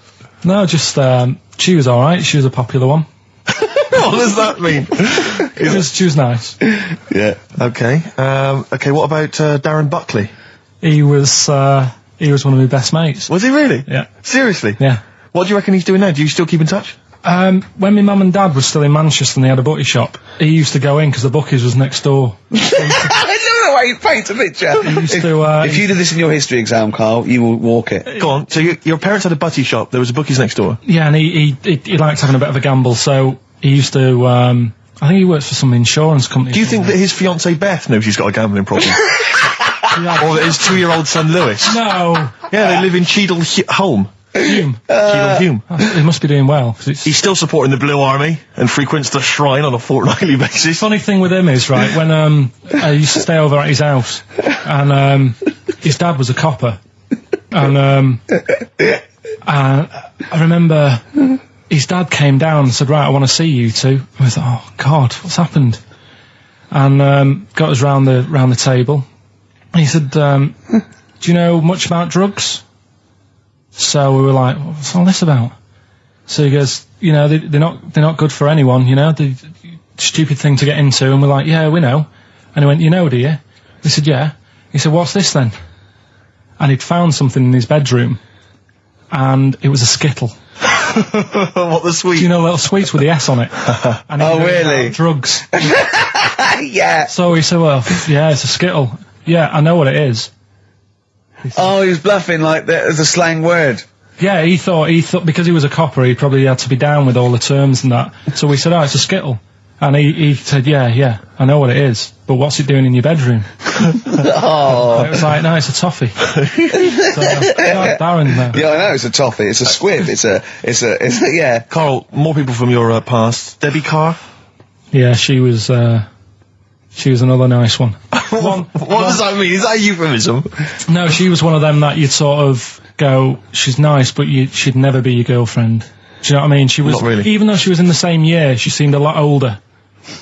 No, just, she was alright. She was a popular one. What does that mean? She was nice. Yeah. Okay. Okay, what about Darren Buckley? He was one of my best mates. Was he really? Yeah. Seriously? Yeah. What do you reckon he's doing now? Do you still keep in touch? When my mum and dad were still in Manchester and they had a butty shop, he used to go in because the bookies was next door. I don't know why you paint a picture. He used to, If you did this in your history exam, Carl, you will walk it. Go on. So your parents had a butty shop, there was a bookies next door? yeah, and he liked having a bit of a gamble, so he used to, I think he works for some insurance company. Do you think that his fiancée Beth knows he's got a gambling problem? Or that his 2-year-old son Lewis? No! Yeah, they live in Cheadle Holme. Hume. Cheadle Hume. He must be doing well. 'Cause it's He's still supporting the Blue Army and frequents the shrine on a fortnightly basis. funny thing with him is, right, when I used to stay over at his house, and his dad was a copper, and I remember his dad came down and said, right, I want to see you two. I was like, oh God, what's happened? And got us round the table, and he said, do you know much about drugs? So we were like, what's all this about? So he goes, you know, they're not good for anyone, you know, they're stupid thing to get into. And we're like, yeah, we know. And he went, you know, do you? We said, yeah. He said, what's this then? And he'd found something in his bedroom, and it was a Skittle. What, the sweet? Do you know, little sweets with the S on it? And Oh, really? Drugs. Yeah. So he said, well, yeah, it's a Skittle. Yeah, I know what it is. Oh, he was bluffing like that as a slang word. Yeah, he thought because he was a copper, he probably had to be down with all the terms and that. So we said, oh, it's a Skittle. And he said, yeah, I know what it is, but what's it doing in your bedroom? Oh. It was like, no, it's a toffee. So, Darren, Yeah, I know, it's a toffee, it's a squib, it's a, yeah. Carl, more people from your past. Debbie Carr? yeah, she was another nice one. What does that mean? Is that a euphemism? No, she was one of them that you'd sort of go, she's nice, but she'd never be your girlfriend. Do you know what I mean? She was, Not really. even though she was in the same year, she seemed a lot older.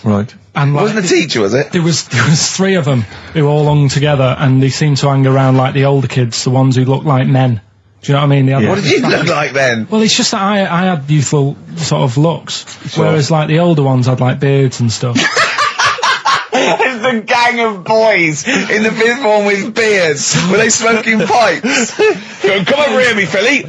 Right. And like, Wasn't a teacher, was it? there was 3 of them who all hung together, and they seemed to hang around like the older kids, the ones who looked like men. Do you know what I mean? They had Yeah. What did you look like then? Well, it's just that I had youthful sort of looks, whereas like the older ones had like beards and stuff. His a gang of boys in the fifth form with beards. Were they smoking pipes? Come over here, me filly.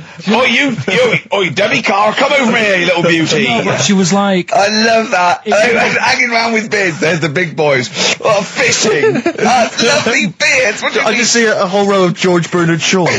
Oi, Debbie Carr, come over here, you little beauty. No, but she was like, I love that. They were hanging around with beards. There's the big boys. Oh, fishing. Lovely beards. What do you I mean? just see a whole row of George Bernard Shaws.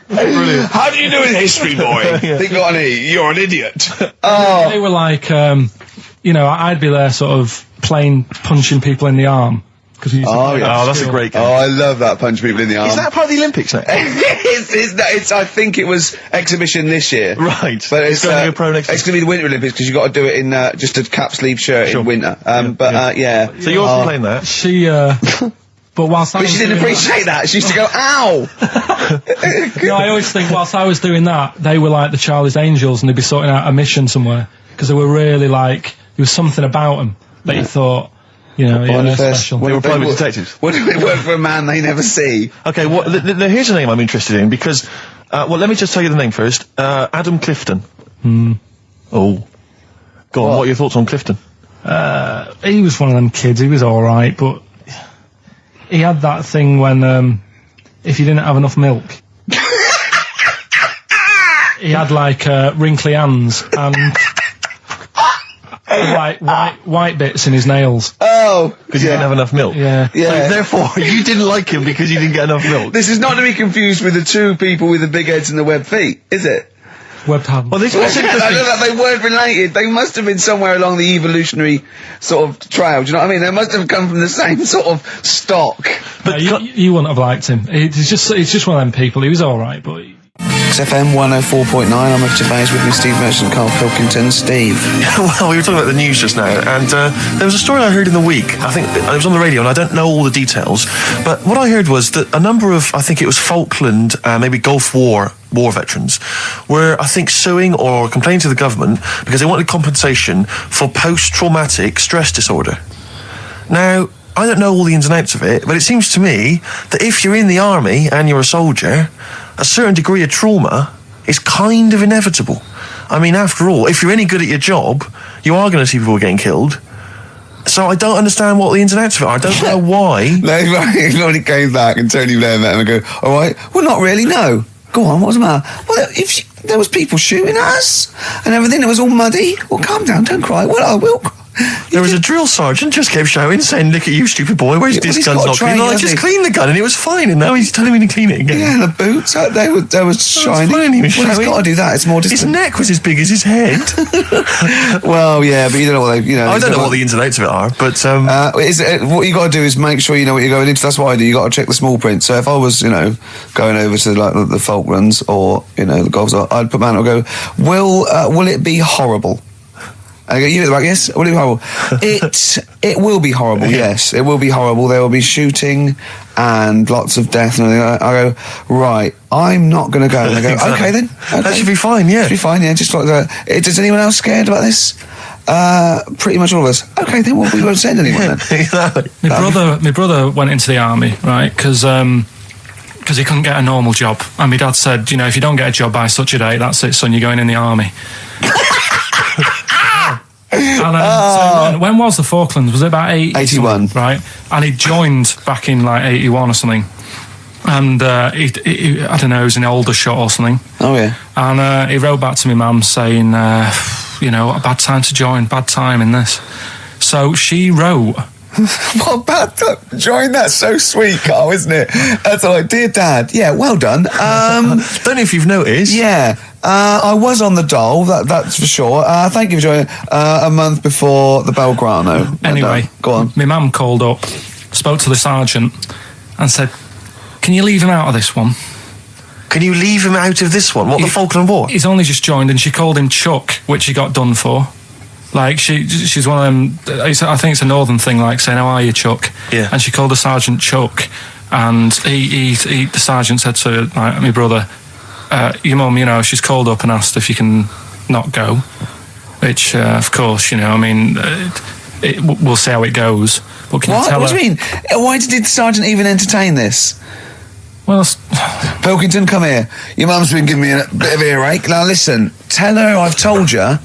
Brilliant. How do you do in history, boy? Think on you're an idiot. they were like, you know, I'd be there sort of playing punching people in the arm. Cause we used to play that Oh, at that's a school. great game. Oh, I love that. Punch people in the arm. Is that part of the Olympics now? it's, I think it was exhibition this year. Right. But It's going to be a pro next It's going to be the Winter Olympics because you've got to do it in just a cap sleeve shirt Sure. in winter. Yeah. So you're also playing that? She, but whilst I But was she didn't doing appreciate that. She used to go, ow! No, I always think whilst I was doing that, they were like the Charlie's Angels and they'd be sorting out a mission somewhere. Because they were really like, there was something about them that you thought, you know, yeah, they're special. They were private detectives. What do they work for a man they never see? Okay, well, here's a name I'm interested in because, well, let me just tell you the name first. Adam Clifton. Oh. Go on, what are your thoughts on Clifton? He was one of them kids, he was alright, but he had that thing when, if you didn't have enough milk, he had like, wrinkly hands and white bits in his nails. Oh! Because you didn't have enough milk. Yeah. So therefore, you didn't like him because you didn't get enough milk. This is not to be confused with the two people with the big heads and the webbed feet, is it? Webbed hands. Well, this I was know interesting. that they weren't related. They must have been somewhere along the evolutionary sort of trail. Do you know what I mean? They must have come from the same sort of stock. But you wouldn't have liked him. It's just one of them people. He was alright, but... XFM 104.9, I'm with Gervais, with me Steve Merchant, Karl Pilkington. Steve. Well, we were talking about the news just now, and there was a story I heard in the week. I think it was on the radio, and I don't know all the details. But what I heard was that a number of, I think it was Falkland, maybe Gulf War veterans, were, I think, suing or complaining to the government because they wanted compensation for post-traumatic stress disorder. Now, I don't know all the ins and outs of it, but it seems to me that if you're in the army and you're a soldier, a certain degree of trauma is kind of inevitable. I mean, after all, if you're any good at your job, you are going to see people getting killed. So I don't understand what the ins and outs of it are. I don't know why. When he came back and Tony Blair met him and go, all right, well, not really, no. Go on, what's the matter? Well, there was people shooting at us and everything, it was all muddy. Well, calm down, don't cry. Well, I will cry. There was a drill sergeant just kept shouting, saying, "Look at you, stupid boy, where's Yeah, well, this he's gun's got not trained, clean?" I hasn't just he? cleaned the gun and it was fine, and now he's telling me to clean it again. Yeah, the boots, they were shiny. fine, he was Well, he's showing. got to do that, it's more His distant. neck was as big as his head. Well, yeah, but you don't know what they, I don't know what the ins and outs of it are, but what you got to do is make sure you know what you're going into. That's what I do. You got to check the small print. So if I was, going over to like the Falklands or the Gulf, I'd put my hand up and go, will it be horrible? And I go, you at the back, yes. Will it be horrible? It will be horrible. Yes, it will be horrible. There will be shooting and lots of death and everything. I go, right. I'm not going to go. And they go, Exactly. okay then. Okay. that should be fine. Yeah. Should be fine, yeah, just like that. Is anyone else scared about this? Pretty much all of us. Okay, then we won't send anyone then. Exactly. My brother went into the army, right, because he couldn't get a normal job. And my dad said, if you don't get a job by such a date, that's it, son, you're going in the army. And so when was the Falklands? Was it about 81. Right? And he joined back in like 81 or something. And he I don't know, he was in Aldershot or something. Oh, yeah. And he wrote back to my mum saying, a bad time to join, bad time in this. So she wrote... What bad time? Join, that's so sweet, Carl, isn't it? That's like, dear Dad, yeah, well done. Don't know if you've noticed. Yeah, I was on the dole, that's for sure. Thank you for joining a month before the Belgrano. Anyway, go on. My mum called up, spoke to the sergeant, and said, "Can you leave him out of this one?" Can you leave him out of this one? What, the Falkland War? He's only just joined, and she called him Chuck, which he got done for. Like, she's one of them, I think it's a northern thing, like saying, "How are you, Chuck?" Yeah. And she called the sergeant Chuck, and the sergeant said to my brother, "Your mum, she's called up and asked if you can not go," which, of course, we'll see how it goes. But can you tell What her? do you mean? Why did the sergeant even entertain this? Well, Pilkington, come here. Your mum's been giving me a bit of earache. Now listen, tell her I've told you,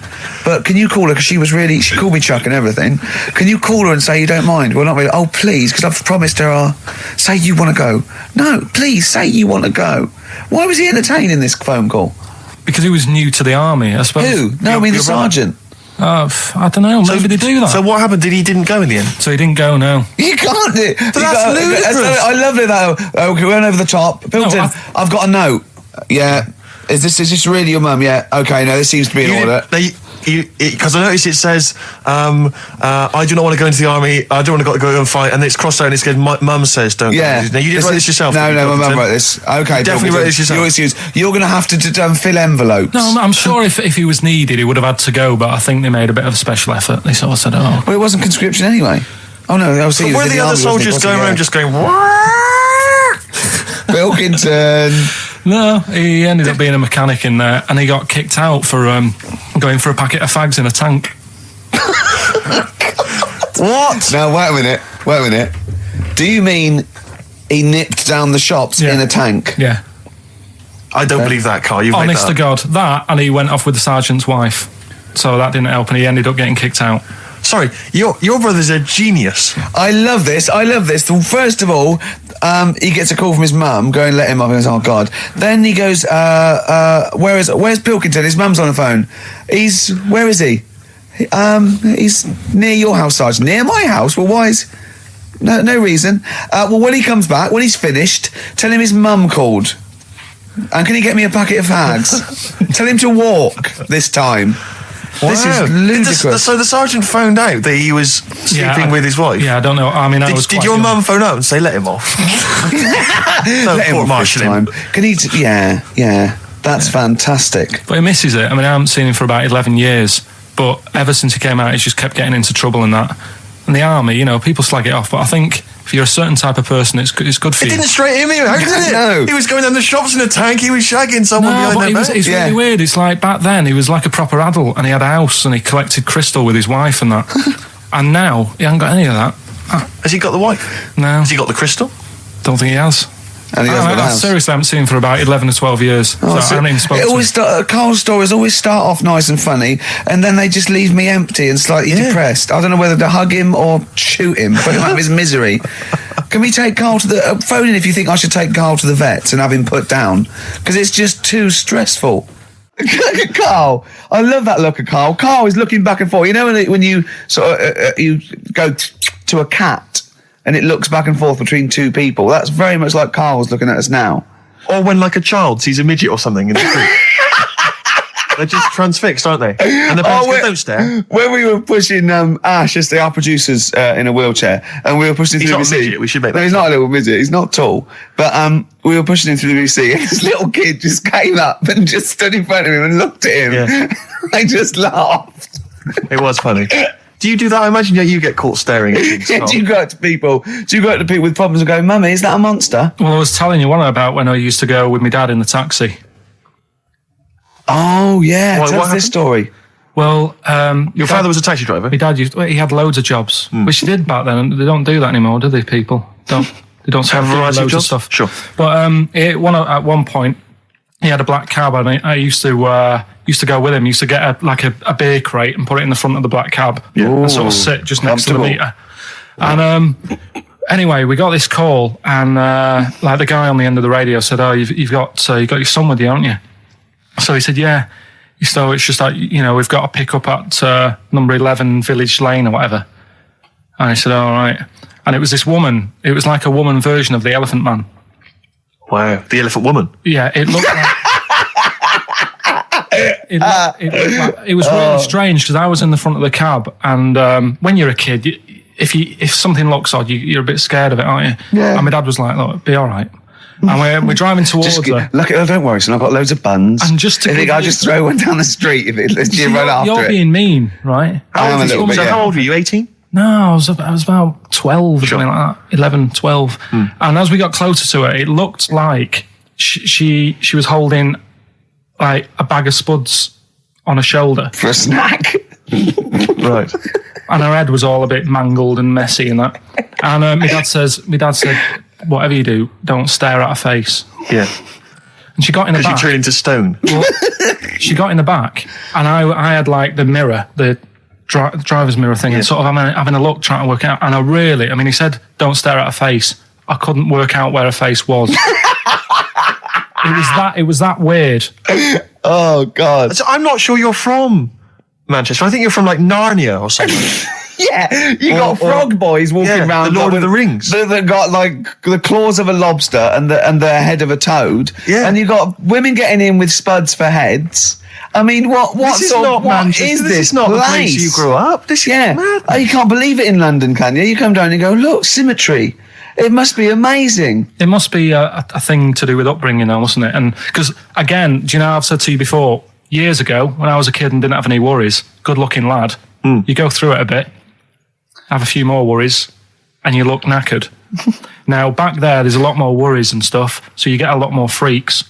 but can you call her, because she called me Chuck and everything. Can you call her and say you don't mind? Well, not really. Oh, please, because I've promised her say you want to go. No, please, say you want to go. Why was he entertaining this phone call? because he was new to the army, I suppose. Who? No, I mean the sergeant. I don't know. Maybe they do that. So what happened? He didn't go in the end? So he didn't go, no. You can't do it. But that's ludicrous. I love it though. Okay, we went over the top. Pilkington, I've got a note. Yeah. Is this really your mum? Yeah. Okay, no, this seems to be in order. Because I noticed it says, I do not want to go into the army, I don't want to go and fight, and it's crossed out and it says, mum says don't go. Yeah. Now, you didn't write this yourself? No, my mum wrote this. Okay, definitely wrote this yourself. You're going to have to fill envelopes. No, I'm sure if he was needed, he would have had to go, but I think they made a bit of a special effort. They sort of said, oh. Well, it wasn't conscription anyway. Oh, no, I was But were the other soldiers going around just going, Pilkington. No, he ended up being a mechanic in there, and he got kicked out for going for a packet of fags in a tank. What? Now, wait a minute. Do you mean he nipped down the shops in a tank? Yeah. I don't believe that, Carl. You've Honest made to God. That, and he went off with the sergeant's wife. So that didn't help, and he ended up getting kicked out. Sorry, your brother's a genius. I love this. First of all, he gets a call from his mum, go and let him up, and he goes, oh God. Then he goes, where's Pilkington? His mum's on the phone. Where is he? He's near your house, Sergeant. Near my house? Well, why is... No reason. Well, when he comes back, when he's finished, tell him his mum called. And can he get me a packet of fags? Tell him to walk this time. Wow. This is ludicrous. So the sergeant found out that he was sleeping with his wife? Yeah, I don't know. I mean, did your mum phone up and say, let him off? Let him off this time. Can he... Yeah. That's fantastic. But he misses it. I mean, I haven't seen him for about 11 years. But ever since he came out, he's just kept getting into trouble and that. And the army, people slag it off. But I think if you're a certain type of person, it's good for you. It didn't straight him out, did it? No. He was going down the shops in a tank, he was shagging someone behind their back. It's really weird. It's like back then, he was like a proper adult and he had a house and he collected crystal with his wife and that. And now, he hasn't got any of that. Has he got the wife? No. Has he got the crystal? Don't think he has. And he hasn't got the house. Seriously, I haven't seen him for about 11 or 12 years. I haven't even spoken to him. Carl's stories always start off nice and funny, and then they just leave me empty and slightly depressed. I don't know whether to hug him or shoot him, put him out of his misery. Can we take Carl to the... phone in if you think I should take Carl to the vet and have him put down, because it's just too stressful. Look at Carl. I love that look at Carl. Carl is looking back and forth. You know when you sort of you go to a cat and it looks back and forth between two people? That's very much like Carl's looking at us now. Or when, like, a child sees a midget or something in the street. They're just transfixed, aren't they? And the parents go, don't stare. When we were pushing Ash, as our producer's in a wheelchair, and we were pushing him through He's the not a VC. midget, we should make that No, he's not a little midget. He's not tall. But we were pushing him through the VC, and this little kid just came up and just stood in front of him and looked at him. Yeah. I just laughed. It was funny. Do you do that? I imagine you get caught staring at things. Do you go up to people with problems and go, Mummy, is that a monster? Well, I was telling you about when I used to go with my dad in the taxi. Oh, yeah. What Tell us happened? this story. Well, Your father was a taxi driver? my dad he had loads of jobs, which he did back then, and they don't do that anymore, do they, people? They don't Have a variety of loads of jobs? stuff. Sure. But at one point, he had a black cab, and I used to go with him. He used to get a beer crate and put it in the front of the black cab and sort of sit just next to the meter. And anyway, we got this call, and the guy on the end of the radio said, "Oh, you've got your son with you, haven't you?" So he said, "Yeah." So it's just like, we've got to pick up at number 11 Village Lane or whatever. And I said, all right. And it was this woman. It was like a woman version of the Elephant Man. Wow, the Elephant Woman. Yeah, it looked like... it was really strange, because I was in the front of the cab, and when you're a kid, if something looks odd, you're a bit scared of it, aren't you? Yeah. And my dad was like, look, be all right. And we're driving towards her. Don't worry, son, I've got loads of buns. And just to I'll just throw one down the street if you run after it. You're being mean, right? I am a little bit, How old were you, 18? No, I was about 12 or something like that, 11, 12. And as we got closer to her, it looked like she was holding like a bag of spuds on her shoulder. For a snack. Right. And her head was all a bit mangled and messy and that. And my dad said, whatever you do, don't stare at her face. Yeah. And she got in the Because back. you turn into stone. She got in the back, and I had like the mirror, the driver's mirror thing, and sort of having a look, trying to work out. And he said, don't stare at her face. I couldn't work out where her face was. It was that weird. Oh, God. So I'm not sure you're from Manchester. I think you're from like Narnia or something. Yeah, you got frog boys walking around. The Lord of the Rings. That got like the claws of a lobster and the head of a toad. Yeah. And you got women getting in with spuds for heads. I mean, what This is not Manchester. is This is not the place you grew up. This is mad. Oh, you can't believe it in London, can you? You come down and go, look, symmetry. It must be amazing. It must be a thing to do with upbringing now, mustn't it? And because, again, do you know, I've said to you before, years ago, when I was a kid and didn't have any worries, good-looking lad, you go through it a bit, have a few more worries, and you look knackered. Now, back there's a lot more worries and stuff, so you get a lot more freaks.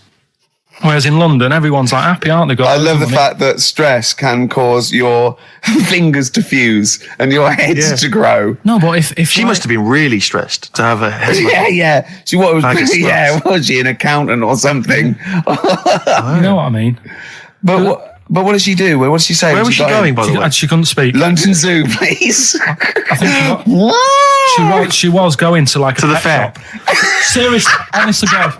Whereas in London, everyone's like happy, aren't they? I love the fact that stress can cause your fingers to fuse and your heads to grow. No, but if She must have been really stressed to have a head. Yeah. She was Bag of was she an accountant or something? You know what I mean? But what did she do? What did she say? Where was she going, by the way? And she couldn't speak. London Zoo, please. I think she was going to like To a the pet fair. shop. Seriously, honest to God.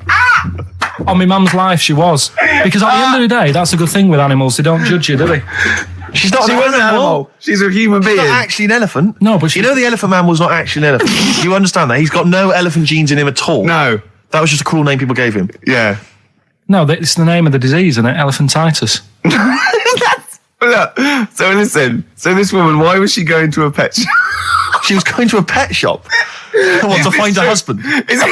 On my mum's life, she was. Because at the end of the day, that's a good thing with animals. They don't judge you, do they? She's not She an was an animal. She's a human being. Not actually an elephant. No, but she... You know the elephant man was not actually an elephant. You understand that? He's got no elephant genes in him at all. No. That was just a cruel name people gave him. Yeah. No, it's the name of the disease, isn't it? Elephantitis. Look, so listen. So this woman, why was she going to a pet shop? She was going to a pet shop. What, to find a husband? Is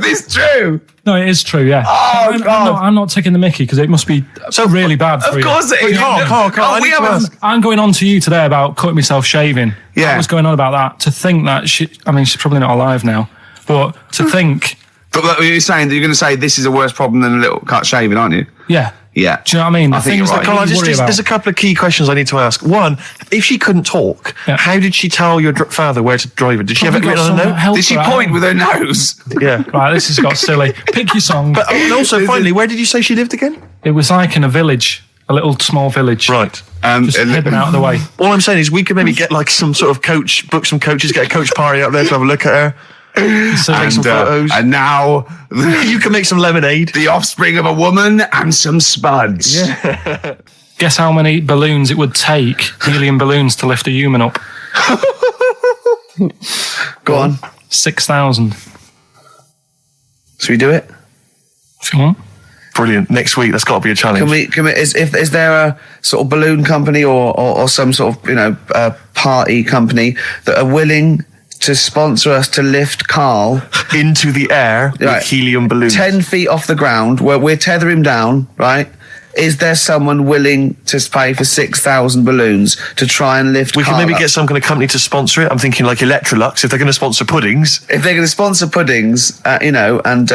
this true? No, it is true, yeah. Oh, God. I'm not taking the mickey because it must be so really bad for you. Of course it is. Carl, I need to ask. I'm going on to you today about cutting myself shaving. Yeah. I was going on about that. To think that she's probably not alive now, but to think... But you're saying that you're going to say this is a worse problem than a little cut shaving, aren't you? Yeah. Yeah. Do you know what I mean? The think things you're that right. Carl, you worry about. there's a couple of key questions I need to ask. One, if she couldn't talk, how did she tell your father where to drive it? Did she have it Probably written got on a some note? Did she helper at point home. with her nose? Yeah. Right, this has got silly. Pick your song. But and also, finally, where did you say she lived again? It was like in a village, a little small village. Right. Just hidden out of the way. All I'm saying is we could maybe get like some sort of coach, book some coaches, get a coach party up there to have a look at her. Take some photos. And now You can make some lemonade. the offspring of a woman and some spuds. Guess how many balloons it would take, helium balloons, to lift a human up? Go on. 6,000. Should we do it? If you want. Brilliant. Next week, that's got to be a challenge. Can we, is there a sort of balloon company or some sort of, party company that are willing to sponsor us to lift Karl Into the air with Right. helium balloons. 10 feet off the ground, where we're tether him down, right? Is there someone willing to pay for 6,000 balloons to try and lift We can Karl maybe up? get some kind of company to sponsor it. I'm thinking like Electrolux, if they're going to sponsor puddings. If they're going to sponsor puddings, and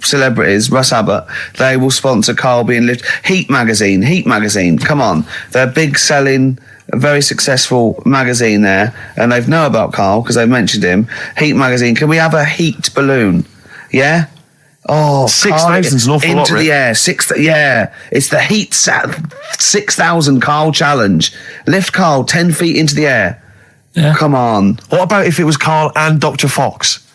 celebrities, Russ Abbott, they will sponsor Karl being lifted. Heat magazine, come on. They're big selling, very successful magazine there, and they know about Karl because they've mentioned him. Heat magazine, can we have a heat balloon? Yeah? Oh, 6,000 is an awful lot, into the Rick. air. It's the heat 6,000 Karl challenge. Lift Karl 10 feet into the air. Yeah. Come on. What about if it was Karl and Dr. Fox?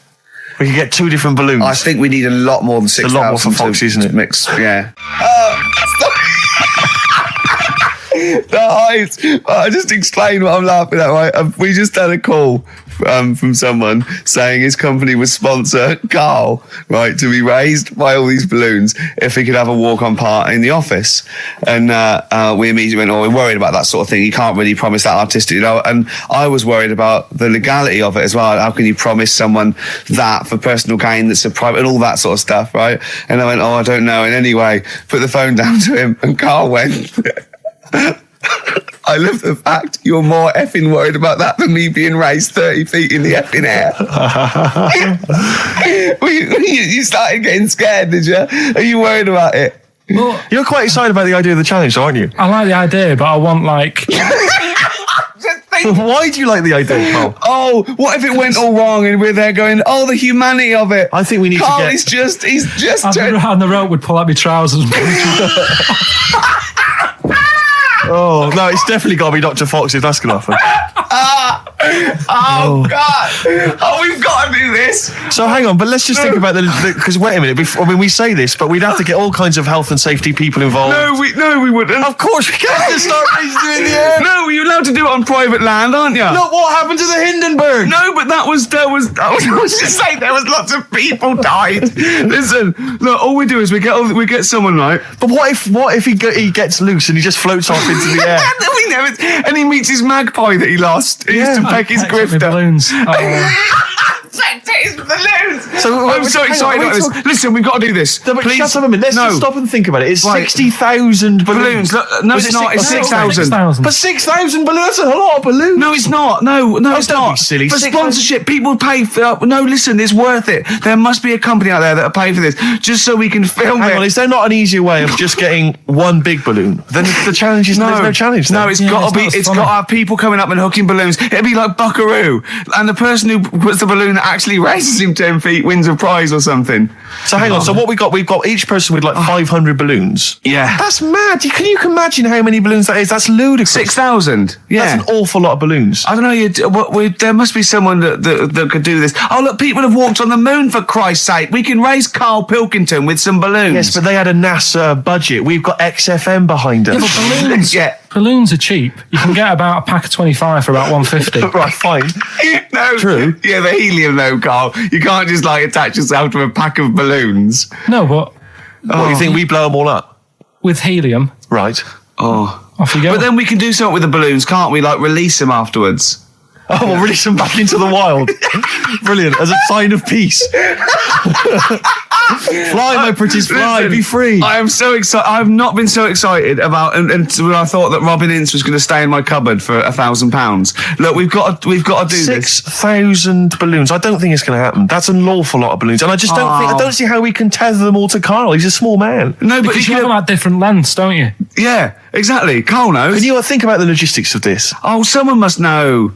We could get two different balloons. I think we need a lot more than 6,000. a lot more for Fox, isn't it? To mix, yeah. The heights. I just explained what I'm laughing at, right? We just had a call from someone saying his company would sponsor Karl, right, to be raised by all these balloons if he could have a walk-on part in the office. And we immediately went, we're worried about that sort of thing. You can't really promise that artistic, and I was worried about the legality of it as well. How can you promise someone that for personal gain that's a private, and all that sort of stuff, right? And I went, I don't know. And anyway, put the phone down to him, and Karl went... I love the fact you're more effing worried about that than me being raised 30 feet in the effing air. You started getting scared, did you? Are you worried about it? Well, You're quite excited about the idea of the challenge, aren't you? I like the idea, but I want like... Just Why do you like the idea, Carl? Oh, what if it went all wrong and we're there going, oh, the humanity of it? I think we need Carl, to get... he's just And the rope would pull out my trousers. Oh, no, it's definitely got to be Dr. Fox if that's going to happen. Oh, God. Oh, we've got to do this. So hang on, but let's just think about because wait a minute, we say this, but we'd have to get all kinds of health and safety people involved. No, we wouldn't. Of course we can't just start raising it in the air. No, you're allowed to do it on private land, aren't you? Look what happened to the Hindenburg. No, but I was just saying there was lots of people died. Listen, look, all we do is we get someone, right? But what if he gets loose and he just floats off into the air? And he meets his magpie that he lost. He used to peck his grifter. Balloons. His balloons. So I'm so excited about this. Listen, we've got to do this. No, but Please. shut up a minute. Let's just stop and think about it. It's Right. 60,000 balloons. Look, no, it's not. It's 6,000. But 6,000 balloons, that's a lot of balloons. No, it's not. No, it's don't not. be silly. For 6,000 sponsorship, people pay for. No, listen, it's worth it. There must be a company out there that'll pay for this, just so we can film Hang it. on, is there not an easier way of just getting one big balloon? Then the challenge is there's no challenge. No, then. it's got to be. It's got to have people coming up and hooking balloons. It'd be like Buckaroo, and the person who puts the balloon that actually raises him 10 feet wins a prize or something. So hang on. So what we've got each person with like 500 balloons. Yeah. That's mad. Can you imagine how many balloons that is? That's ludicrous. 6,000. Yeah. That's an awful lot of balloons. I don't know. There must be someone that could do this. Oh, look, people have walked on the moon, for Christ's sake. We can raise Karl Pilkington with some balloons. Yes, but they had a NASA budget. We've got XFM behind us. Yeah, but balloons. Yeah. Balloons are cheap. You can get about a pack of 25 for about 150. Right, fine. No. True. Yeah, the helium though, Carl. You can't just attach yourself to a pack of balloons. No, but What, you think we blow them all up? with helium, Right. Oh. off you go. But then we can do something with the balloons, can't we? Like release them afterwards. Oh, we'll release them back into the wild. Brilliant. As a sign of peace. Fly, my pretties, fly. Listen, Be free. I am so excited. I've not been so excited about, and when I thought that Robin Ince was going to stay in my cupboard for £1,000. Look, we've got to do this. 6,000 balloons. I don't think it's going to happen. That's an awful lot of balloons, and I just I don't see how we can tether them all to Karl. He's a small man. No, but because you have them at different lengths, don't you? yeah, exactly. Carl knows. Can you think about the logistics of this? Oh, someone must know.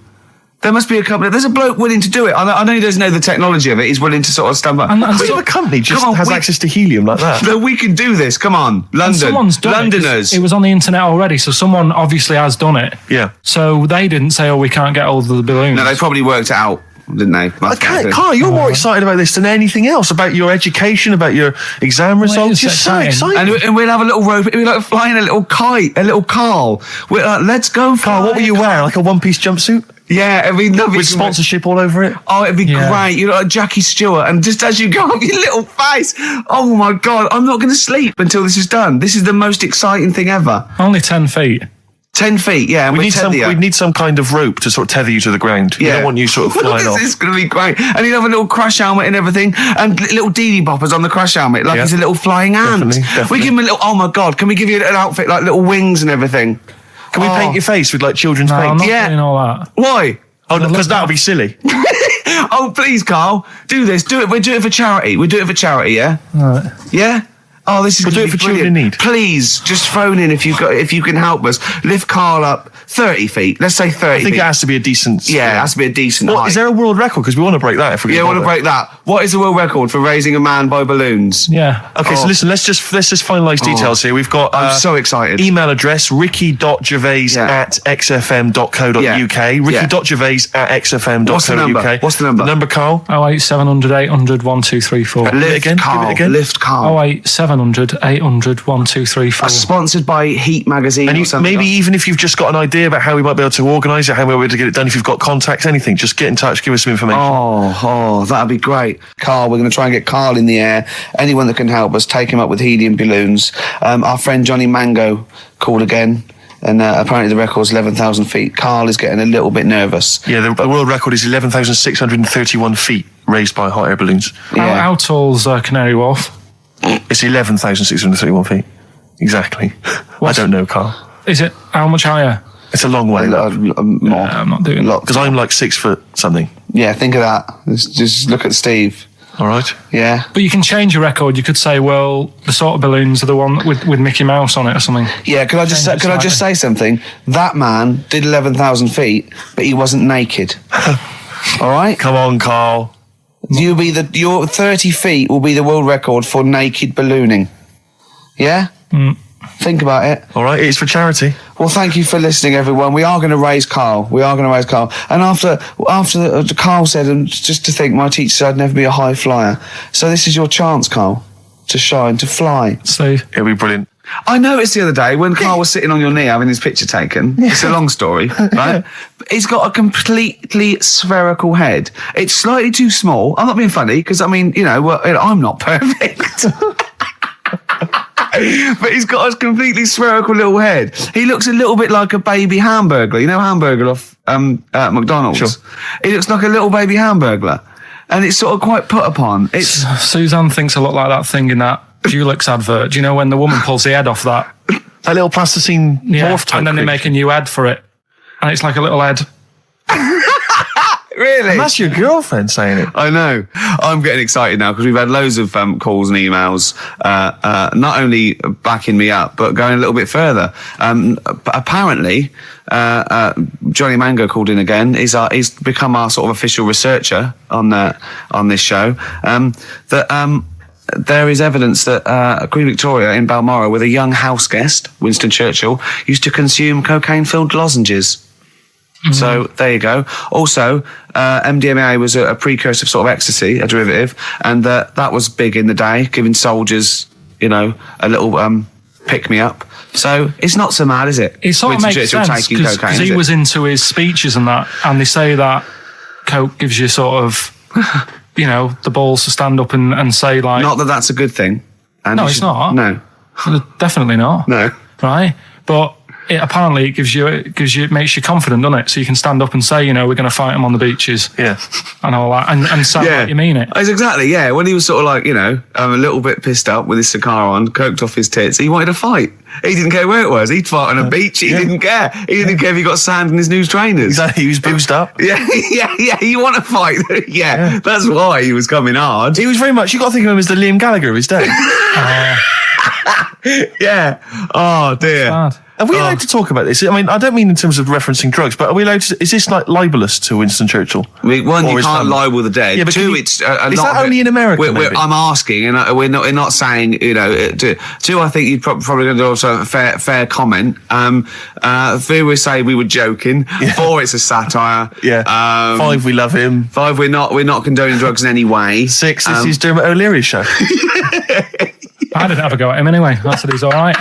There must be a company. There's a bloke willing to do it. I know he doesn't know the technology of it. He's willing to sort of stand up. And What if a company just Come on, has access to helium like that? No, we can do this. Come on, And London. someone's done Londoners. it was on the internet already, so someone obviously has done it. Yeah. So they didn't say, oh, we can't get hold of the balloons. No, they probably worked it out, didn't they? Carl, you're more excited about this than anything else, about your education, about your exam results. is You're so exciting. excited. And we'll have a little rope. It'll be like flying a little kite, a little Carl. We're like, let's go, Carl, what were you wearing? Like a one-piece jumpsuit? Yeah, it'd be lovely. With sponsorship all over it? Oh, it'd be great. You know, like Jackie Stewart, and just as you go up your little face, oh my God, I'm not going to sleep until this is done. This is the most exciting thing ever. Only 10 feet. 10 feet, yeah. And We need some kind of rope to sort of tether you to the ground. We don't want you sort of flying off. This is going to be great. And he'd have a little crash helmet and everything, and little Dee boppers on the crash helmet, like he's a little flying ant. Definitely. We give him a little, oh my God, can we give you an outfit, like little wings and everything? Can we paint your face with like children's No, I'm paint? not doing all that. Why? Oh, because that would be silly. Oh, please, Carl, do this. Do it. We'll do it for charity. We'll do it for charity, yeah? All right. Yeah? Oh, this is We'll gonna do it be for children in brilliant. need. Please, just phone in if you can help us. Lift Carl up 30 feet. Let's say 30 I think feet. it has to be a decent... Yeah, it has to be a decent What, height. is there a world record? Because we want to break that if we Yeah, I can want to bother. break that. What is the world record for raising a man by balloons? Yeah. Okay, so listen, let's just finalise details here. We've got... I'm so excited. Email address, ricky.gervais@xfm.co.uk. Ricky.gervais@xfm.co.uk. What's the number? What's the number? The number, Carl? 08700 800 1234. Give it again. Lift Carl. 08700 800 1234. Sponsored by Heat Magazine And or something. maybe even if you've just got an idea about how we might be able to organise it, how we might be able to get it done, if you've got contacts, anything, just get in touch, give us some information. Oh, that'd be great. Carl, we're going to try and get Carl in the air. Anyone that can help us, take him up with helium balloons. Our friend Johnny Mango called again, and apparently the record's 11,000 feet. Carl is getting a little bit nervous. Yeah, the world record is 11,631 feet raised by hot air balloons. How tall's Canary Wharf? It's 11,631 feet. Exactly. I don't know, Carl. Is it how much higher? It's a long way. More. I'm not doing that. Because I'm like 6 foot something. Yeah, think of that. Just look at Steve. All right. Yeah. But you can change your record. You could say, well, the sort of balloons are the one with Mickey Mouse on it or something. Yeah, could I just say something? That man did 11,000 feet, but he wasn't naked. All right? Come on, Carl. Your 30 feet will be the world record for naked ballooning. Yeah? Think about it. All right, it's for charity. Well, thank you for listening, everyone. We are going to raise Carl. And after Carl said, and just to think, my teacher said I'd never be a high flyer. So this is your chance, Carl, to shine, to fly. So It'll be brilliant. I noticed the other day when Carl was sitting on your knee having his picture taken. It's a long story, right? He's got a completely spherical head. It's slightly too small. I'm not being funny because, I mean, I'm not perfect. But he's got a completely spherical little head. He looks a little bit like a baby hamburger. You know Hamburger off McDonald's? Sure. He looks like a little baby hamburger. And it's sort of quite put upon. It's Suzanne thinks a lot like that thing in that Dulux advert. Do you know when the woman pulls the head off that? A little plasticine morph type and then they make a new head for it. And it's like a little head. Really? And that's your girlfriend saying it. I know. I'm getting excited now because we've had loads of calls and emails, not only backing me up, but going a little bit further. Apparently, Johnny Mango called in again. He's become our sort of official researcher on this show. There is evidence that Queen Victoria in Balmoral, with a young house guest, Winston Churchill, used to consume cocaine-filled lozenges. So there you go. Also, MDMA was a precursor of sort of ecstasy, a derivative, and that was big in the day, giving soldiers, a little pick-me-up. So it's not so mad, is it? It sort of makes sense because he was into his speeches and that, and they say that coke gives you sort of, the balls to stand up and say like... Not that that's a good thing. And no, it's not. No. Definitely not. No. Right? But... Apparently it makes you confident, doesn't it? So you can stand up and say, we're going to fight them on the beaches. Yeah. And all that. And sound like you mean it. It's exactly, yeah. When he was sort of like, a little bit pissed up with his cigar on, coked off his tits, he wanted to fight. He didn't care where it was. He'd fight on a beach. He didn't care. He didn't care if he got sand in his new trainers. Exactly. He was boozed up. Yeah. You want to fight. Yeah. That's why he was coming hard. He was very much, you got to think of him as the Liam Gallagher of his day. Yeah. Oh, dear. Bad. Are we allowed to talk about this? I mean, I don't mean in terms of referencing drugs, but are we allowed to... Is this like libelous to Winston Churchill? One, you can't libel the dead. Yeah, but two, is that only in America? I'm asking, and we're not saying, two, I think you'd probably going to also have a fair comment. Three, we say we were joking. Yeah. 4, it's a satire. Yeah. 5, we love him. 5, we're not condoning drugs in any way. 6, this is Dermot O'Leary's show. I didn't have a go at him anyway. I said he's all right.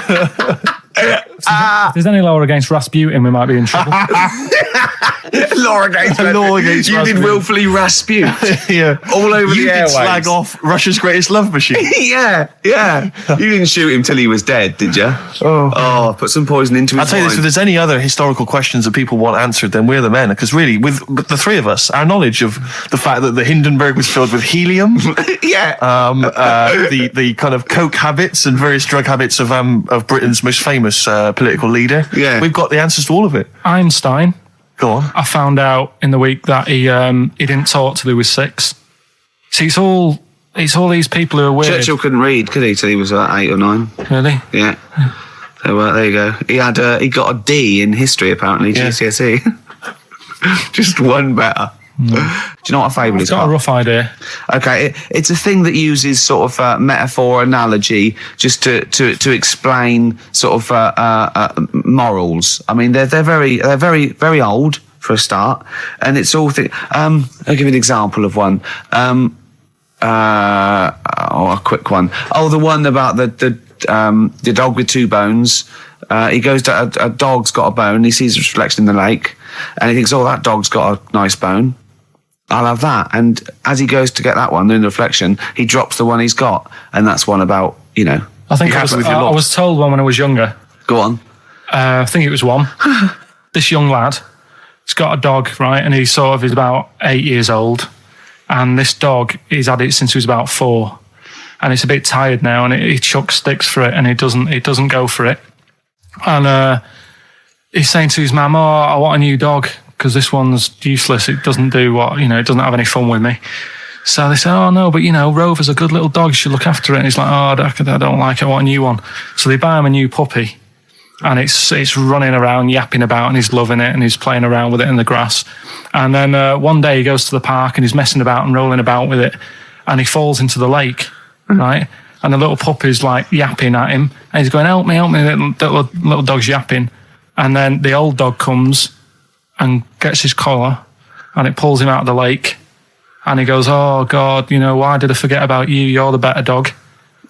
If there's any law against Rasputin, we might be in trouble. Law against you did willfully Rasputin. Yeah. All over you the airwaves. You did slag off Russia's greatest love machine. Yeah. You didn't shoot him till he was dead, did you? Oh, put some poison into his I'll tell you this, if there's any other historical questions that people want answered, then we're the men. Because really, with the three of us, our knowledge of the fact that the Hindenburg was filled with helium, the kind of coke habits and various drug habits of Britain's most famous political leader, we've got the answers to all of it. Einstein. Go on. I found out in the week that he didn't talk till he was 6. See, it's all these people who are weird. Churchill couldn't read, could he, till he was 8 or 9? Really? Yeah. So there you go. He got a D in history apparently, GCSE. Just one better. Do you know what a fable is? I've got a rough idea. Okay, it's a thing that uses sort of metaphor, analogy, just to explain sort of morals. I mean, they're very very old for a start, and it's all. I'll give you an example of one. A quick one. Oh, the one about the dog with 2 bones. He goes to a dog's got a bone. He sees a reflection in the lake, and he thinks, "Oh, that dog's got a nice bone. I'll have that." And as he goes to get that one in the reflection, he drops the one he's got, and that's one about I think I was told one when I was younger. Go on. I think it was one. This young lad, he's got a dog, right, and he's about 8 years old, and this dog, he's had it since he was about 4, and it's a bit tired now, and he chucks sticks for it, and it doesn't go for it, and he's saying to his mum, "Oh, I want a new dog because this one's useless. It doesn't do it doesn't have any fun with me." So they say, oh no, but Rover's a good little dog, you should look after it. And he's like, oh, I don't like it, I want a new one. So they buy him a new puppy, and it's running around, yapping about, and he's loving it, and he's playing around with it in the grass. And then one day he goes to the park, and he's messing about and rolling about with it, and he falls into the lake, right? And the little puppy's like yapping at him, and he's going, help me, little dog's yapping. And then the old dog comes and gets his collar, and it pulls him out of the lake. And he goes, oh, God, why did I forget about you? You're the better dog.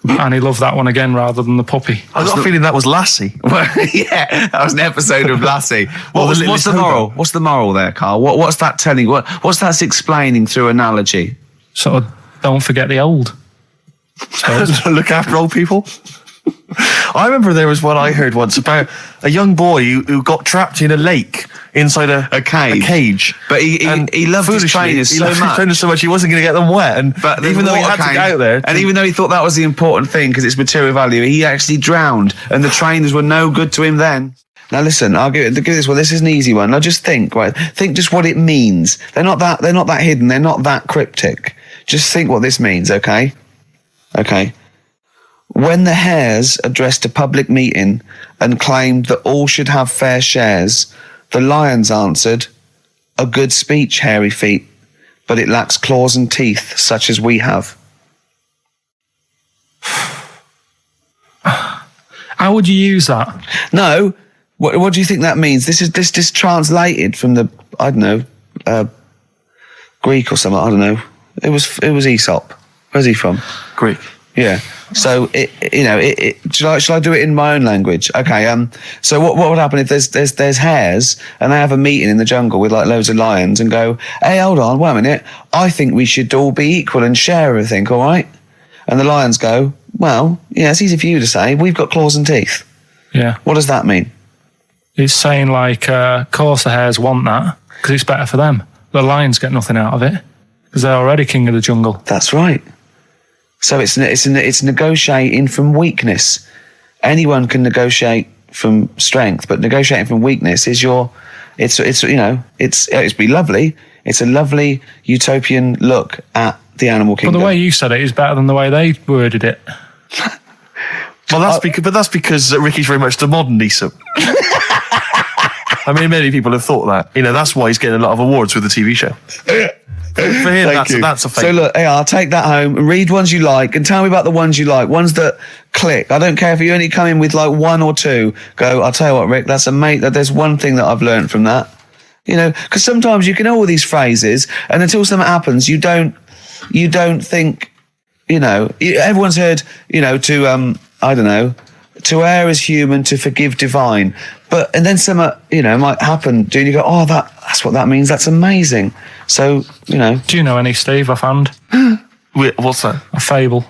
And he loved that one again rather than the puppy. I got a feeling that was Lassie. Well, yeah, that was an episode of Lassie. What's the moral? What's the moral there, Carl? What's that telling? What's that explaining through analogy? Sort of, don't forget the old. Look after old people. I remember there was one I heard once about a young boy who got trapped in a lake inside a cage. But he loved his trainers so much. He wasn't going to get them wet. But even though he had to get out there, and even though he thought that was the important thing because it's material value, he actually drowned, and the trainers were no good to him then. Now listen, I'll give this one. This is an easy one. Now just think just what it means. They're not that hidden. They're not that cryptic. Just think what this means, okay? Okay. When the hares addressed a public meeting and claimed that all should have fair shares, the lions answered, a good speech, hairy feet, but it lacks claws and teeth such as we have. How would you use that? No. What do you think that means? This is translated from the, I don't know, Greek or something, I don't know. It was Aesop. Where's he from? Greek. Yeah. So shall I do it in my own language? Okay. So what would happen if there's hares and they have a meeting in the jungle with like loads of lions and go, hey, hold on, wait a minute. I think we should all be equal and share everything. All right. And the lions go, well, yeah, it's easy for you to say. We've got claws and teeth. Yeah. What does that mean? It's saying like, of course the hares want that because it's better for them. The lions get nothing out of it because they're already king of the jungle. That's right. So it's negotiating from weakness. Anyone can negotiate from strength, but negotiating from weakness is it'd be lovely. It's a lovely utopian look at the animal kingdom. But the way you said it is better than the way they worded it. Well, that's because Ricky's very much the modern Aesop. I mean, many people have thought that. That's why he's getting a lot of awards with the TV show. For him, that's a fake. So look, I'll take that home and read ones you like and tell me about the ones you like, ones that click. I don't care if you only come in with like one or two. Go, I'll tell you what, Rick, that's there's one thing that I've learned from that. Because sometimes you can know all these phrases and until something happens, you don't think, everyone's heard, I don't know, to err is human, to forgive divine. And then some, might happen. Do you go, oh, that's what that means. That's amazing. So, Do you know any, Steve, offhand? Wait, what's that? A fable.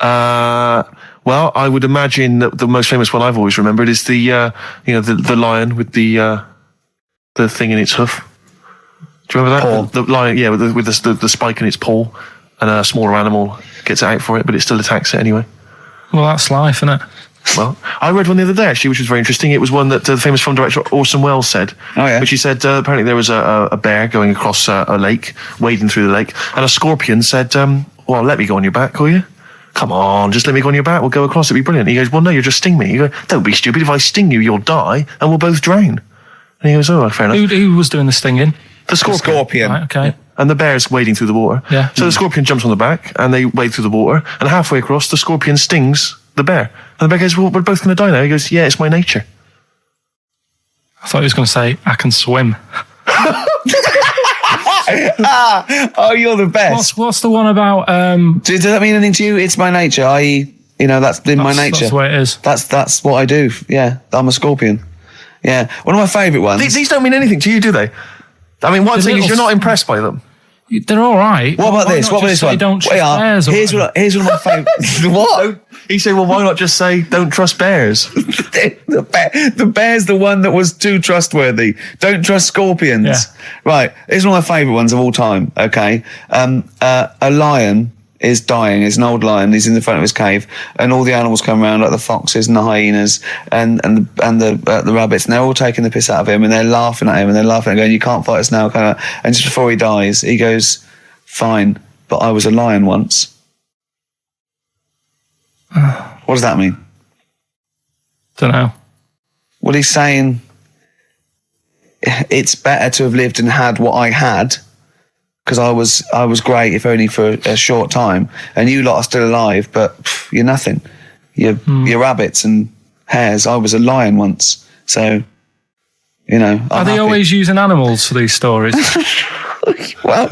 Well, I would imagine that the most famous one I've always remembered is the lion with the thing in its hoof. Do you remember that? Paw. The lion, yeah, with the spike in its paw, and a smaller animal gets it out for it, but it still attacks it anyway. Well, that's life, isn't it? Well, I read one the other day, actually, which was very interesting. It was one that the famous film director Orson Welles said. Oh, yeah. Which he said, apparently there was a bear going across a lake, wading through the lake, and a scorpion said, well, let me go on your back, will you? Come on, just let me go on your back, we'll go across, it'd be brilliant. He goes, well, no, you'll just sting me. You go, don't be stupid, if I sting you, you'll die, and we'll both drown. And he goes, oh, fair enough. Who was doing the stinging? The scorpion. Right, okay. Yeah. And the bear's wading through the water. Yeah. So the scorpion jumps on the back, and they wade through the water, and halfway across, the scorpion stings the bear. And the bear goes, well, we're both going to die now. He goes, yeah, it's my nature. I thought he was going to say, I can swim. Oh, you're the best. What's the one about... Does that mean anything to you? It's my nature, i.e., that's in my nature. That's the way it is. That's what I do. Yeah, I'm a scorpion. Yeah. One of my favourite ones. These don't mean anything to you, do they? I mean, one thing is you're not impressed by them. They're all right. What about this? What about this one? Don't trust bears. Here's one of my favourites. What? He said, well, why not just say, don't trust bears? The bear's the one that was too trustworthy. Don't trust scorpions. Yeah. Right. Here's one of my favourite ones of all time. Okay. A lion is dying. It's an old lion. He's in the front of his cave, and all the animals come around, like the foxes and the hyenas and the rabbits, and they're all taking the piss out of him, and they're laughing at him, and they're laughing and going, "You can't fight us now." And just before he dies, he goes, "Fine, but I was a lion once. What does that mean? Don't know. Well, he's saying it's better to have lived and had what I had, because I was great, if only for a short time, and you lot are still alive, but you're nothing. You're rabbits and hares. I was a lion once, so you know. Are they always using animals for these stories? Well,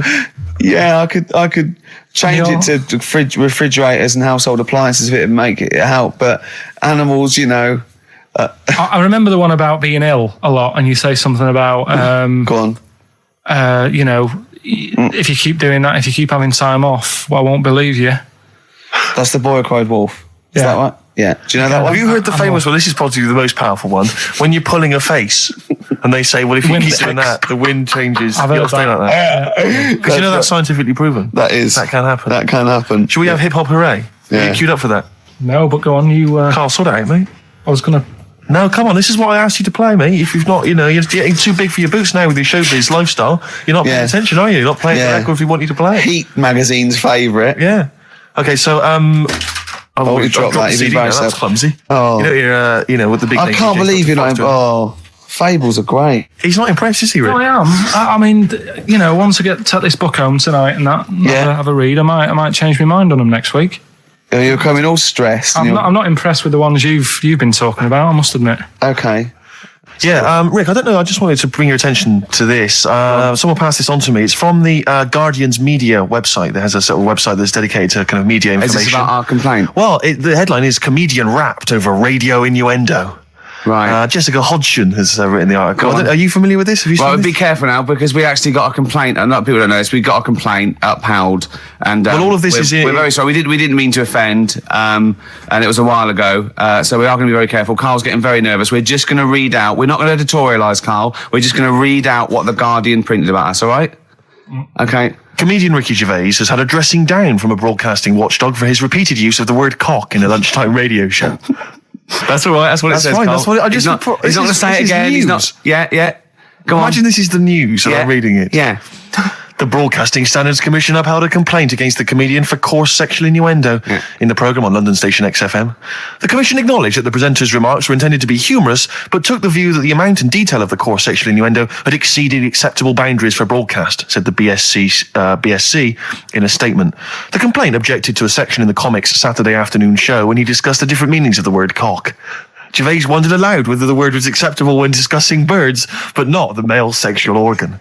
yeah, I could change it to refrigerators and household appliances if it would make it help, but animals, you know. I remember the one about being ill a lot, and you say something about go on. you know, if you keep doing that, if you keep having time off, well, I won't believe you. That's the boy who cried wolf. Is that right? Yeah. Do you know that one? Have you heard the famous one? This is probably the most powerful one. When you're pulling a face, and they say, well, if you keep doing that, the wind changes. I've heard that. Like that. Because you know that's scientifically proven. That can happen. That can happen. Should we have hip hop hooray? Yeah. Are you queued up for that? No, but go on, you... Carl, sort it out, mate. I was going to... No, come on, this is what I asked you to play, mate. If you've not, you know, you're getting too big for your boots now with your showbiz lifestyle. You're not paying attention, are you? You're not playing the record if we want you to play. Heat magazine's favourite. Yeah. Okay, so, we dropped that. CD now. That's clumsy. Oh. You know, you're, you know, with the big... I can't believe you're not... Oh, Fables are great. He's not impressed, is he, Rick? No, I am. I mean, you know, once I take this book home tonight and that, have a read, I might change my mind on them next week. You're coming all stressed. I'm not impressed with the ones you've been talking about, I must admit. Okay. Yeah, Rick, I don't know, I just wanted to bring your attention to this. Someone passed this on to me. It's from the Guardian's media website. There has a sort of website that's dedicated to kind of media information. Is this about our complaint? Well, the headline is Comedian Rapped Over Radio Innuendo. Right. Jessica Hodgson has written the article. Are you familiar with this? Have you seen this? Be careful now, because we actually got a complaint. A lot of people don't know this. We got a complaint upheld, and all of this we're very sorry. We didn't mean to offend, and it was a while ago. So we are going to be very careful. Carl's getting very nervous. We're just going to read out. We're not going to editorialise, Carl. We're just going to read out what the Guardian printed about us. All right? Okay. Comedian Ricky Gervais has had a dressing down from a broadcasting watchdog for his repeated use of the word cock in a lunchtime radio show. That's all right. That's what it says. Fine, that's what he's not going to say it again. He's not. Yeah. Go on. Imagine this is the news and I'm reading it. Yeah. The Broadcasting Standards Commission upheld a complaint against the comedian for coarse sexual innuendo in the programme on London station XFM. The Commission acknowledged that the presenter's remarks were intended to be humorous, but took the view that the amount and detail of the coarse sexual innuendo had exceeded acceptable boundaries for broadcast, said the BSC in a statement. The complaint objected to a section in the Comics Saturday afternoon show when he discussed the different meanings of the word cock. Gervais wondered aloud whether the word was acceptable when discussing birds, but not the male sexual organ.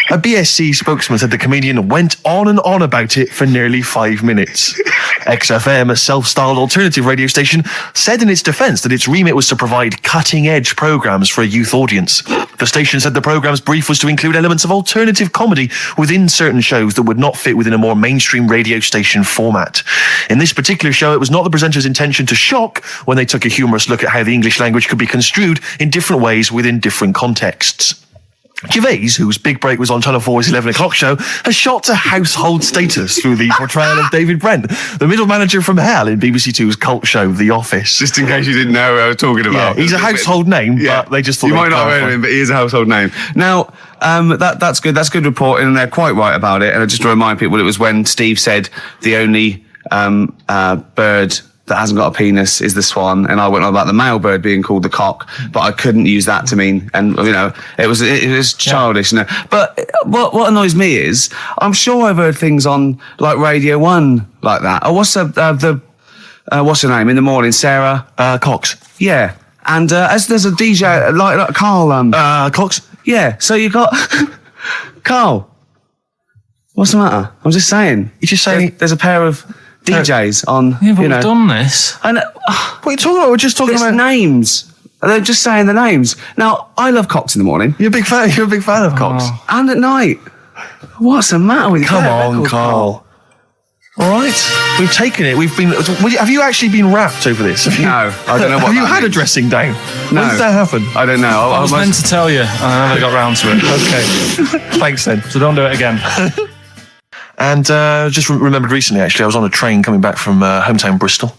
A BSC spokesman said the comedian went on and on about it for nearly 5 minutes. XFM, a self-styled alternative radio station, said in its defence that its remit was to provide cutting-edge programmes for a youth audience. The station said the programme's brief was to include elements of alternative comedy within certain shows that would not fit within a more mainstream radio station format. In this particular show, it was not the presenter's intention to shock when they took a humorous look at how the English language could be construed in different ways within different contexts. Gervais, whose big break was on Channel 4's 11 o'clock show, has shot to household status through the portrayal of David Brent, the middle manager from hell in BBC Two's cult show The Office. Just in case you didn't know who I was talking about. Yeah, he's a household name, but they just thought... You might not have heard of him, but he is a household name. Now, that's good. That's good reporting, and they're quite right about it. And just to remind people, it was when Steve said the only bird that hasn't got a penis is the swan, and I went on about the male bird being called the cock, but I couldn't use that to mean, and you know, it was childish. You know? But what annoys me is, I'm sure I've heard things on like Radio 1 like that. Or what's what's her name in the morning? Sarah Cox. Yeah, and as there's a DJ like Carl Cox. Yeah, so you got Carl. What's the matter? I'm just saying. You're just saying there's a pair of DJs on, but we've done this. And what are you talking about? We're just talking about names. They're just saying the names. Now, I love Cox in the morning. You're a big fan of Cox. And at night. What's the matter with you? Come on, Carl. All right, we've taken it. Have you actually been rapped over this? No, I don't know what. Have you had a dressing down? No. When did that happen? I don't know. I was meant to tell you, and I never got round to it. Okay, thanks then. So don't do it again. And just remembered recently, actually, I was on a train coming back from hometown Bristol,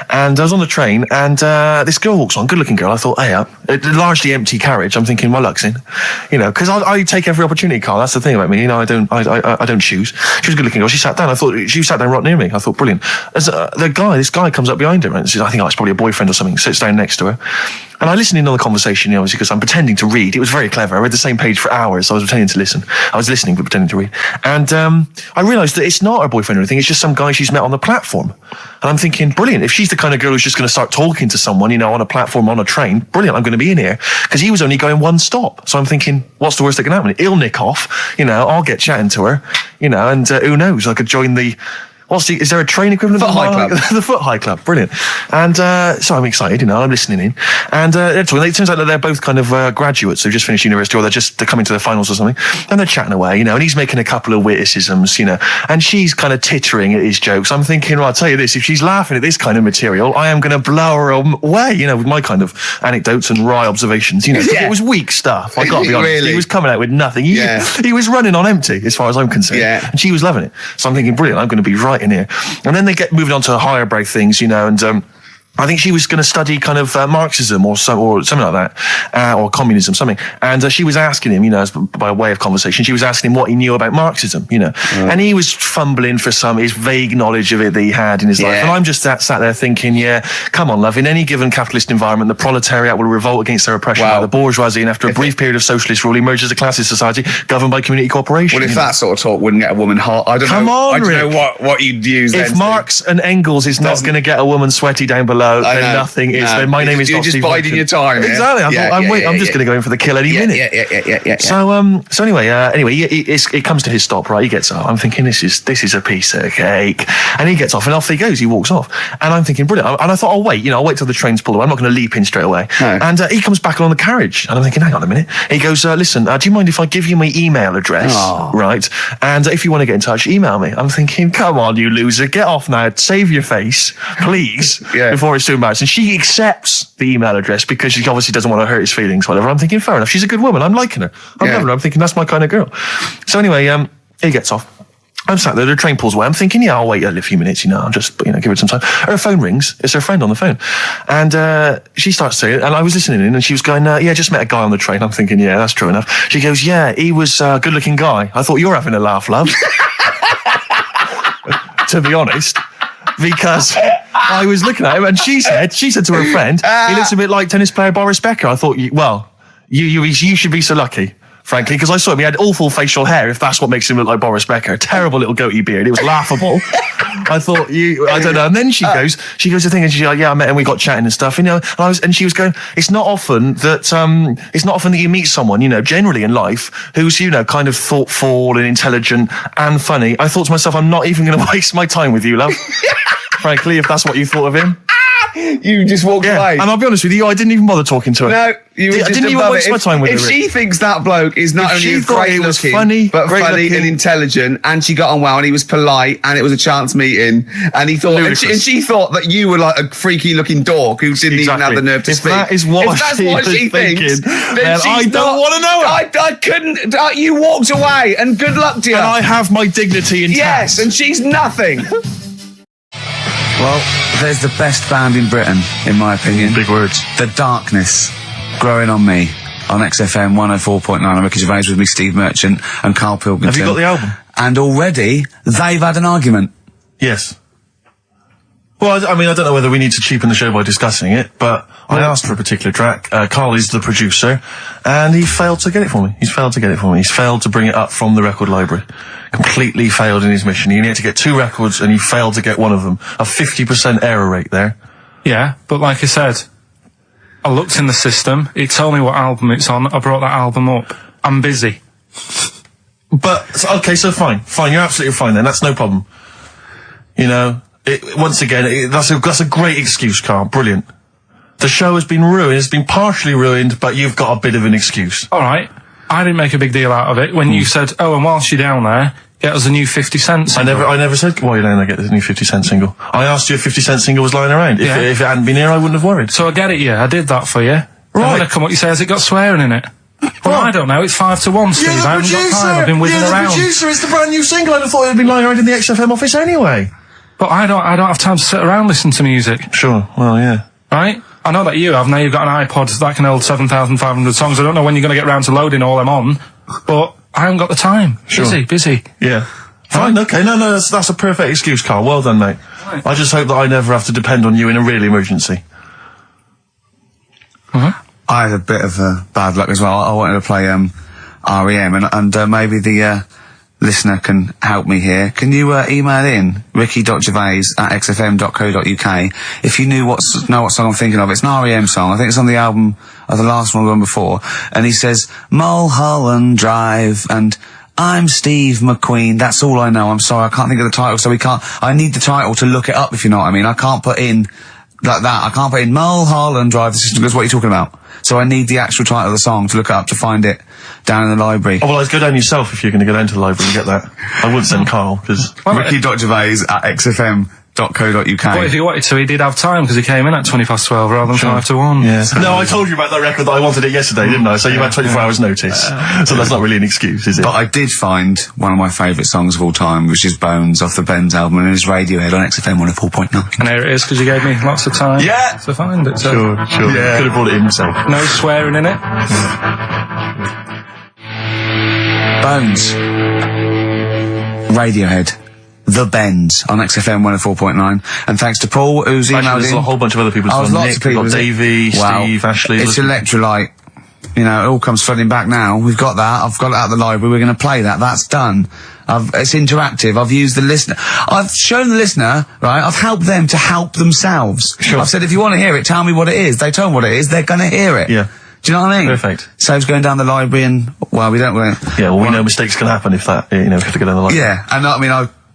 and I was on the train, and this girl walks on, good-looking girl. I thought, hey, a largely empty carriage. I'm thinking, my luck's in, you know, because I take every opportunity, Carl. That's the thing about me, you know. I don't choose. She was a good-looking girl. She sat down. I thought she sat down right near me. I thought, brilliant. As this guy comes up behind her, and says, I think it's probably a boyfriend or something. Sits down next to her. And I listened in on the conversation, you know, because I'm pretending to read. It was very clever. I read the same page for hours, so I was pretending to listen. I was listening but pretending to read. And I realised that it's not her boyfriend or anything. It's just some guy she's met on the platform. And I'm thinking, brilliant. If she's the kind of girl who's just going to start talking to someone, you know, on a platform, on a train, brilliant. I'm going to be in here. Because he was only going one stop. So I'm thinking, what's the worst that can happen? He'll nick off. You know, I'll get chatting to her. You know, and who knows? I could join the... is there a train equivalent? Foot High Club. The Foot High Club, brilliant. And so I'm excited, you know, I'm listening in. And it turns out that they're both kind of graduates. They've just finished university, or they're coming to their finals or something. And they're chatting away, you know, and he's making a couple of witticisms, you know, and she's kind of tittering at his jokes. I'm thinking, well, I'll tell you this, if she's laughing at this kind of material, I am going to blow her away, you know, with my kind of anecdotes and wry observations, you know. Yeah. It was weak stuff, I got to be honest. Really? He was coming out with nothing. He was running on empty, as far as I'm concerned. Yeah. And she was loving it. So I'm thinking, brilliant, I'm going to be right in here. And then they get moving on to higher brow things, you know, and I think she was going to study kind of Marxism or something like that, or communism, something. And she was asking him, you know, by way of conversation, she was asking him what he knew about Marxism, you know. And he was fumbling for his vague knowledge of it that he had in his life. And I'm just sat there thinking, yeah, come on, love, in any given capitalist environment, the proletariat will revolt against their oppression by the bourgeoisie, and after a brief period of socialist rule, emerges a classist society governed by community cooperation. Well, if that sort of talk wouldn't get a woman hot, I don't know what you'd use then. If Marx and Engels is not going to get a woman sweaty down below, then nothing is. Then my name is You're not just Steve biding your time. Exactly. I'm just going to go in for the kill any minute. Yeah. So anyway, it comes to his stop, right? He gets up. I'm thinking, this is a piece of cake. And he gets off, and off he goes. He walks off. And I'm thinking, brilliant. And I thought, I'll wait. You know, I'll wait till the train's pulled away. I'm not going to leap in straight away. No. And he comes back on the carriage. And I'm thinking, hang on a minute. He goes, listen, do you mind if I give you my email address? Right? And if you want to get in touch, email me. I'm thinking, come on, you loser. Get off now. Save your face, please, before it's too embarrassing. She accepts the email address because she obviously doesn't want to hurt his feelings, whatever. I'm thinking, fair enough. She's a good woman. I'm liking her. I'm loving her. I'm thinking, that's my kind of girl. So anyway, he gets off. I'm sat there, the train pulls away. I'm thinking, yeah, I'll wait a few minutes, you know, I'll just, you know, give it some time. Her phone rings. It's her friend on the phone. And she starts saying it, and I was listening in, and she was going, yeah, just met a guy on the train. I'm thinking, yeah, that's true enough. She goes, yeah, he was a good-looking guy. I thought, you're having a laugh, love. To be honest. Because I was looking at him, and she said to her friend, he looks a bit like tennis player Boris Becker. I thought, you should be so lucky, frankly, because I saw him. He had awful facial hair, if that's what makes him look like Boris Becker. Terrible little goatee beard. It was laughable. I thought, I don't know. And then she goes to thing, and she's like, yeah, I met him, we got chatting and stuff, you know. And she was going, it's not often that you meet someone, you know, generally in life, who's, you know, kind of thoughtful and intelligent and funny. I thought to myself, I'm not even going to waste my time with you, love. Frankly, if that's what you thought of him. You just walked away. And I'll be honest with you, I didn't even bother talking to her. No, you were just I didn't even waste my time with her. If she thinks that bloke is not only great looking, funny, but funny and intelligent, and she got on well, and he was polite, and it was a chance meeting, and he thought, and she thought that you were like a freaky looking dork who didn't even have the nerve to speak. If that's what she thinks, then I don't want to know it. I couldn't. You walked away, and good luck to you. And I have my dignity intact. Yes, and she's nothing. Well, there's the best band in Britain, in my opinion. Big words. The Darkness, Growing on Me, on XFM 104.9. I'm Ricky Gervais, with me, Steve Merchant and Karl Pilkington. Have you got the album? And already, they've had an argument. Yes. Well, I mean, I don't know whether we need to cheapen the show by discussing it, but I asked for a particular track. Karl is the producer, and he failed to get it for me. He's failed to bring it up from the record library. Completely failed in his mission. He needed to get 2 records, and he failed to get one of them. A 50% error rate there. Yeah, but like I said, I looked in the system, it told me what album it's on, I brought that album up. I'm busy. But, okay, so fine, you're absolutely fine then, that's no problem. You know, once again, that's a great excuse, Karl, brilliant. The show has been ruined, it's been partially ruined, but you've got a bit of an excuse. Alright, I didn't make a big deal out of it when you said, oh, and whilst you're down there, get us a new 50 Cent single. I never said, while you're down there, get the new 50 Cent single. I asked you if 50 Cent single was lying around. If it hadn't been here, I wouldn't have worried. So I get it, yeah, I did that for you. Right. And when I come up, you say, has it got swearing in it? Well, I don't know. It's 5-1, Steve. You're the I haven't got time. I've been whizzing You're the around. producer. It's the brand new single. I'd have thought it'd been lying around in the XFM office anyway. But I don't have time to sit around listening to music. Sure. Well, yeah. Right? I know that you have. Now you've got an iPod that can hold 7,500 songs. I don't know when you're going to get round to loading all them on, but I haven't got the time. Sure. Busy. Yeah. Fine, okay. No, that's a perfect excuse, Carl. Well done, mate. Right. I just hope that I never have to depend on you in a real emergency. I had a bit of bad luck as well. I wanted to play REM, and maybe the listener can help me here. Can you email in ricky.gervais@xfm.co.uk if you know what song I'm thinking of? It's an REM song. I think it's on the album of the last one before. And he says Mulholland Drive and I'm Steve McQueen. That's all I know. I'm sorry, I can't think of the title, so I need the title to look it up, if you know what I mean. I can't put in like that. I can't put in Mulholland Drive. The system goes, what are you talking about? So I need the actual title of the song to look up to find it down in the library. Oh, well, I'd go down yourself if you're going to go down to the library and get that. I wouldn't send Carl, because... ricky.gervais@xfm.co.uk. But if he wanted to, he did have time, because he came in at 12 rather than 5-1. Yeah. No, I told you about that record that I wanted it yesterday, didn't I? So you had 24 hours notice. So that's not really an excuse, is it? But I did find one of my favourite songs of all time, which is Bones off the Bends album, and it's Radiohead on XFM 104.9. And here it is, because you gave me lots of time to find it. So Sure. Yeah. Could have brought it in himself. no swearing in it. Bones. Radiohead. The Bends on XFM 104.9. And thanks to Paul, who's emailed Actually, there's in. a whole bunch of other people. Oh, There's lots Nick, of people. we've got Davey, Wow. Steve, Ashley. It's Electrolyte. You know, it all comes flooding back now. We've got that. I've got it out of the library. We're going to play that. That's done. It's interactive. I've used the listener. I've shown the listener, right? I've helped them to help themselves. Sure. I've said, if you want to hear it, tell me what it is. They tell me what it is. They're going to hear it. Yeah. Do you know what I mean? Perfect. Saves going down the library and, well, we don't... Yeah, well, we know mistakes can happen if that, you know, if you have to go down the line. Yeah, and I mean,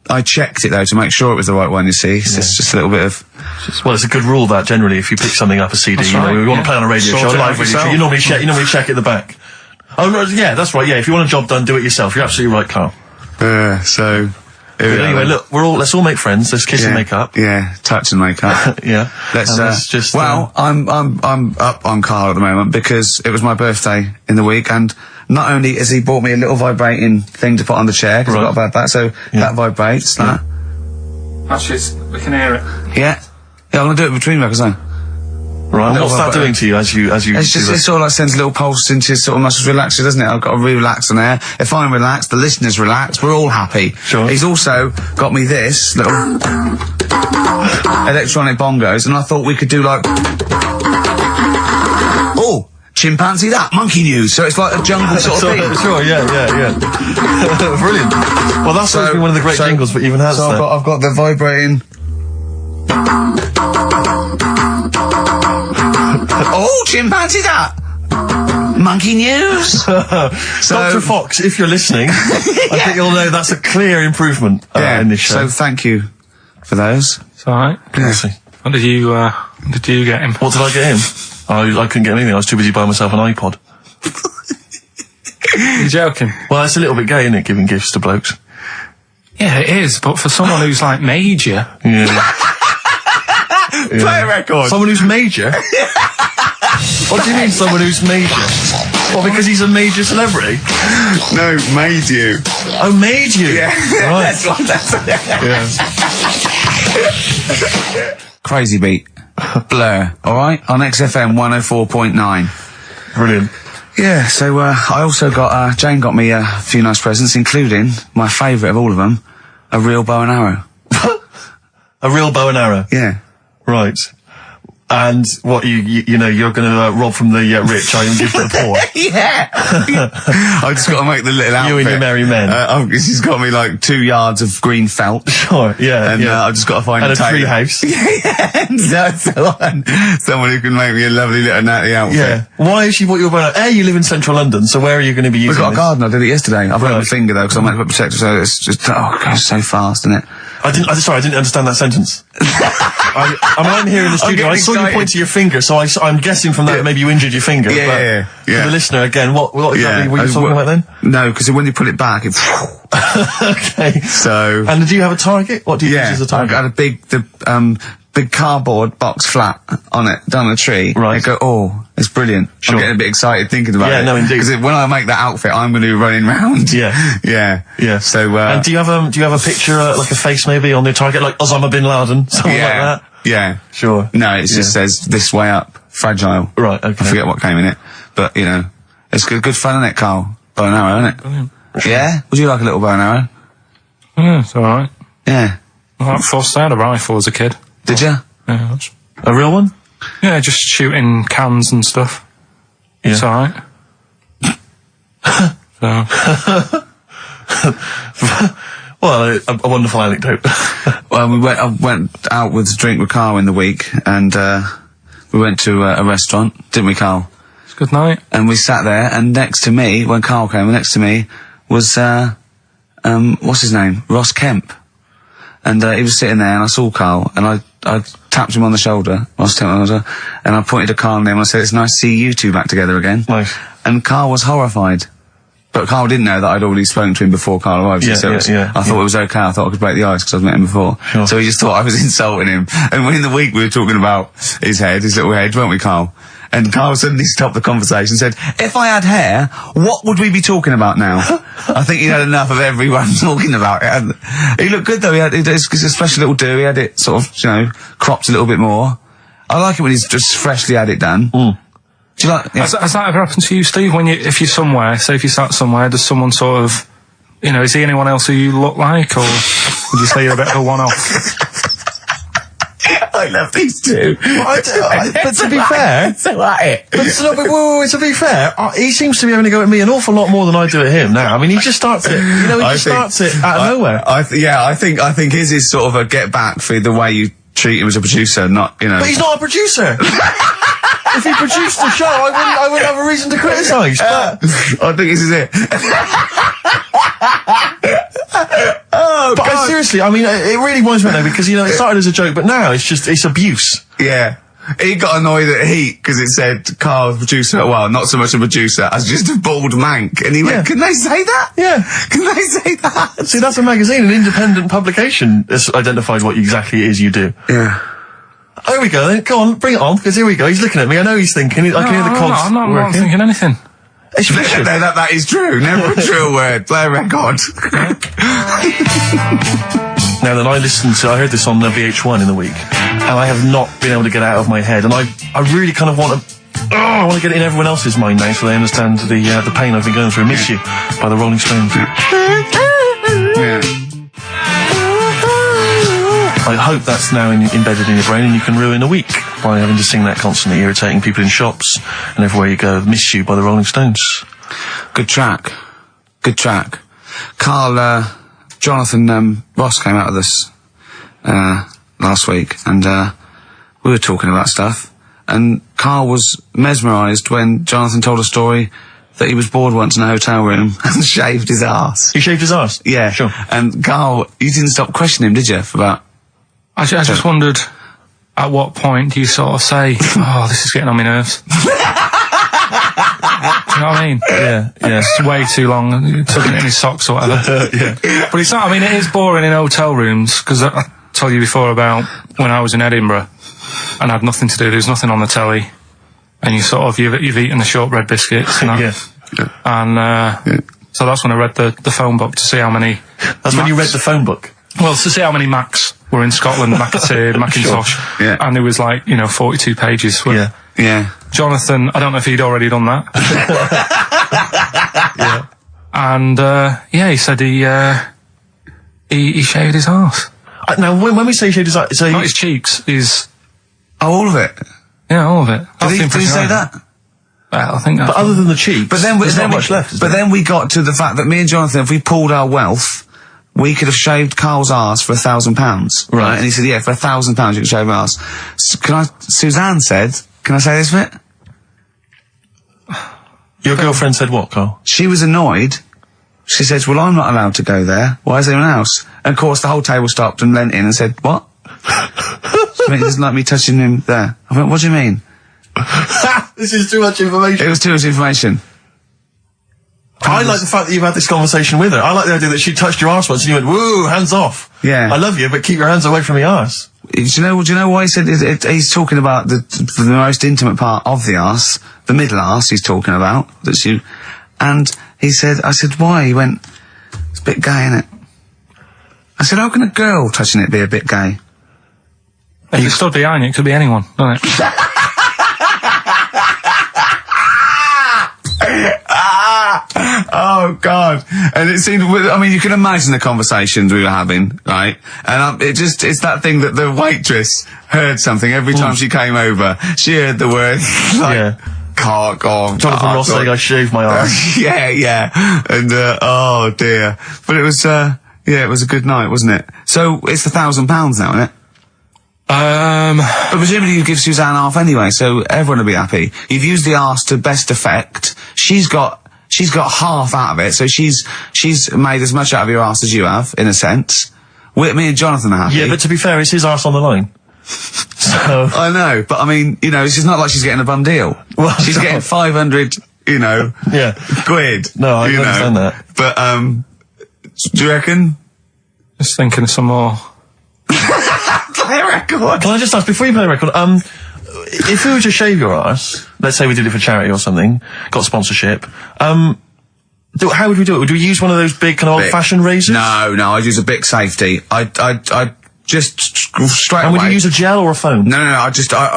I checked it though to make sure it was the right one, you see. It's just a little bit of... Well, it's a good rule that generally if you pick something up, a CD, That's you know, right, we want yeah. to play on a radio Sort show, it a out live radio show, yourself. you normally check at the back. Oh, no, yeah, that's right, yeah, if you want a job done, do it yourself. You're absolutely right, Carl. so... But anyway, look, let's all make friends, let's kiss and make up. Yeah, touch and make up. Yeah. Let's just... well, I'm up on Carl at the moment because it was my birthday in the week, and not only has he bought me a little vibrating thing to put on the chair, because I've got a bad back, so that vibrates, that. Actually, we can hear it. Yeah, I'm gonna do it between records now. Right, and what's that doing to you as you It's do just, that? it sort of like sends a little pulse into your sort of muscles, relaxes, doesn't it? I've got to relax on air. If I'm relaxed, the listeners relax, we're all happy. Sure. He's also got me this little electronic bongos, and I thought we could do like... Oh! Chimpanzee that, monkey news, so it's like a jungle sort of thing. Sure, yeah. Brilliant. Well, that's always been one of the great jingles, but even has So that. I've got the vibrating... Oh, chimpanzee that! Monkey news! Dr. Fox, if you're listening, I think you'll know that's a clear improvement in this show. So thank you for those. It's alright. Honestly. What did you get him? What did I get him? I couldn't get him anything, I was too busy buying myself an iPod. You're joking? Well, it's a little bit gay, isn't it, giving gifts to blokes? Yeah, it is, but for someone who's like major... Yeah. Play a record! Someone who's major? What do you mean, someone who's major? Well, because he's a major celebrity? No, made you. Oh, made you? Yeah. Right. Yeah. Crazy beat. Blur, alright? On XFM 104.9. Brilliant. Yeah, so I also got, Jane got me a few nice presents, including my favourite of all of them, a real bow and arrow. A real bow and arrow? Yeah. Right. And what, you know, you're gonna rob from the rich, and give to the poor? Yeah! I just got to make the little outfit. You and your merry men. She's got me like 2 yards of green felt. Sure, yeah. And I've just got to find and a tailor. tree house. Someone who can make me a lovely little natty outfit. Yeah. Why has she bought you a bow? You live in central London, so where are you going to be using We've got a this? garden, I did it yesterday. I've got my finger though, because I'm meant to put protector, so it's just, it goes so fast, isn't it? I didn't understand that sentence. I'm here in the studio. I saw you point to your finger, so I'm guessing from that maybe you injured your finger. Yeah. For the listener, again, what exactly were you talking about then? No, because when you put it back, it... Okay. So... And did you have a target? What do you use as a target? I had a big big cardboard box flat on it, down a tree. Right. I go, oh, it's brilliant. Sure. I'm getting a bit excited thinking about it. Yeah, no, indeed. Because when I make that outfit, I'm going to be running round. Yeah. Yeah. So, And do you have a picture, like a face maybe on the target, like Osama bin Laden, something like that? Yeah. Sure. No, it just says this way up, fragile. Right, okay. I forget what came in it, but you know, it's good fun, isn't it, Carl? Bow and arrow, isn't it? Brilliant. Yeah. Would you like a little bow and arrow? Yeah, it's alright. Yeah. I had a rifle as a kid. Did you? Yeah, that's- A real one? yeah, just shooting cans and stuff. Yeah. It's alright. So, Well, a wonderful anecdote. Well, I went out with a drink with Carl in the week, and we went to a restaurant, didn't we, Carl? it's a good night. And we sat there, and next to me, when Carl came, next to me was what's his name? Ross Kemp. And he was sitting there, and I saw Carl, and I tapped him on the shoulder, Ross Kemp on the shoulder, and I pointed to Carl and him, and I said, "It's nice to see you two back together again." Nice. And Carl was horrified. But Carl didn't know that I'd already spoken to him before Carl arrived. Yeah, so yeah. I thought it was okay. I thought I could break the ice because I'd met him before. Sure. So he just thought I was insulting him. And when in the week we were talking about his little head, weren't we, Carl? And Carl suddenly stopped the conversation and said, "If I had hair, what would we be talking about now?" I think he had enough of everyone talking about it. And he looked good though. He had a special little do. He had it sort of, cropped a little bit more. I like it when he's just freshly had it done. Mm. Do you like? Yeah. Has that ever happened to you, Steve? If you're somewhere, say if you sat somewhere, does someone sort of, is he anyone else who you look like, or would you say you're a bit of a one-off? I love these two. But to be fair, so at it. to be fair, he seems to be having to go at me an awful lot more than I do at him now. I mean, he just starts it. Starts it out of nowhere. I think his is sort of a get back for the way you treat him as a producer, not. But he's not a producer. If he produced the show, I wouldn't have a reason to criticise. But I think this is it. But seriously, I mean, it really winds me up though, because it started as a joke, but now it's abuse. Yeah. He got annoyed at Heat because it said Carl's producer, well, not so much a producer as just a bald mank. And he went, "Can they say that? Yeah. Can they say that?" See, that's a magazine, an independent publication that's identified what exactly it is you do. Yeah. Oh, here we go then. Go on, bring it on, because here we go. He's looking at me. I know he's thinking. I can hear the cogs I'm not working. thinking anything. It's vicious. No, that is true. Never a true word. Play a record. Now then, I heard this on VH1 in the week, and I have not been able to get it out of my head, and I really kind of want to, I want to get it in everyone else's mind now so they understand the pain I've been going through. Miss You by the Rolling Stones. Yeah. I hope that's now embedded in your brain and you can ruin a week by having to sing that constantly, irritating people in shops and everywhere you go. Miss You by the Rolling Stones. Good track. Good track. Carl, Jonathan, Ross came out of this, last week, and, we were talking about stuff, and Carl was mesmerised when Jonathan told a story that he was bored once in a hotel room and shaved his arse. He shaved his arse? Yeah. Sure. And Carl, you didn't stop questioning him, did you, for about... I just wondered, at what point do you sort of say, "Oh, this is getting on my nerves"? Do you know what I mean? Yeah. It's way too long, tucking it in his socks or whatever. Yeah. But it's not, I mean, it is boring in hotel rooms, because I told you before about when I was in Edinburgh, and I had nothing to do, there was nothing on the telly, and you've eaten the shortbread biscuits, and that. Yeah. And, so that's when I read the phone book to see how many... That's when you read the phone book? Well, to see how many Macs were in Scotland, McAteer, Macintosh, Sure. Yeah. and it was 42 pages. Yeah. Yeah. Jonathan, I don't know if he'd already done that. Yeah. And, he said he shaved his arse. Now, when we say he shaved his arse, so Not his cheeks, Oh, all of it? yeah, all of it. Did he say that? Well, I think that's... But other than the cheeks, But then, there's not much left, is But there? then we got to the fact that me and Jonathan, if we pooled our wealth, we could have shaved Carl's arse for £1,000. Right. And he said, "Yeah, for £1,000 you can shave my arse." Suzanne said, can I say this bit? Your girlfriend said what, Carl? She was annoyed. She says, "Well, I'm not allowed to go there. Why is anyone else?" And of course the whole table stopped and leant in and said, "What?" She went, "He doesn't like me touching him there." I went, "What do you mean?" This is too much information. It was too much information. I like the fact that you've had this conversation with her. I like the idea that she touched your arse once and you went, "Woo, hands off." Yeah. I love you, but keep your hands away from my arse. Do you know why he said he's talking about the most intimate part of the arse, the middle arse he's talking about, and he said, I said, why? He went, it's a bit gay, innit? I said, how can a girl touching it be a bit gay? If you stood behind it, it could be anyone, doesn't it? Oh God! And it seemed, I mean, you can imagine the conversations we were having, right? And it's that thing that the waitress heard something every time she came over. She heard the word, like, cock or Jonathan Ross saying I shaved my arse. yeah. And, oh dear. But it was, it was a good night, wasn't it? So, it's £1,000 now, isn't it? But presumably you give Suzanne half anyway, so everyone will be happy. You've used the arse to best effect. She's got half out of it, so she's made as much out of your arse as you have, in a sense. Me and Jonathan are happy. Yeah, but to be fair, it's his arse on the line. So I know, but I mean, it's not like she's getting a bum deal. Well, she's getting 500, quid. No, I understand that. But do you reckon? Just thinking of some more. Play a record. Can I just ask, before you play the record, if we were to shave your arse, let's say we did it for charity or something, got sponsorship, how would we do it? Would we use one of those big kind of old-fashioned razors? No, I'd use a Bic Safety. I'd just straight And away. would you use a gel or a foam? No, I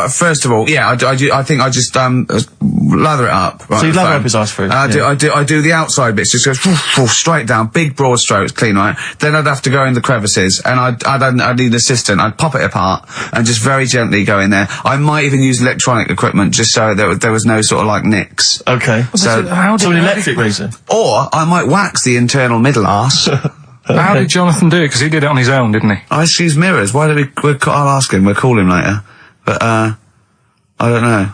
first of all, I think I just, lather it up. Right, So you lather up his arse first? I do the outside bits, just goes straight down, big broad strokes, clean, right? Then I'd have to go in the crevices, and I'd need an assistant. I'd pop it apart, and just very gently go in there. I might even use electronic equipment, just so there was no sort of, like, nicks. Okay. So, an electric razor? Or, I might wax the internal middle arse. How did Jonathan do it? Because he did it on his own, didn't he? I just use mirrors. Why don't I'll ask him, we'll call him later. But, I don't know.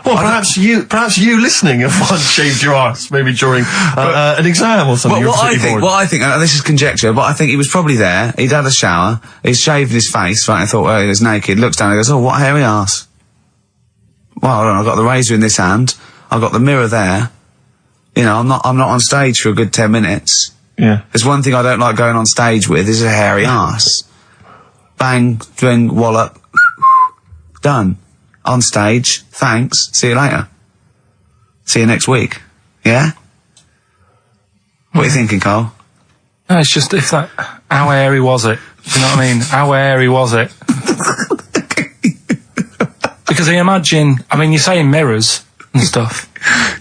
Well, perhaps you listening have once shaved your arse, maybe during an exam or something. What I think, this is conjecture, but I think he was probably there, he'd had a shower, he's shaved his face, right, I thought, well, he was naked, looks down and goes, oh, what a hairy arse. Well, hold on, I've got the razor in this hand, I've got the mirror there, I'm not on stage for a good 10 minutes. Yeah. There's one thing I don't like going on stage with, is a hairy arse. Bang, drink, wallop, done. On stage, thanks, see you later. See you next week. Yeah? What are you thinking, Carl? No, it's just how hairy was it? Do you know what I mean? How hairy was it? Because I imagine, you're saying mirrors and stuff.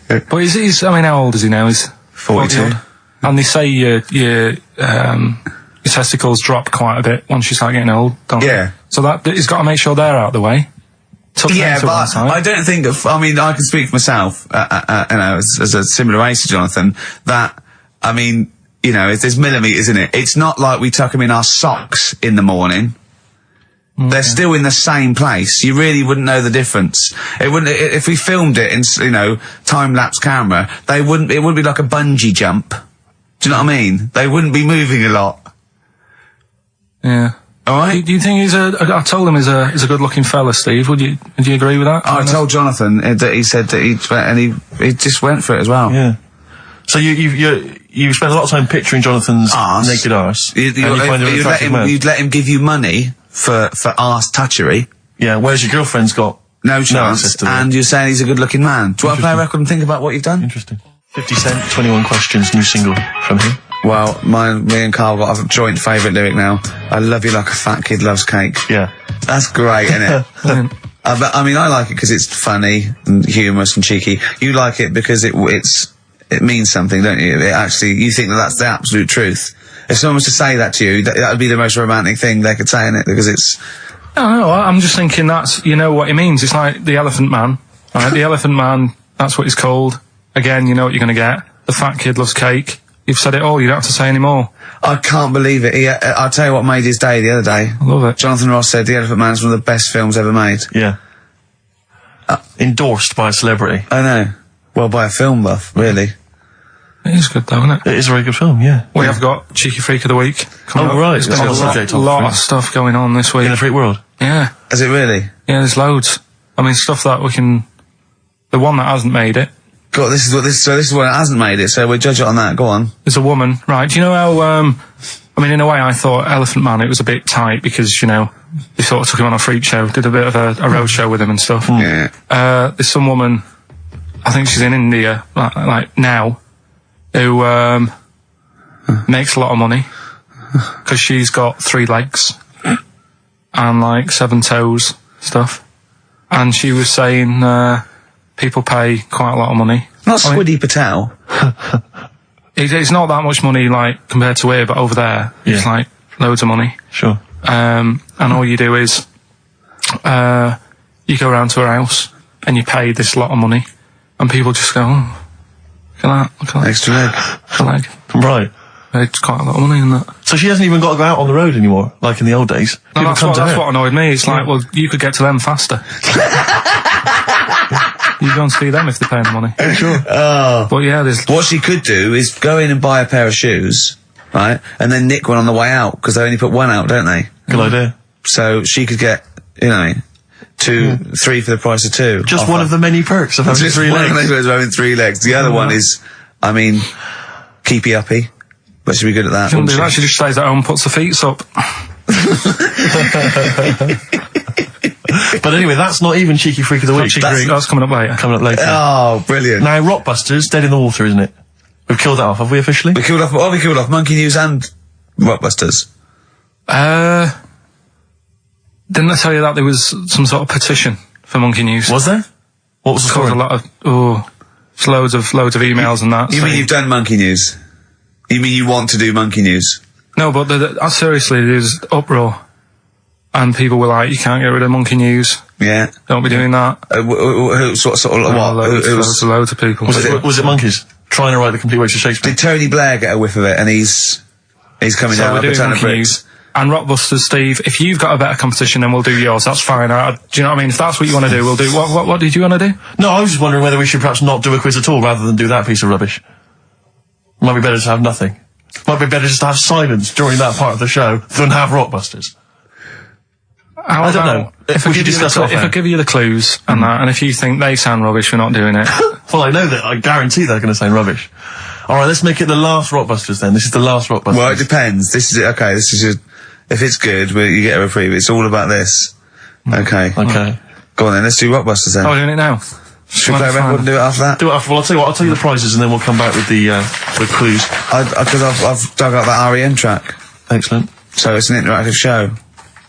But how old is he now? He's 42. And they say your testicles drop quite a bit once you start getting old, don't they? Yeah. So he's got to make sure they're out of the way. Yeah, but I don't think I can speak for myself, as a similar age to Jonathan, that, there's millimetres in it. It's not like we tuck them in our socks in the morning. Okay. They're still in the same place. You really wouldn't know the difference. It wouldn't, if we filmed it in, time-lapse camera, it wouldn't be like a bungee jump. Do you know what I mean? They wouldn't be moving a lot. Yeah. All right. Do you think I told him he's a good-looking fella, Steve. Would you agree with that? I told Jonathan that he said that he just went for it as well. Yeah. So you spent a lot of time picturing Jonathan's naked arse. You'd let him give you money for arse touchery. Yeah. Whereas your girlfriend's got no chance, and you're saying he's a good-looking man. Do you want to play a record and think about what you've done? Interesting. 50 Cent, 21 Questions, new single from him. Well, me and Carl got a joint favourite lyric now. I love you like a fat kid loves cake. Yeah. That's great, isn't it? I like it because it's funny and humorous and cheeky. You like it because it means something, don't you? You think that's the absolute truth. If someone was to say that to you, that would be the most romantic thing they could say in it, because it's... No, I'm just thinking what it means. It's like the Elephant Man, right? The Elephant Man, that's what he's called. Again, you know what you're going to get. The fat kid loves cake. You've said it all, you don't have to say any more. I can't believe it. I'll tell you what made his day the other day. I love it. Jonathan Ross said The Elephant Man's one of the best films ever made. Yeah. Endorsed by a celebrity. I know. Well, by a film buff, really. It is good though, isn't it? It is a very good film, yeah. We have got Cheeky Freak of the Week coming up. Right. There's been a lot of stuff going on this week. In the freak world? Yeah. Is it really? Yeah, there's loads. Stuff that we can... The one that hasn't made it. God, this is what it hasn't made it, so we'll judge it on that. Go on. There's a woman, right? Do you know how I mean, in a way, I thought Elephant Man, it was a bit tight because, you know, they sort of took him on a freak show, did a bit of a road show with him and stuff. Yeah. There's some woman, I think she's in India, like now, who makes a lot of money because she's got 3 legs and like 7 toes stuff. And she was saying people pay quite a lot of money. Not Squiddy Patel. It's not that much money, like, compared to here, but over there, it's like loads of money. Sure. And all you do is, you go around to her house and you pay this lot of money, and people just go, oh, look at that. Extra leg. Extra leg. Right. It's quite a lot of money in that. So she hasn't even got to go out on the road anymore, like in the old days. No, People come to that's her. what annoyed me. It's like, well, you could get to them faster. You go and see them if they're paying the money. Sure. But yeah, there's... What she could do is go in and buy a pair of shoes, right? And then nick one on the way out, because they only put one out, don't they? Good idea. So she could get, you know, 2, 3 for the price of 2. Just one of the many perks of having Just 3 one legs. of the perks of having 3 legs. The other one is, I mean, keepy uppy. But she'd be good at that, Shouldn't wouldn't do that, she just stays at home and puts her feet up. But anyway, that's not even Cheeky Freak of the Week. That's coming up later. Coming up later. Oh, brilliant. Now, Rockbusters, dead in the water, isn't it? We've killed that off, have we officially? We killed off Monkey News and Rockbusters. Didn't I tell you that there was some sort of petition for Monkey News? Was there? What was the Caused story? a lot of, it's loads of emails and that. You saying- mean you've done Monkey News? You mean you want to do Monkey News? No, but seriously, there's uproar. And people were like, you can't get rid of Monkey News. Yeah. Don't be doing that. Who sort of what? Loads of people. Was it monkeys? Trying to write the complete works of Shakespeare? Did Tony Blair get a whiff of it, and he's coming So down we're like a doing ton of Monkey bricks? News. And Rockbusters, Steve, if you've got a better competition, then we'll do yours. That's fine. Do you know what I mean? If that's what you want to do, we'll do. What did you want to do? No, I was just wondering whether we should perhaps not do a quiz at all rather than do that piece of rubbish. Might be better to have nothing. Might be better just to have silence during that part of the show than have Rockbusters. I don't know. If I give you the clues and that, and if you think they sound rubbish, we're not doing it. Well, I know that. I guarantee they're going to sound rubbish. All right, let's make it the last Rockbusters then. This is the last Rockbusters. Well, it depends. This is okay. This is if it's good, you get a reprieve. It's all about this. Okay. Okay. Go on then. Let's do Rockbusters then. Oh, we're doing it now. Should we play a record and do it after that? Do it after. Well, I'll tell you what. I'll tell you the prizes and then we'll come back with the clues. Because I've dug out that REM track, Excellent. so it's an interactive show.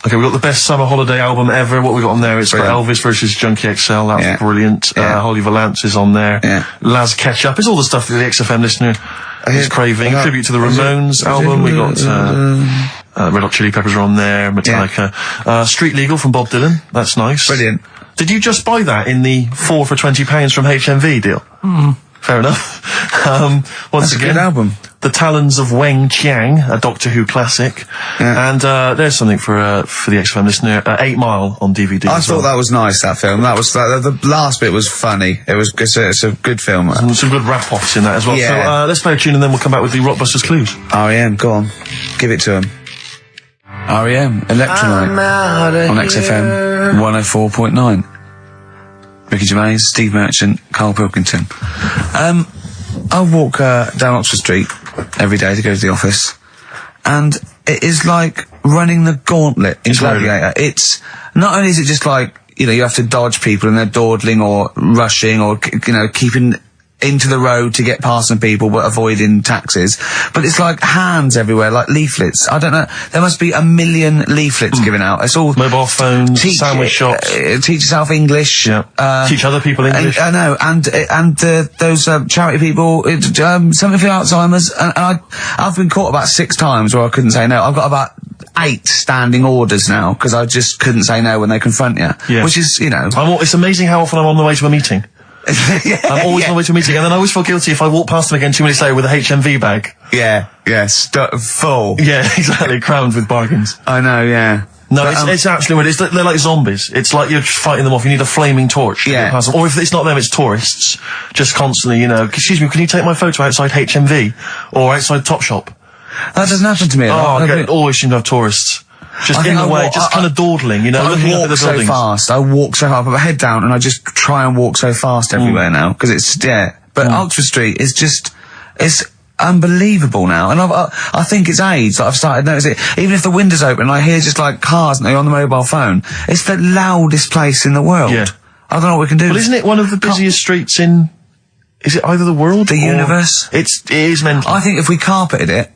Okay, we've got the best summer holiday album ever. What we got on there? It's got Brilliant. Elvis versus Junkie XL. That's Yeah. brilliant. Yeah. Holly Valance is on there. Yeah. Laz Ketchup. It's all the stuff that the XFM listener is craving. Yeah. Tribute to the Ramones album. We got Red Hot Chili Peppers are on there. Metallica. Street Legal from Bob Dylan. That's nice. Brilliant. Did you just buy that in the 4 for £20 from HMV deal? Fair enough. Once That's a again, good album. The Talons of Weng Chiang, a Doctor Who classic. Yeah. And there's something for the XFM listener, 8 Mile on DVD. I as thought well. that was nice, that film. That was the last bit was funny. It's a good film. Some good rap-offs in that as well. Yeah. So let's play a tune and then we'll come back with the Rockbusters clues. REM, go on. Give it to him. REM, Electrolyte on XFM 104.9. Ricky Gervais, Steve Merchant, Karl Pilkington. I walk down Oxford Street every day to go to the office, and it is like running the gauntlet in Gladiator. It's not only is it just like, you know, you have to dodge people and they're dawdling or rushing or, you know, keeping into the road to get past some people but avoiding taxis, but it's like hands everywhere, like leaflets. I don't know, there must be 1 million leaflets given out. It's all Mobile phones, sandwich shops. Teach yourself English. Yeah. Teach other people English. I know, and those charity people, something for Alzheimer's, and I've been caught about 6 times where I couldn't say no. I've got about 8 standing orders now because I just couldn't say no when they confront you. Yeah. Which is, you know, It's amazing how often I'm on the way to a meeting. I'm always on the way to a meeting, and then I always feel guilty if I walk past them again 2 minutes later with a HMV bag. full. Yeah, exactly, crammed with bargains. I know, yeah. No, But, it's absolutely weird. They're like zombies. It's like you're just fighting them off. You need a flaming torch to get past them. Or if it's not them, it's tourists. Just constantly, you know, excuse me, can you take my photo outside HMV? Or outside Topshop? that doesn't happen to me. I always seem to have tourists. Just in the way, just kind of dawdling, you know, looking up at the buildings. I walk so fast. I put my head down and I just try and walk so fast everywhere now because it's But Oxford Street is just, it's unbelievable now. And I think it's age that I've started noticing it. Even if the window's open and I hear just like cars and they're on the mobile phone, it's the loudest place in the world. Yeah. I don't know what we can do. Well, isn't it one of the busiest streets in... Is it either the world The universe? It is mental. I think if we carpeted it,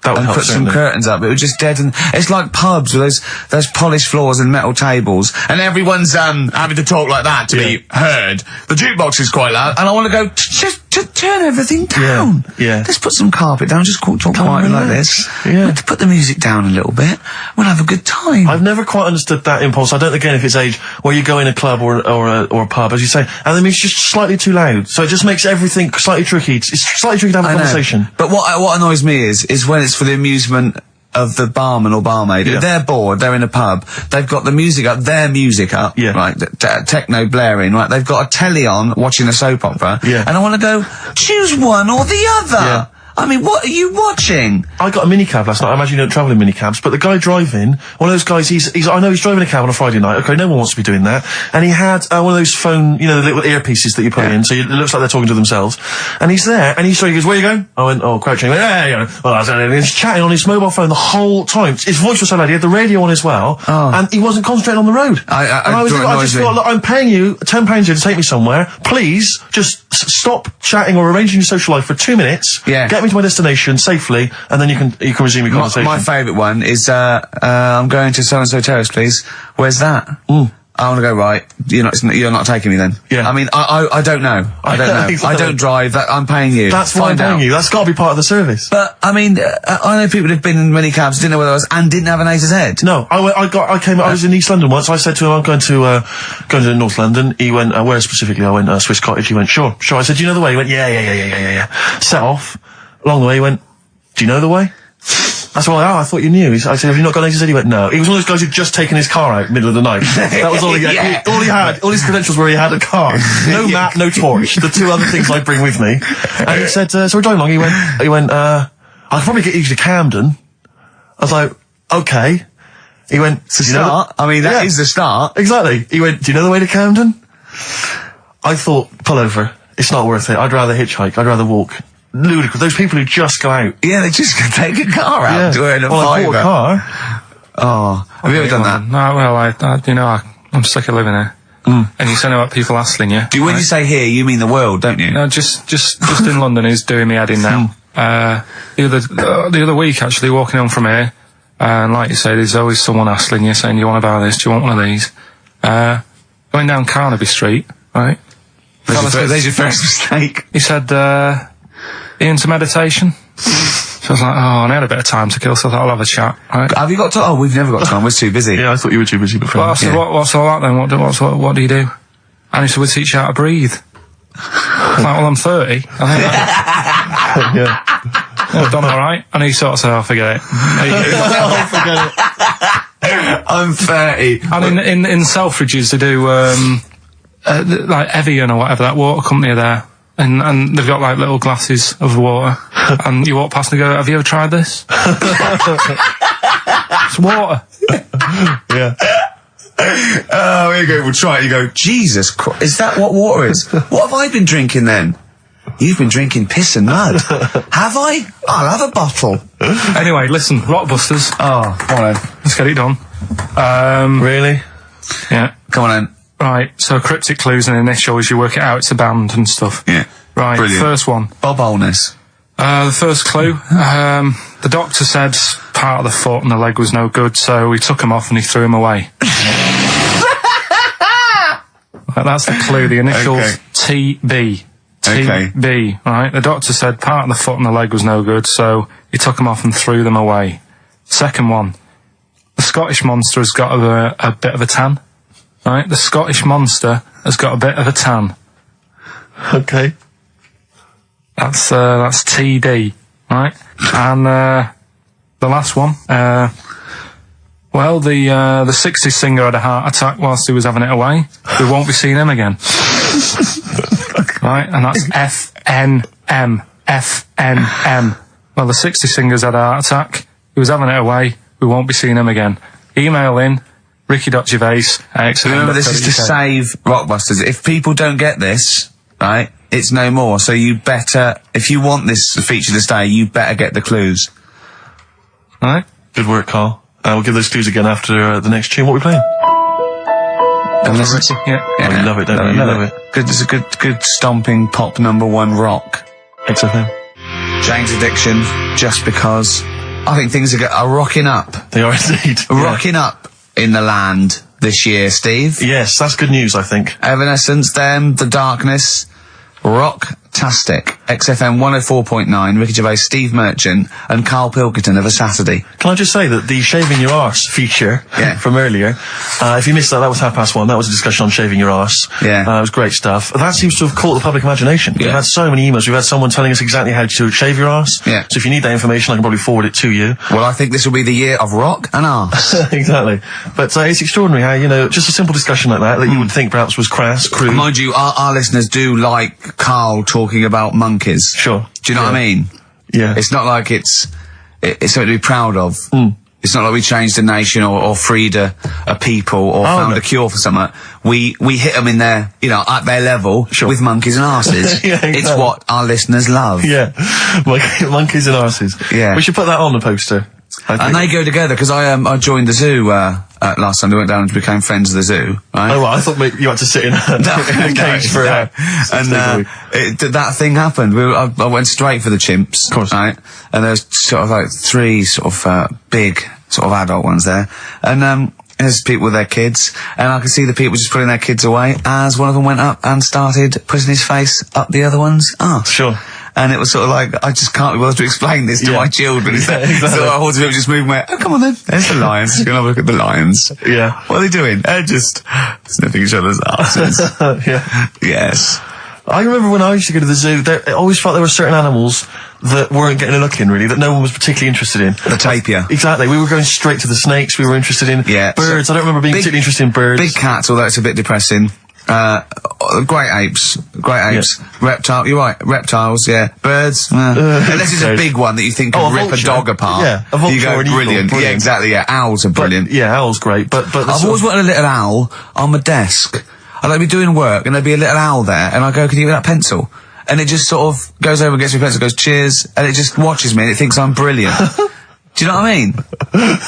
That would and help, put some certainly. curtains up, it would just deaden. It's like pubs with those polished floors and metal tables, and everyone's having to talk like that to be heard. The jukebox is quite loud, and I want to go just turn everything down. Yeah. Let's put some carpet down. Just talk quietly like this. Yeah. Let's put the music down a little bit. We'll have a good time. I've never quite understood that impulse. I don't know, again, if it's age where you go in a club or a pub, as you say, and the music's just slightly too loud. So it just makes everything slightly tricky. It's slightly tricky to have a conversation. But what annoys me is when it's for the amusement of the barman or barmaid. Yeah. If they're bored, they're in a pub, they've got the music up, their music up, Yeah. right, techno blaring, right, they've got a telly on watching a soap opera, Yeah. and I want to go, choose one or the other. Yeah. I mean, what are you watching? I got a minicab last night. I imagine you don't travel in minicabs, but the guy driving, one of those guys, I know he's driving a cab on a Friday night. Okay, no one wants to be doing that. And he had one of those phone, the little earpieces that you put in, so it looks like they're talking to themselves. And he's there, and he goes, where are you going? I went, crouching. He went, well, and he's chatting on his mobile phone the whole time. His voice was so loud, he had the radio on as well, and he wasn't concentrating on the road. I just thought, look, I'm paying you £10 here to take me somewhere. Please, just stop chatting or arranging your social life for 2 minutes. Yeah. Get me to my destination safely, and then you can resume your conversation. My favourite one is, I'm going to so-and-so terrace, please. Where's that? I want to go, right, you're not taking me then. Yeah. I mean, I don't know. I don't know. Exactly. I don't drive, I'm paying you. That's why I'm paying you. That's got to be part of the service. But, I mean, I know people who've been in many cabs, didn't know where I was, and didn't have an A to Z. No, I was in East London once. I said to him, I'm going to North London. He went, where specifically? I went, Swiss Cottage. He went, sure. I said, do you know the way? He went, yeah. Set off. Along the way, he went, do you know the way? That's why, I thought you knew. I said, have you not got an A to Z? He went, no. He was one of those guys who'd just taken his car out middle of the night. That was all he had. Yeah. All he had, all his credentials were he had a car. No map, no torch. The two other things I bring with me. And he said, so we're driving along. He went, I could probably get you to Camden. I was like, okay. He went, It's a start. I mean, that is the start. Exactly. He went, do you know the way to Camden? I thought, pull over. It's not worth it. I'd rather hitchhike. I'd rather walk. Ludicrous. Those people who just go out. Yeah, they just take a car out to earn a I bought fiver. a car. Oh, have you ever done that? No, well, I'm sick of living here. And you know what people hassling you. When you say here, you mean the world, don't you? No, just in London is doing me head in now. The other week, actually, walking on from here, and like you say, there's always someone hassling you, saying, do you want to buy this? Do you want one of these? Going down Carnaby Street, right? There's your first mistake. He said, you into meditation? So I was like, and I had a bit of time to kill, so I thought I'll have a chat, right? Have you got time? Oh, we've never got time. We're too busy. Yeah, I thought you were too busy before. Well, I said, what's all that then? What do you do? And he said, we teach you how to breathe. I was like, well, I'm 30. I think I've done alright. And he sort of said, forget it. Forget it. I'm 30. And in Selfridges, they do, like Evian or whatever, that water company are there. And they've got like little glasses of water. And you walk past and go, have you ever tried this? It's water. Yeah. Oh, here you go. We'll try it. You go, Jesus Christ. Is that what water is? What have I been drinking then? You've been drinking piss and mud. Have I? I'll have a bottle. Anyway, listen, Blockbusters. Oh, come on then. Let's get it done. Really? Yeah. Come on then. Right, so cryptic clues and initials, you work it out, it's a band and stuff. Yeah. Right, Brilliant. First one. Bob Holness. The first clue, the doctor said part of the foot and the leg was no good, so he took him off and he threw him away. Right, that's the clue, the initials TB. TB, right? The doctor said part of the foot and the leg was no good, so he took them off and threw them away. Second one, the Scottish Monster has got a bit of a tan. Right, the Scottish Monster has got a bit of a tan. Okay. That's TD, right? And the last one, well, the 60s singer had a heart attack whilst he was having it away. We won't be seeing him again. Right, and that's FNM. Well, the 60s singer's had a heart attack. He was having it away. We won't be seeing him again. Email in. Ricky.Gervais. Remember, this is to save Rockbusters. If people don't get this, right, it's no more. So you better, if you want this feature to stay, you better get the clues. Right? Good work, Carl. We'll give those clues again after the next tune. What are we playing? Yeah. Oh, you love it, don't you? You love it. Good, it's a good stomping pop #1 rock. XFM. Jane's Addiction, Just Because. I think things are rocking up. They are indeed. Rocking up in the land this year, Steve. Yes, that's good news, I think. Evanescence, them, The Darkness, rock-tastic. XFM 104.9, Ricky Gervais, Steve Merchant, and Karl Pilkington of A Saturday. Can I just say that the shaving your arse feature from earlier, if you missed that was 1:30. That was a discussion on shaving your arse. Yeah. It was great stuff. That seems to have caught the public imagination. Yeah. We've had so many emails. We've had someone telling us exactly how to shave your arse. Yeah. So if you need that information, I can probably forward it to you. Well, I think this will be the year of rock and arse. Exactly. But it's extraordinary how, you know, just a simple discussion like that you would think perhaps was crass, crude. Mind you, our listeners do like Karl talking about monkeys. Sure. Do you know what I mean? Yeah. It's not like it's something to be proud of. It's not like we changed a nation or freed a people or found a cure for something. We hit them in their, you know, at their level with monkeys and arses. Yeah, exactly. It's what our listeners love. Yeah. Monkeys and arses. Yeah. We should put that on the poster. And they go together, because I joined the zoo last Sunday. Went down and became friends of the zoo. Right? Oh, well, I thought maybe you had to sit in a cage for that thing happened. I went straight for the chimps, of course, right? And there's sort of like 3 sort of big sort of adult ones there, and there's people with their kids, and I could see the people just putting their kids away as one of them went up and started putting his face up the other one's arse. Sure. And it was sort of like, I just can't be bothered to explain this to my children. Exactly. So I hordes of people just moving away. Oh, come on then. There's the lions. You're going to have a look at the lions. Yeah. What are they doing? They're just sniffing each other's asses. Yeah. Yes. I remember when I used to go to the zoo, I always felt there were certain animals that weren't getting a look in, really, that no one was particularly interested in. The tapir. Exactly. We were going straight to the snakes we were interested in. Yeah. Birds. I don't remember being particularly interested in birds. Big cats, although it's a bit depressing. Great apes. Reptile, you're right. Reptiles, yeah. Birds, unless it's a big one that you think could rip a dog apart. Yeah, a vulture you go, or an eagle, brilliant. Yeah, exactly, yeah. Owls are brilliant. Yeah, owls great, but I've always wanted a little owl on my desk. I'd be doing work and there'd be a little owl there, and I go, can you get that pencil? And it just sort of goes over and gets me a pencil, goes, cheers, and it just watches me and it thinks I'm brilliant. Do you know what I mean?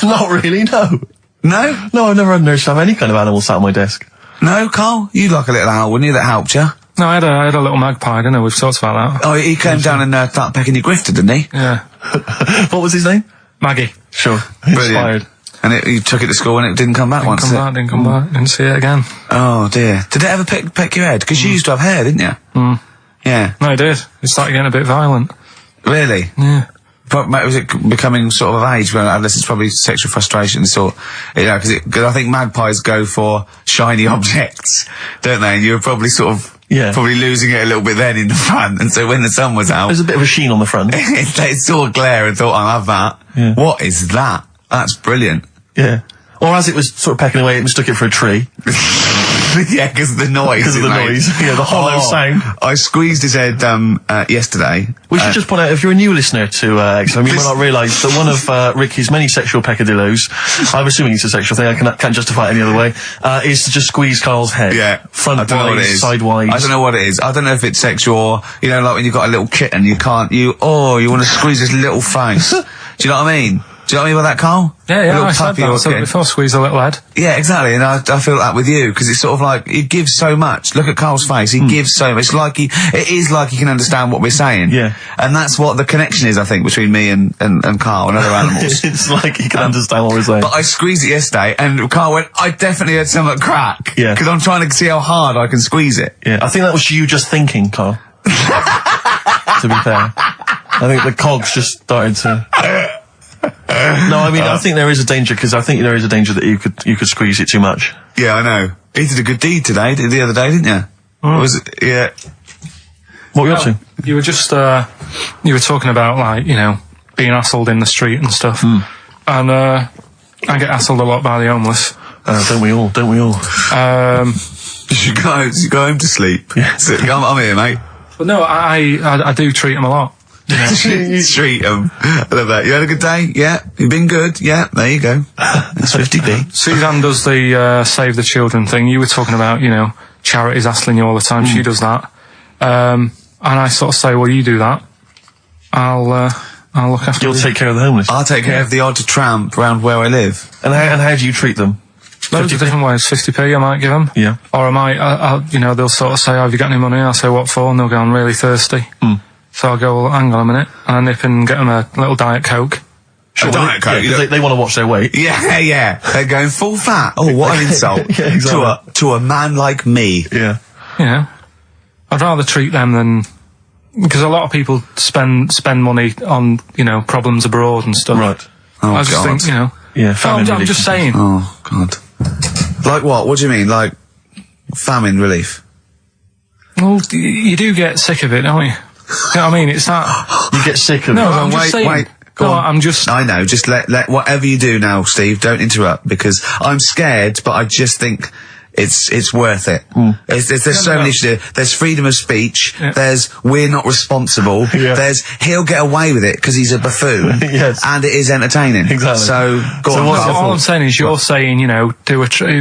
Not really, no. No? No, I've never had nurse to have any kind of animal sat on my desk. No, Carl? You'd like a little owl, wouldn't you, that helped you? No, I had a little magpie, didn't I? We've talked about that. Oh, he came down and started pecking your grifter, didn't he? Yeah. What was his name? Maggie. Sure. Brilliant. Inspired. And you took it to school and it didn't come back once. Didn't come back. Didn't see it again. Oh dear. Did it ever peck your head? Because you used to have hair, didn't you? Yeah. No, it did. It started getting a bit violent. Really? Yeah. But was it becoming sort of age when it's probably sexual frustration sort, you know, because I think magpies go for shiny objects, don't they? And you were probably sort of probably losing it a little bit then in the front, and so when the sun was out, there's a bit of a sheen on the front. they saw a glare and thought, I'll have that. Yeah. What is that? That's brilliant. Yeah. Or as it was sort of pecking away, it mistook it for a tree. Yeah, because of the noise. Because of the noise. Yeah, the hollow sound. I squeezed his head yesterday. We should just point out, if you're a new listener to XFM, you might not realise that one of Ricky's many sexual peccadillos, I'm assuming it's a sexual thing, I can't justify it any other way, is to just squeeze Carl's head. Yeah. Front-wise, sidewise. I don't know what it is. I don't know if it's sexual or, you know, like when you've got a little kitten, you want to squeeze his little face. Do you know what I mean? Do you know what I mean by that, Carl? Yeah, I said that before, squeeze a little head. Yeah, exactly, and I feel that with you, because it's sort of like, he gives so much. Look at Carl's face, he gives so much. It is like he can understand what we're saying. Yeah. And that's what the connection is, I think, between me and Carl and other animals. It's like he can understand what we're saying. But I squeezed it yesterday, and Carl went, I definitely had something crack. Yeah. Because I'm trying to see how hard I can squeeze it. Yeah, I think that was you just thinking, Carl. To be fair. I think the cogs just started to... No, I mean, I think there is a danger, because I think there is a danger that you could squeeze it too much. Yeah, I know. He did a good deed today, the other day, didn't you? Was it? Yeah. What were you up to? You were just, you were talking about, like, you know, being hassled in the street and stuff. And, I get hassled a lot by the homeless. Don't we all? You should go home to sleep. Yeah. I'm here, mate. But no, I do treat them a lot. You treat them. I love that. You had a good day? Yeah. You've been good? Yeah. There you go. That's 50p. Suzanne does the Save the Children thing. You were talking about, you know, charities hassling you all the time. She does that. And I sort of say, well, you do that. I'll look after You'll you. take care of the homeless. I'll take care of the odd tramp around where I live. And how do you treat them? Loads of different ways. 50p I might give them. Yeah. Or I might, they'll sort of say, have you got any money? I'll say, what for? And they'll go, I'm really thirsty. So I'll go, well, hang on a minute. And I nip and get them a little Diet Coke. Sure, Diet Coke. Yeah, 'cause they want to watch their weight. Yeah. They're going full fat. Oh, what an insult. Yeah, exactly. To a man like me. Yeah. You know, I'd rather treat them than, because a lot of people spend money on, problems abroad and stuff. Right. Oh, I just God. think, Yeah, famine I'm relief just and saying. Oh, God. Like what? What do you mean? Like famine relief? Well, you do get sick of it, don't you? You know what I mean? It's not. You get sick of No, it. I'm just saying. Wait. Go No, on. I'm just. I know. Just let whatever you do now, Steve. Don't interrupt because I'm scared, but I just think it's worth it. There's so many issues. There's freedom of speech. Yeah. There's we're not responsible. Yeah. There's he'll get away with it because he's a buffoon. Yes. And it is entertaining. Exactly. So go So on. what's No, your all thought? I'm saying is, you're saying, who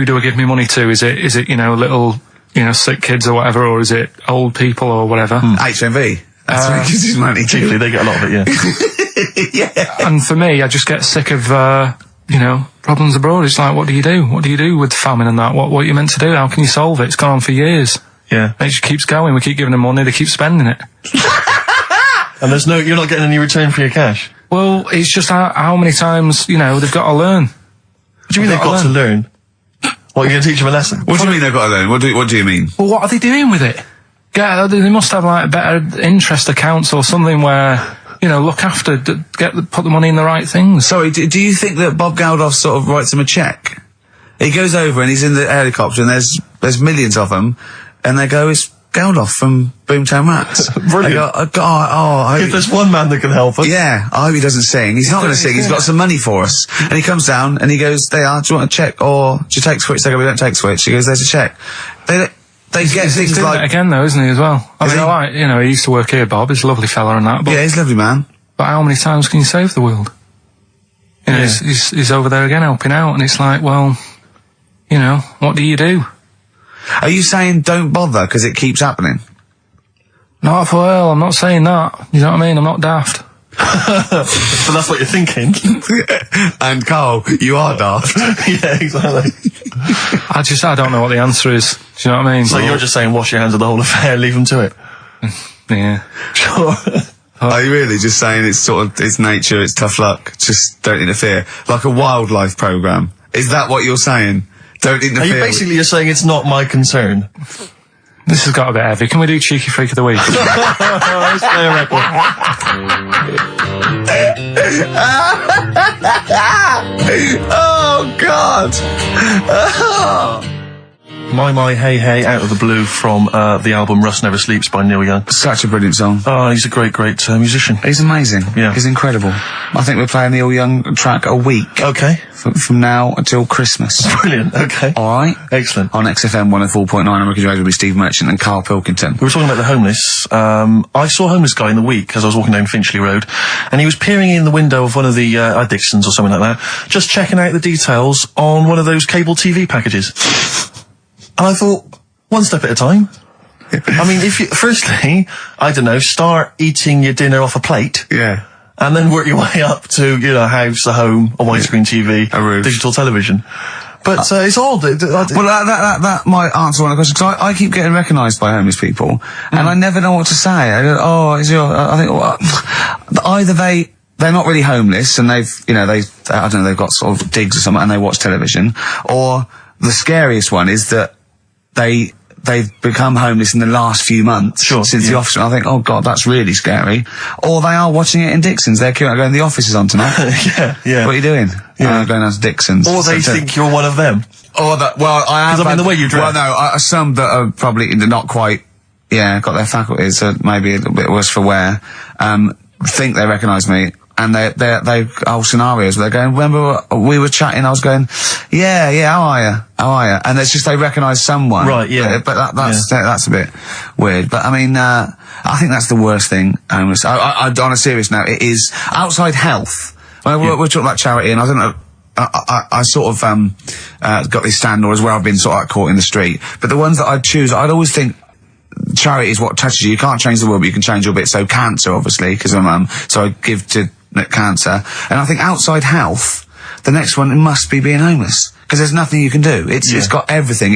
do I give me money to? Is it little, sick kids or whatever, or is it old people or whatever? HMV. That's where he gives his money Chiefly, to. they get a lot of it, yeah. Yeah. And for me, I just get sick of, problems abroad. It's like, what do you do? What do you do with famine and that? What are you meant to do? How can you solve it? It's gone on for years. Yeah. And it just keeps going. We keep giving them money, they keep spending it. And you're not getting any return for your cash. Well, it's just how many times, they've got to learn. What do you mean they've got to learn? What, you're going to teach them a lesson? What do you mean they've got to learn? What do you mean? Well, what are they doing with it? They must have like better interest accounts or something where, look after, put the money in the right things. Sorry, do you think that Bob Geldof sort of writes him a cheque? He goes over and he's in the helicopter and there's millions of them, and they go, it's Geldof from Boomtown Rats. Brilliant. They go, I If hope there's one man that can help us. yeah, I hope he doesn't sing. He's not going to sing. He's got some money for us. And he comes down and he goes, do you want a cheque or do you take Switch? They go, we don't take Switch. He goes, there's a cheque. They get He's things doing like... it again though, isn't he, as well? I Is mean, he? I like, he used to work here, Bob. He's a lovely fella and that. But, Yeah, he's a lovely man. but how many times can you save the world? He's over there again helping out, and it's like, well, what do you do? Are you saying don't bother because it keeps happening? Not well, I'm not saying that. You know what I mean? I'm not daft. So that's what you're thinking. And Carl, you are daft. Yeah, exactly. I don't know what the answer is. Do you know what I mean? So you're just saying wash your hands of the whole affair, leave them to it. Yeah. Sure. Are you really just saying it's nature, it's tough luck, just don't interfere? Like a wildlife programme. Is that what you're saying? Don't interfere. Are you basically just saying it's not my concern? This has got a bit heavy. Can we do Cheeky Freak of the Week? Let's play a record. Oh, God! My Hey Hey out of the blue from the album Rust Never Sleeps by Neil Young. Such a brilliant song. Oh, he's a great musician. He's amazing. Yeah. He's incredible. I think we're playing Neil Young track a week Okay. from now until Christmas. Brilliant. Okay. Alright? Excellent. On XFM 104.9, I'm Ricky Radio with Steve Merchant and Karl Pilkington. We were talking about the homeless. I saw a homeless guy in the week as I was walking down Finchley Road, and he was peering in the window of one of the Dixons or something like that, just checking out the details on one of those cable TV packages. And I thought, one step at a time. I mean, firstly, I don't know, start eating your dinner off a plate. Yeah. And then work your way up to, a house, a home, a widescreen TV, A roof. digital television. But it's odd. Well, that might answer one of the questions, because I keep getting recognised by homeless people, and I never know what to say. I go, I think, well, either they're not really homeless, and they've got sort of digs or something, and they watch television, or the scariest one is that they've become homeless in the last few months since the office. I think, oh God, that's really scary. Or they are watching it in Dixon's. They're going, the office is on tonight. Yeah. What are you doing? Going down to Dixon's. Or they think you're one of them. Or that, well, I have. 'Cause I mean, the way you dress. Well, no, some that are probably not quite, got their faculties, so maybe a little bit worse for wear, think they recognise me. And they whole scenarios where they're going, remember we were chatting, I was going, yeah, how are you? And it's just they recognise someone. Right, yeah. But that's a bit weird. But I mean, I think that's the worst thing. On a serious note, it is outside health. We're talking about charity, and I don't know, I sort of, got these standards where I've been sort of caught in the street. But the ones that I'd choose, I'd always think, charity is what touches you. You can't change the world, but you can change your bit. So cancer, obviously, because I'm mum, so I give to cancer. And I think outside health, the next one must be being homeless. Because there's nothing you can do. It's got everything.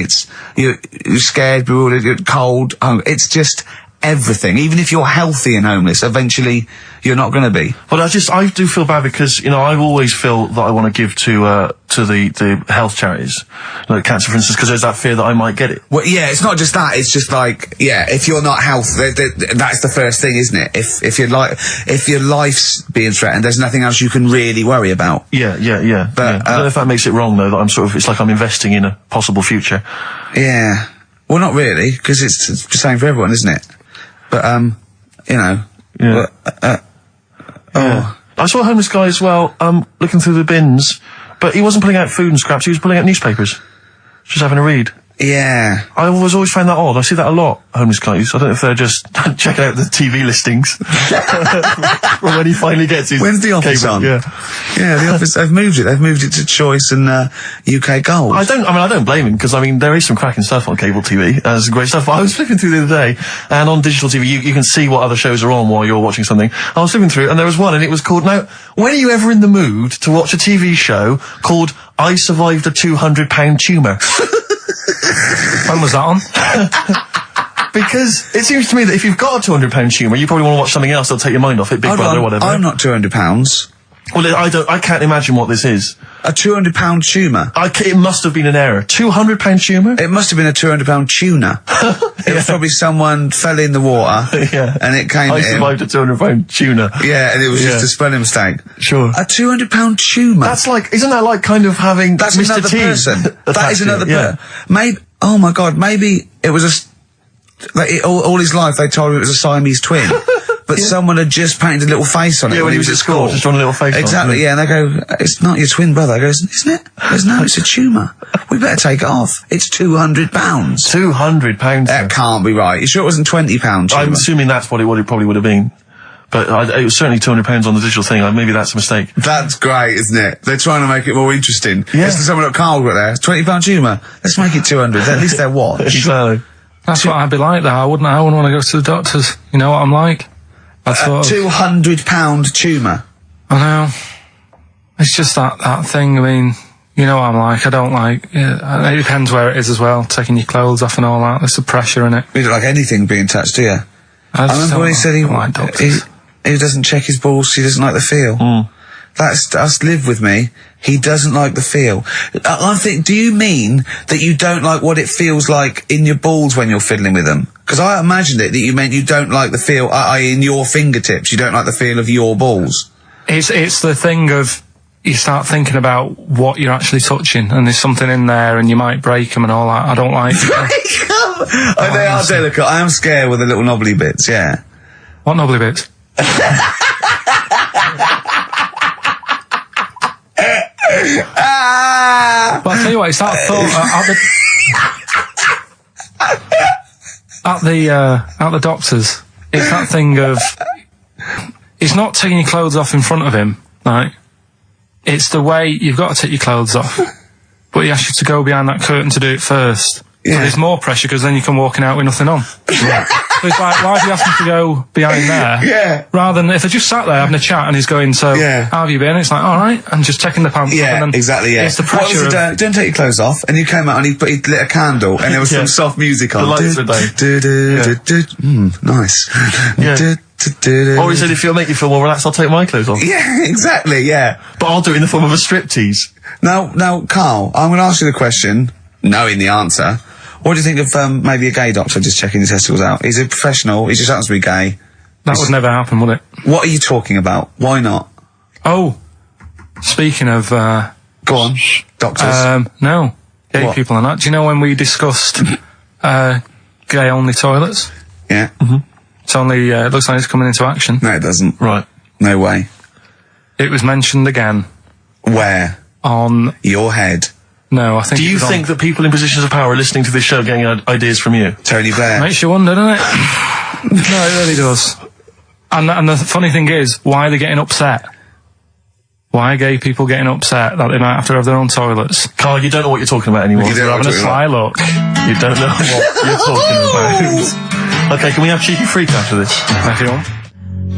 You're scared, bewildered, you're cold, hungry. It's just everything. Even if you're healthy and homeless, eventually you're not going to be. Well, I do feel bad because, you know, I always feel that I want to give to the health charities, like cancer, for instance, because there's that fear that I might get it. Well, yeah, it's not just that. It's just like, yeah, if you're not healthy, that's the first thing, isn't it? If your life's being threatened, there's nothing else you can really worry about. Yeah. But I don't know if that makes it wrong though. That it's like I'm investing in a possible future. Yeah. Well, not really, because it's the same for everyone, isn't it? But you know. Yeah. I saw a homeless guy as well, looking through the bins, but he wasn't pulling out food and scraps, he was pulling out newspapers. Just having a read. Yeah. I always found that odd. I see that a lot, homeless guys. I don't know if they're just checking out the TV listings. From when he finally gets his When's The Office cable. on? Yeah, The Office, they've moved it. They've moved it to Choice and UK Gold. I don't blame him, because, I mean, there is some cracking stuff on cable TV. There's some great stuff. But I was flipping through the other day, and on digital TV, you can see what other shows are on while you're watching something. I was flipping through, and there was one, and it was called, now, when are you ever in the mood to watch a TV show called I Survived a £200 Tumour? When was that on? Because it seems to me that if you've got a £200 tumour, you probably want to watch something else that'll take your mind off it, Big Brother or whatever. I'm not £200. Well, I can't imagine what this is. A £200 tumour. It must have been an error. £200 tumour? It must have been a £200 tuna. It was probably someone fell in the water. Yeah. And it came I survived a £200 tuna. Yeah, and it was just a spelling mistake. Sure. A £200 tumour. That's like, isn't that like kind of having That's Mr. another T? person. That is another yeah. person. Maybe, oh my God, maybe it was all his life they told him it was a Siamese twin. But someone had just painted a little face on it when he was at school. Just drawn a little face Exactly, on. yeah, and they go, it's not your twin brother. I goes, isn't it? Goes, no, it's a tumour. We better take it off. It's £200. £200? That can't be right. You sure it wasn't £20 tumour? I'm assuming that's what it probably would have been. But it was certainly £200 on the digital thing. Maybe that's a mistake. That's great, isn't it? They're trying to make it more interesting. Yeah. It's someone at Carl got there. It's £20 tumour. Let's make it 200. At least they're watch. Exactly. That's what I'd be like, though. I wouldn't want to go to the doctors. You know what I'm like? A £200 tumour. I know. It's just that thing. I mean, you know what I'm like. I don't like. Yeah, it depends where it is as well. Taking your clothes off and all that. There's the pressure in it. You don't like anything being touched, do you? I remember when he said he doesn't check his balls. He doesn't like the feel. That's live with me. He doesn't like the feel. I think. Do you mean that you don't like what it feels like in your balls when you're fiddling with them? Because I imagined it that you meant you don't like the feel in your fingertips. You don't like the feel of your balls. It's the thing of you start thinking about what you're actually touching, and there's something in there, and you might break them and all that. I don't like. Break them. They are delicate. I am scared with the little knobbly bits. Yeah. What knobbly bits? But I'll tell you what, it's that thought at the doctors. It's that thing of it's not taking your clothes off in front of him, like it's the way you've got to take your clothes off, but he asks you to go behind that curtain to do it first. Yeah. So there's more pressure because then you come walking out with nothing on. Yeah. So it's like, why have you asked me to go behind there? Yeah. Rather than if I just sat there having a chat and he's going, so how have you been? It's like, all right, and just taking the pants off. And then exactly. Yeah. It's the pressure. What was don't take your clothes off, and you came out and he lit a candle, and there was some soft music on. The lights were down. Nice. Yeah. Or he said, if it'll make you feel more relaxed, I'll take my clothes off. Yeah, exactly. Yeah. But I'll do it in the form of a striptease. Now, Carl, I'm going to ask you the question, knowing the answer. What do you think of maybe a gay doctor just checking his testicles out? He's a professional. He just happens to be gay. That would never happen, would it? What are you talking about? Why not? Oh, speaking of... Go on. Doctors. No. Gay people and that. Do you know when we discussed gay-only toilets? Yeah. Mm-hmm. It's only... it looks like it's coming into action. No, it doesn't. Right. No way. It was mentioned again. Where? On... Your head. No, I think... Do you think that people in positions of power are listening to this show getting ideas from you? Tony Blair. Makes you wonder, doesn't it? No, it really does. And the funny thing is, why are they getting upset? Why are gay people getting upset that they might have to have their own toilets? Carl, you don't know what you're talking about anymore. You're having a sly look. You don't know what you're talking about. Okay, can we have Cheeky Freak after this? If you want.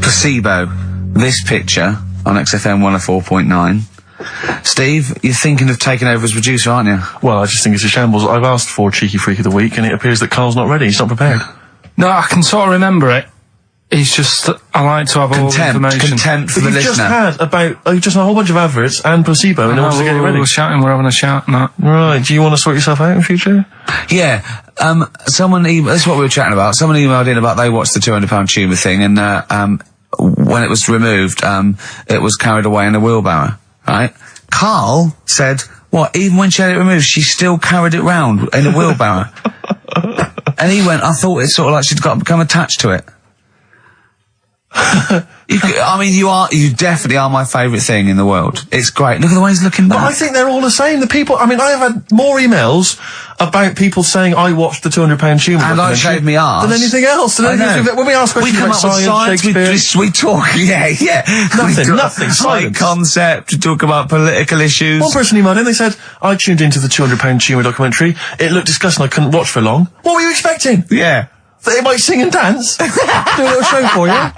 Placebo. This picture on XFM 104.9. Steve, you're thinking of taking over as producer, aren't you? Well, I just think it's a shambles. I've asked for Cheeky Freak of the Week, and it appears that Carl's not ready. He's not prepared. No, I can sort of remember it. It's just that I like to have all the information. Contempt for the You've listener. just had a whole bunch of adverts and Placebo in order to get it ready. We're shouting, we're having a shout and that. Right, do you want to sort yourself out in future? Yeah, someone this is what we were chatting about. Someone emailed in about they watched the £200 tumour thing, and when it was removed, it was carried away in a wheelbarrow, right? Carl said, what, even when she had it removed, she still carried it round in a wheelbarrow? And he went, I thought it's sort of like she'd become attached to it. You definitely are my favourite thing in the world. It's great. Look at the way he's looking back. But I think they're all the same. The people, I have had more emails about people saying I watched the £200 tumour and I shaved me arse than anything else. I know. When we ask questions we come about up with science, Shakespeare, we talk, yeah. nothing, Science silence. concept, we talk about political issues. One person emailed in, they said, I tuned into the £200 tumour documentary. It looked disgusting, I couldn't watch for long. What were you expecting? Yeah. That it might sing and dance? Do a little show for you?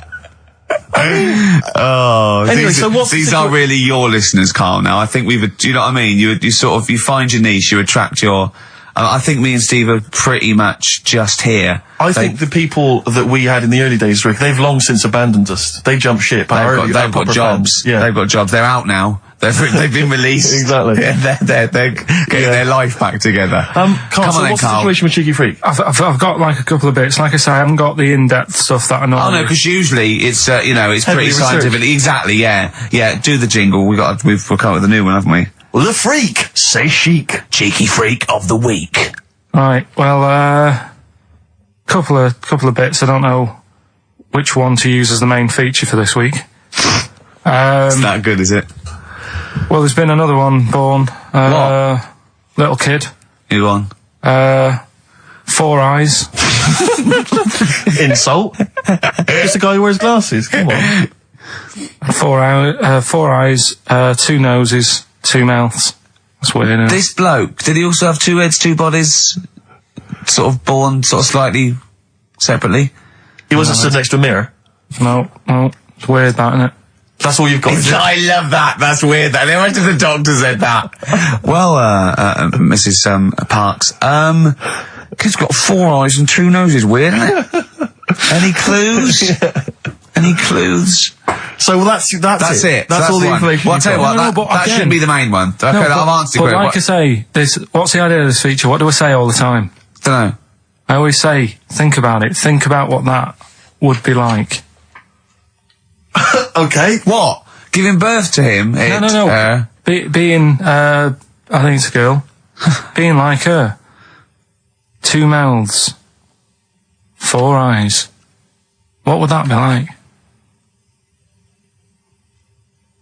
Oh, Anyway, these, so what's these the are really your listeners, Carl. Now, I think do you know what I mean? You find your niche, you attract your. I think me and Steve are pretty much just here. I think the people that we had in the early days, Rick, they've long since abandoned us. They jumped ship. They've got jobs. Yeah. They've got jobs. They're out now. They've been released. Exactly. Yeah, they're getting their life back together. Carl, Come so on then, what's Carl. the situation with Cheeky Freak? I've got like a couple of bits. Like I say, I haven't got the in-depth stuff that I know. Oh no, because usually it's it's Heavily pretty scientific. researched. Exactly. Yeah. Do the jingle. We've come up with a new one, haven't we? Well, the freak, say chic. Cheeky Freak of the Week. Right. Well, couple of bits. I don't know which one to use as the main feature for this week. It's that good, is it? Well, there's been another one born. What? Little kid. Who on? 4 eyes. Insult. Just a guy who wears glasses. Come on. 4 eyes, 2 noses, 2 mouths. That's weird, isn't it? This bloke, did he also have 2 heads, 2 bodies? Sort of born sort of slightly separately? He wasn't stood next to a mirror. No, it's weird, that, isn't it? That's all you've got. is it? I love that. That's weird. That. Imagine the doctor said that. Well, Mrs. Parks, kid's got 4 eyes and 2 noses. Weird, isn't it? Any clues? Any clues? So that's it. That's all the one. information. Well, I'll tell you what, that shouldn't be the main one. Okay, I've answered But your like I say, what's the idea of this feature? What do I say all the time? Dunno. I always say, think about it. Think about what that would be like. Okay. What? Giving birth to him? No. Being, I think it's a girl. Being like her. 2 mouths. 4 eyes. What would that be like?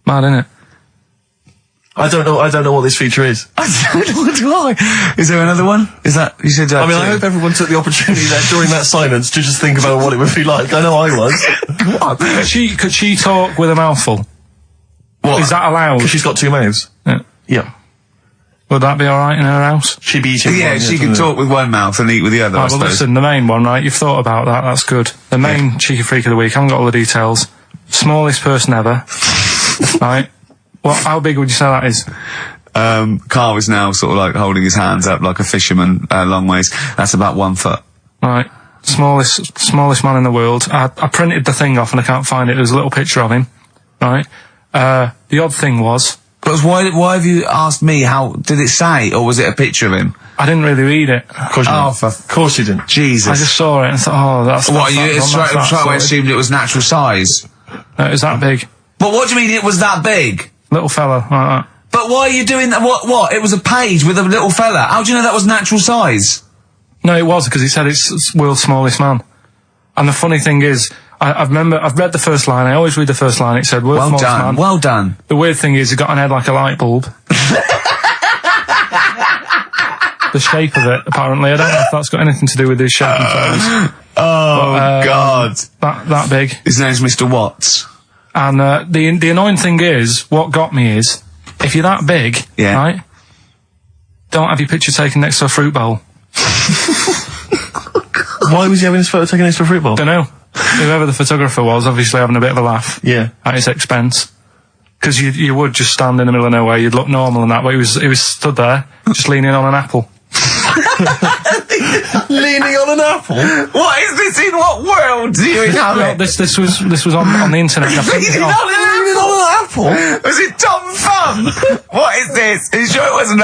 Mad, innit? I don't know what this feature is. I don't know why. Is there another one? Is that, you said I mean, I hope everyone took the opportunity there during that silence to just think about what it would be like. I know I was. Could she talk with a mouthful? What? Is that allowed? Because she's got 2 mouths. Yeah. Would that be alright in her house? She'd be eating Yeah, one, she can talk with one mouth and eat with the other, I Right, well, suppose. listen, the main one, right? You've thought about that. That's good. The main Cheeky Freak of the Week. I haven't got all the details. Smallest person ever. Right? How big would you say that is? Carl is now sort of like holding his hands up like a fisherman, long ways. That's about 1 foot. Right. Smallest man in the world. I printed the thing off and I can't find it. There's a little picture of him. Right? The odd thing was... But why have you asked me how, did it say, or was it a picture of him? I didn't really read it. Of course you didn't. Of course you didn't. Jesus. I just saw it and thought, that's What, you that's straight away sorted. assumed it was natural size? No, it was that big. But what do you mean it was that big? Little fella, like that. But why are you doing that? What? It was a page with a little fella. How do you know that was natural size? No, it was, because he said it's world's smallest man. And the funny thing is, I've read the first line, I always read the first line, it said world's smallest man. Well done. The weird thing is, he got an head like a light bulb. The shape of it, apparently. I don't know if that's got anything to do with his shape and size. God. That big. His name's Mr. Watts. And the annoying thing is, what got me is, if you're that big, Yeah. right, don't have your picture taken next to a fruit bowl. Why was he having his photo taken next to a fruit bowl? Don't know. Whoever the photographer was, obviously having a bit of a laugh. Yeah. At his expense. Because you would just stand in the middle of nowhere, you'd look normal and that, but he was stood there, just leaning on an apple. Leaning on an apple? What is this? In what world do you inhabit? This was on the internet. I printed it Leaning off. on an apple? Was it Tom Thumb? What is this? Are you sure it wasn't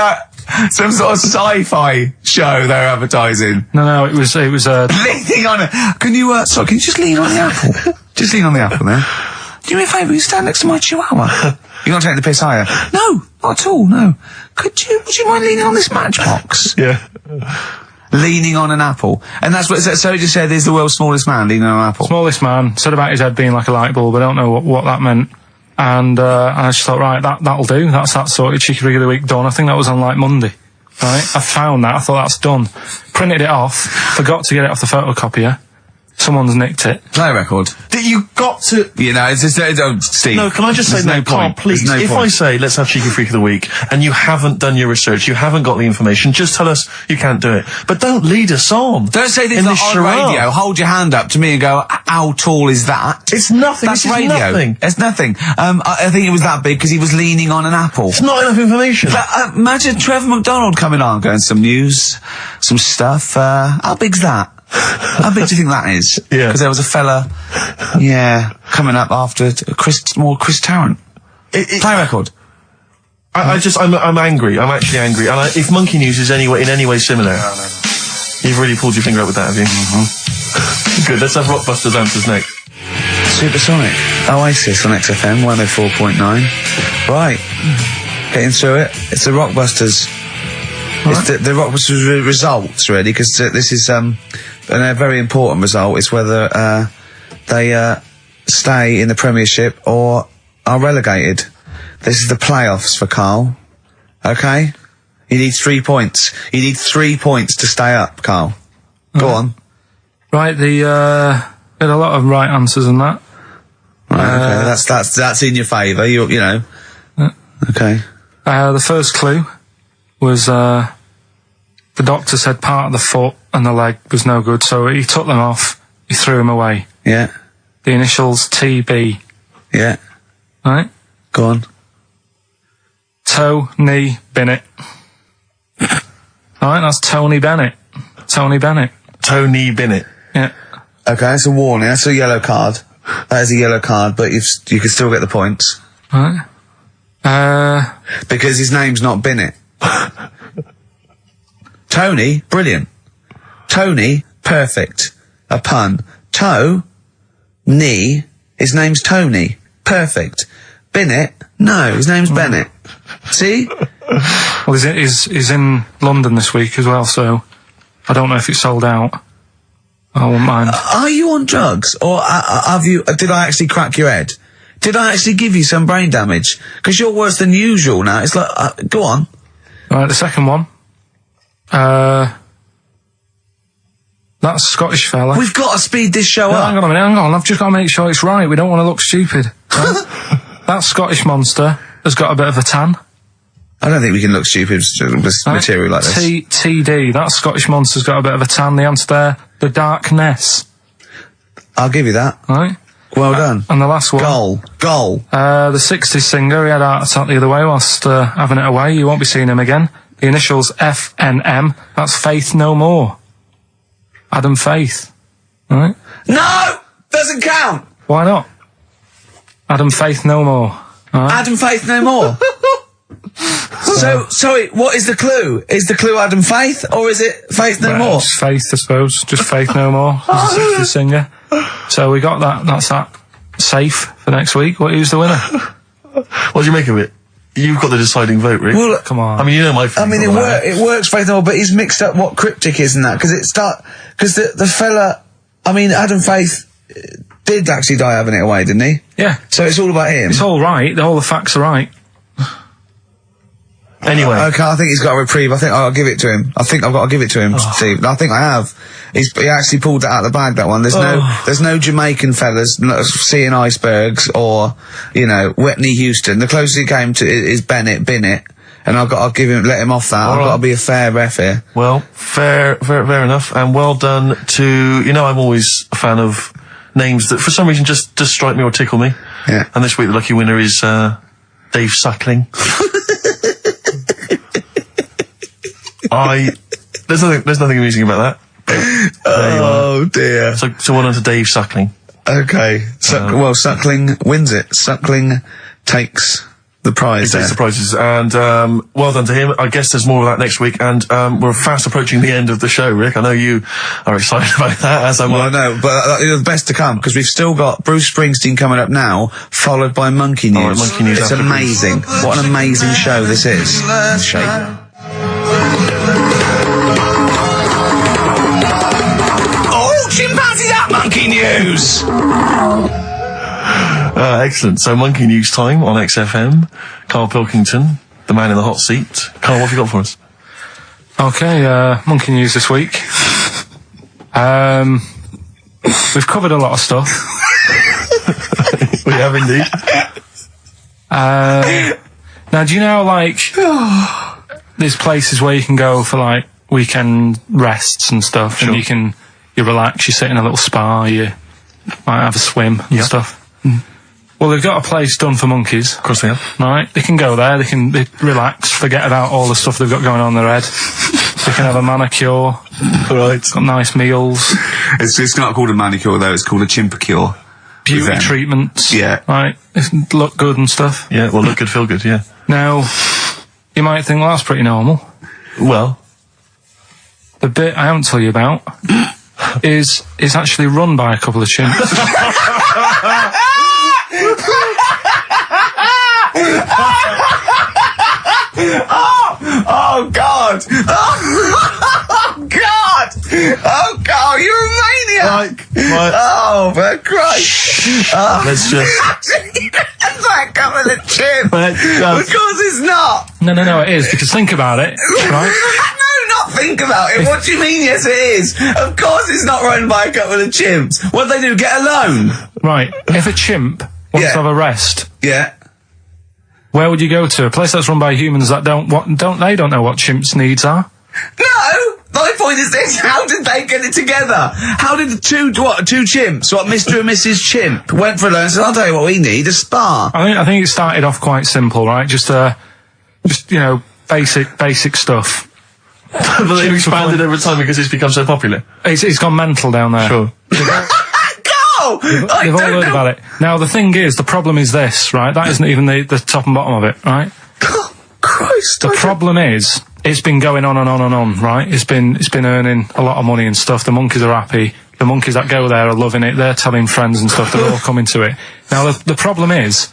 some sort of sci-fi show they were advertising? No, it was Leaning on it. Can you just lean on the apple? Just lean on the apple there. Do me a favour, you stand next to my chihuahua. You're not taking the piss, are you? No, not at all, no. Would you mind leaning on this matchbox? Yeah. Leaning on an apple. And that's what, so he just said he's the world's smallest man leaning on an apple. smallest man, said about his head being like a light bulb. I don't know what that meant. And I just thought, right, that'll do. That's that sorted. Cheeky Rig of the Week done. I think that was on like Monday. Right? I found that. I thought that's done. Printed it off. Forgot to get it off the photocopier. Someone's nicked it. Play a record. You got to... You know, it's just, Steve. No, can I just say, there's no, no Carl, point. please, There's no if point. I say, let's have Cheeky Freak of the Week, and you haven't done your research, you haven't got the information, just tell us you can't do it. But don't lead us on. Don't say this in on charade. radio. Hold your hand up to me and go, how tall is that? It's nothing. That's This is radio. nothing. It's nothing. I think it was that big because he was leaning on an apple. It's not enough information. But, imagine Trevor McDonald coming on, going some news, some stuff. How big's that? How big do you think that is? Yeah. Because there was a fella, coming up after Chris Tarrant. Play a record. I'm angry. I'm actually angry. And if Monkey News is in any way similar, you've really pulled your finger out with that, have you? Mm-hmm. Good. Let's have Rockbusters answers next. Supersonic. Oasis on XFM 104.9. Right. Getting through it. It's the Rockbusters. It's the Rockbusters results, really, because this is a very important result. It's whether they stay in the Premiership or are relegated. This is the playoffs for Carl. Okay? You need 3 points. You need 3 points to stay up, Carl. Go on. Right, had a lot of right answers in that. Right, okay. That's in your favour. You know. Okay. The first clue was the doctor said part of the foot and the leg was no good, so he took them off. He threw them away. Yeah. The initials TB. Yeah. Right. Go on. Tony Bennett. Alright, that's Tony Bennett. Tony Bennett. Tony Bennett. Yeah. Okay, that's a warning. That's a yellow card. That is a yellow card, but you can still get the points. Right. Because his name's not Bennett. Tony, brilliant. Tony, perfect. A pun. Toe, knee, his name's Tony. Perfect. Bennett, no, his name's Bennett. See? Well, he's in London this week as well, so I don't know if it's sold out. I won't mind. Are you on drugs, or did I actually crack your head? Did I actually give you some brain damage? Because you're worse than usual now. It's like, go on. Right, the second one. That Scottish fella. We've got to speed this show No, up. hang on. I've just got to make sure it's right. We don't want to look stupid. Right? That Scottish monster has got a bit of a tan. I don't think we can look stupid with material like this. TD. That Scottish monster's got a bit of a tan. The answer there, the darkness. I'll give you that. Right. Well done. And the last one. Goal. The 60s singer, he had a heart attack the other way whilst having it away. You won't be seeing him again. The initials FNM. That's Faith No More. Adam Faith. Right? No! Doesn't count! Why not? Adam Faith No More. Right? Adam Faith No More. So, sorry, what is the clue? Is the clue Adam Faith, or is it Faith No More? Just Faith, I suppose. Just Faith No More. He's a 60s singer. So we got that. That's that. Safe for next week. Who's the winner? What do you make of it? You've got the deciding vote, Rick. Well, Come on. I mean, you know my feelings on that. it works Faith No More, but he's mixed up what cryptic is and that, because the fella, I mean, Adam Faith did actually die having it away, didn't he? Yeah. So it's all about him. It's all right. All the facts are right. Anyway. Okay, I think he's got a reprieve. I think I'll give it to him. I think I've got to give it to him, Steve. I think I have. He actually pulled that out of the bag, that one. There's no Jamaican fellas seeing icebergs or, Whitney Houston. The closest he came to is Bennett, and I'll let him off that. I've got to be a fair ref here. Well, fair enough, and well done to, I'm always a fan of names that for some reason just strike me or tickle me. Yeah. And this week the lucky winner is, Dave Suckling. There's nothing amusing about that. Oh dear. So well done to Dave Suckling. Okay. Suckling wins it. Suckling takes the prize. He takes the prizes, and well done to him. I guess there's more of that next week, and we're fast approaching the end of the show, Rick. I know you are excited about that, as am I. Well, I know, but the best to come, because we've still got Bruce Springsteen coming up now, followed by Monkey News. All right, Monkey News It's after amazing. What an amazing show this is. Shape. Chimpanzees at Monkey News! Excellent. So, Monkey News time on XFM. Karl Pilkington, the man in the hot seat. Karl, what have you got for us? Okay, Monkey News this week. We've covered a lot of stuff. We have indeed. Now, do you know, there's places where you can go for, weekend rests and stuff, Sure. and you relax, you sit in a little spa, you might have a swim and stuff. Well, they've got a place done for monkeys. Of course they have. Right, they can go there, they relax, forget about all the stuff they've got going on in their head. They can have a manicure. Right. Got nice meals. It's not called a manicure though, it's called a chimpacure. Beauty treatments. Yeah. Right, they look good and stuff. Yeah, well, look good, feel good, yeah. Now, you might think, well, that's pretty normal. Well. The bit I haven't told you about is actually run by a couple of chimps. Oh God! Oh God! Oh God! You're a maniac! Right. Oh, for Christ! Let's just... That's like coming a chimp. Let's just... Of course it's not. No, it is, because think about it, right? No, not think about it. What do you mean? Yes, it is. Of course, it's not run by a couple of chimps. What do they do? Get a loan? Right, if a chimp wants to have a rest, Yeah. where would you go to? A place that's run by humans that don't know what chimps' needs are? No. My point is this: how did they get it together? How did the two chimps, Mr. and Mrs. Chimp, went for a loan and said, "I'll tell you what we need: a spa." I think it started off quite simple, right? Just basic stuff. But they've expanded over time because it's become so popular. It's gone mental down there. Sure. Go! They've all heard about it. Now, the thing is, the problem is this, right? That isn't even the top and bottom of it, right? Oh, Christ! The problem is, it's been going on and on and on, right? It's been earning a lot of money and stuff. The monkeys are happy. The monkeys that go there are loving it. They're telling friends and stuff. They're all coming to it. Now, the problem is,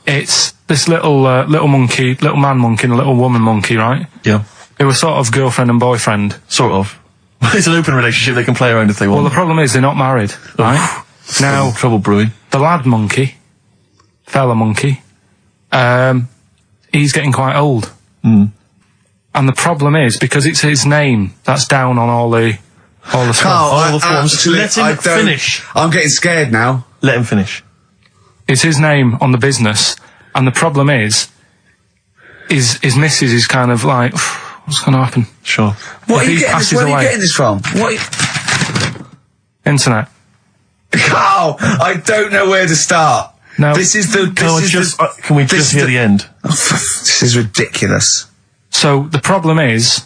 it's this little monkey, little man monkey and a little woman monkey, right? Yeah. They were sort of girlfriend and boyfriend. Sort of. It's an open relationship. They can play around if they Well, want. the problem is they're not married, right? Now, trouble brewing. the lad monkey, fella monkey, he's getting quite old. And the problem is, because it's his name that's down on all the stuff. all the forms. Let him finish. I'm getting scared now. Let him finish. It's his name on the business, and the problem is his missus is kind of like, what's going to happen? Sure. What If are you he getting? passes Where are you away. getting this from? Internet. Oh, I don't know where to start. No. This is the. Can we just hear the end? This is ridiculous. So the problem is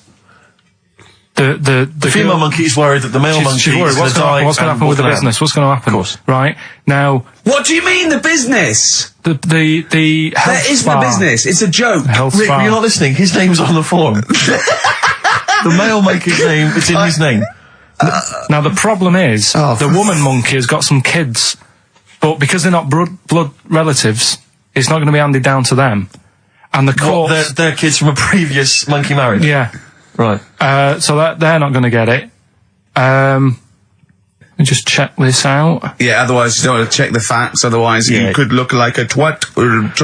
the female monkey is worried that the male monkey she's worried. is What's going going to to happen with the business? What's going to happen? Of course. Right now, What do you mean the business? the health That isn't spa, a business. It's a joke. health Rick, spa. you're not listening. His name's on the form. The male monkey's name is in his name. Now the problem is the woman monkey has got some kids, but because they're not blood relatives, it's not going to be handed down to them. And the court, They're kids from a previous monkey marriage. yeah. Right. So that they're not going to get it. Let me just check this out. Yeah, otherwise you don't want to check the facts, otherwise Yeah. you could look like a twat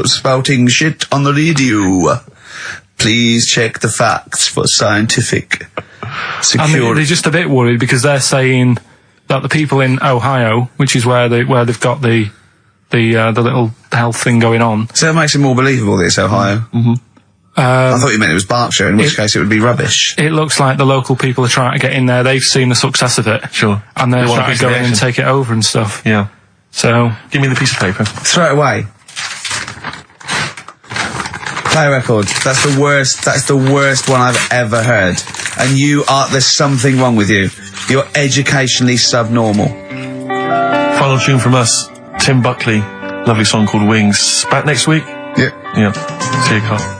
spouting shit on the radio. Please check the facts for scientific And security. they're just a bit worried because they're saying that the people in Ohio, which is where they've got the little health thing going on. So that makes it more believable that it's Ohio. I thought you meant it was Berkshire, in which case it would be rubbish. It looks like the local people are trying to get in there. They've seen the success of it. Sure. And they're They want a trying piece to of go the in and action. take it over and stuff. Yeah. So, Give me the piece of paper. Throw it away. Play a record. That's the worst. That's the worst one I've ever heard. And there's something wrong with you. You're educationally subnormal. Final tune from us. Tim Buckley. Lovely song called Wings. Back next week? Yeah. Yeah. See you, Carl.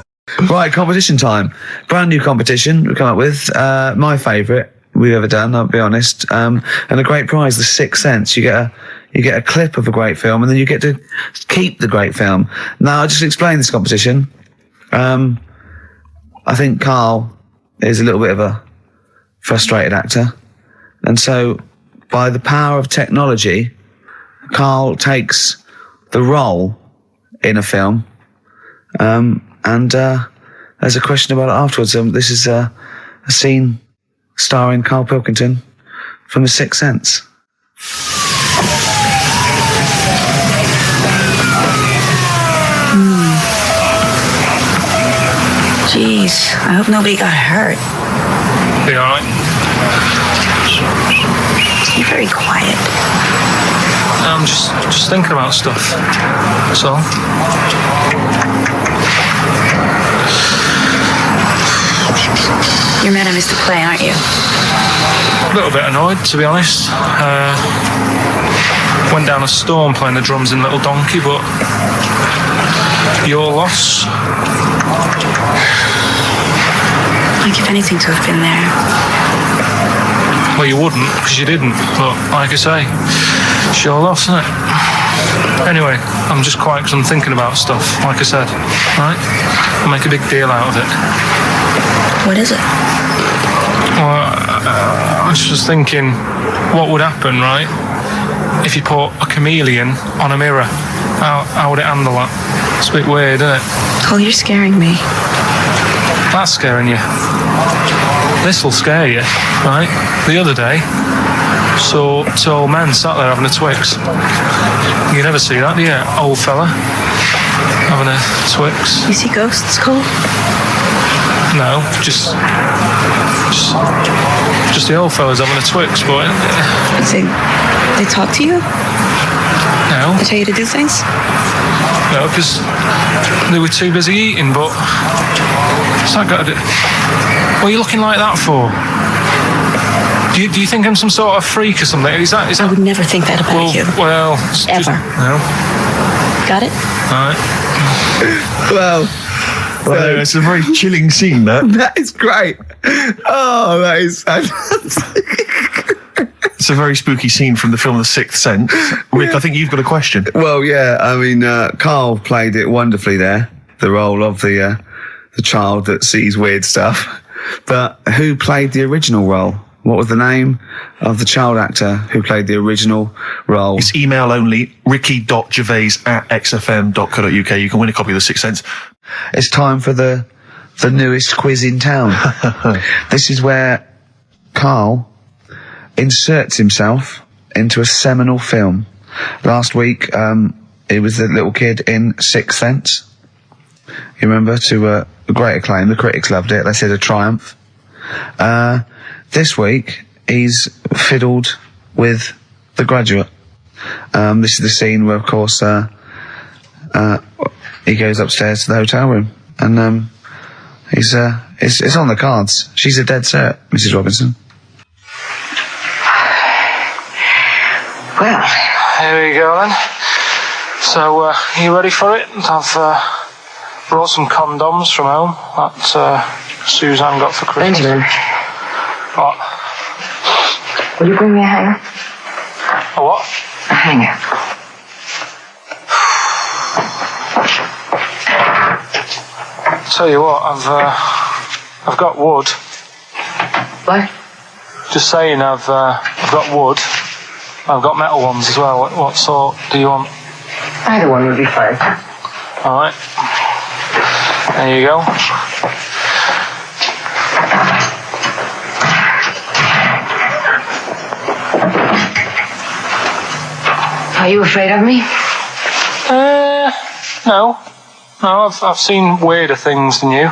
Right, competition time. Brand new competition we've come up with. My favourite we've ever done, I'll be honest. And a great prize, The Sixth Sense. You get a clip of a great film, and then you get to keep the great film. Now, I'll just explain this competition. I think Karl is a little bit of a frustrated actor. And so, by the power of technology, Karl takes the role in a film. And there's a question about it afterwards. This is a scene starring Karl Pilkington from The Sixth Sense. Jeez, I hope nobody got hurt. be alright. You're very quiet. I'm just thinking about stuff. That's all. You're mad I missed the play, aren't you? A little bit annoyed, to be honest. Went down a storm playing the drums in Little Donkey, but your loss. I'd give anything to have been there. Well, you wouldn't, because you didn't. But like I say, it's your loss, isn't it? Anyway, I'm just quiet because I'm thinking about stuff, like I said. Right? I'll make a big deal out of it. What is it? Well, I was just thinking, what would happen, right, if you put a chameleon on a mirror? How would it handle that? It's a bit weird, isn't it? Oh, you're scaring me. That's scaring you. This'll scare you, right? The other day, saw two old men sat there having a Twix. You never see that, do you? Old fella having a Twix. You see ghosts, Cole? No, just the old fellas having a Twix, boy. They talk to you? No. They tell you to do things? No, because they were too busy eating, but what's that got to do? What are you looking like that for? Do you think I'm some sort of freak or something? Is that? I would never think that about you. Well, it's just- Ever. no. Got it? All right. Well, it's a very chilling scene, that. that is great. Oh, that is fantastic. It's a very spooky scene from the film The Sixth Sense. Rick, I think you've got a question. Well, yeah, I mean, Karl played it wonderfully there, the role of the child that sees weird stuff. But who played the original role? What was the name of the child actor who played the original role? It's email only, ricky.gervais@xfm.co.uk. You can win a copy of The Sixth Sense. It's time for the newest quiz in town. This is where Karl inserts himself into a seminal film. Last week, he was the little kid in Sixth Sense. You remember, to great acclaim. The critics loved it. They said a triumph. This week, he's fiddled with The Graduate. This is the scene where, of course, he goes upstairs to the hotel room, and it's on the cards. She's a dead cert, Mrs. Robinson. Well, Here we go then. So, are you ready for it? I've brought some condoms from home that Suzanne got for Christmas. Benjamin, What? will you bring me a hanger? A what? A hanger. Tell you what, I've got wood. What? Just saying, I've got wood. I've got metal ones as well. What sort do you want? Either one would be fine. All right. There you go. Are you afraid of me? No. No, I've seen weirder things than you.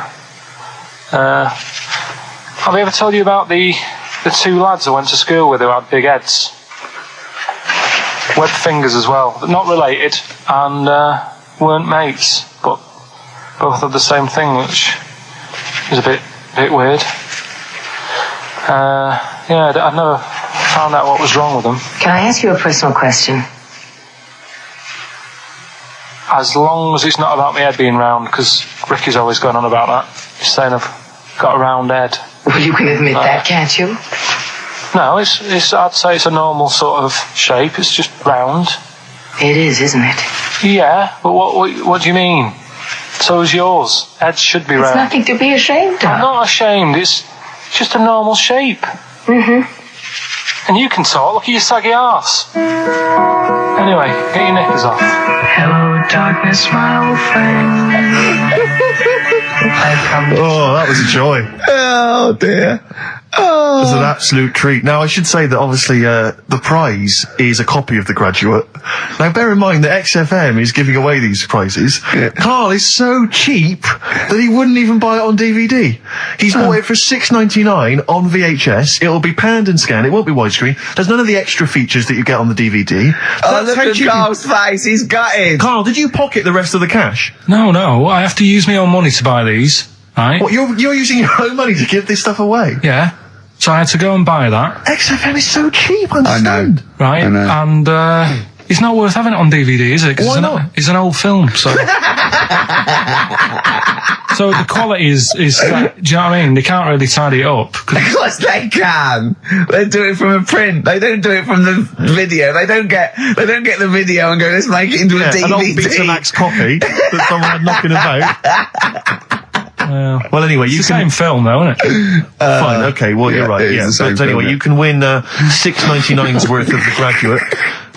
Have I ever told you about the two lads I went to school with who had big heads? Webbed fingers as well. Not related, and weren't mates, but both had the same thing, which is a bit weird. I've never found out what was wrong with them. Can I ask you a personal question? As long as it's not about my head being round, because Ricky's always going on about that. He's saying I've got a round head. Well, you can admit that, can't you? No, it's. I'd say it's a normal sort of shape. It's just round. It is, isn't it? Yeah, but what do you mean? So is yours. Heads should be round. It's nothing to be ashamed of. I'm not ashamed. It's just a normal shape. Mm-hmm. And you can talk. Look at your saggy arse. Anyway, get your knickers off. Hello, darkness, my old friend. I've come. Oh, that was a joy. Oh dear. It was an absolute treat. Now, I should say that obviously the prize is a copy of The Graduate. Now, bear in mind that XFM is giving away these prizes. Yeah. Carl is so cheap that he wouldn't even buy it on DVD. He's bought it for $6.99 on VHS. It'll be panned and scanned. It won't be widescreen. There's none of the extra features that you get on the DVD. Oh, look at Carl's face. He's gutted. Carl, did you pocket the rest of the cash? No, I have to use my own money to buy these. Right? What, you're using your own money to give this stuff away? Yeah. So I had to go and buy that. XFM is so cheap, I know. Right? I know. And it's not worth having it on DVD, is it? 'Cause Why not? It's an old film, so... So the quality is do you know what I mean? They can't really tidy it up. Of course they can. They do it from a print. They don't do it from the video. They don't get the video and go, let's make it into a DVD. An old Betamax copy that someone had knocking about. Well, anyway, It's the same film, though, isn't it? Fine, okay, well, you're right, it is yeah. the same But anyway, film, yeah. you can win $6.99's worth of The Graduate.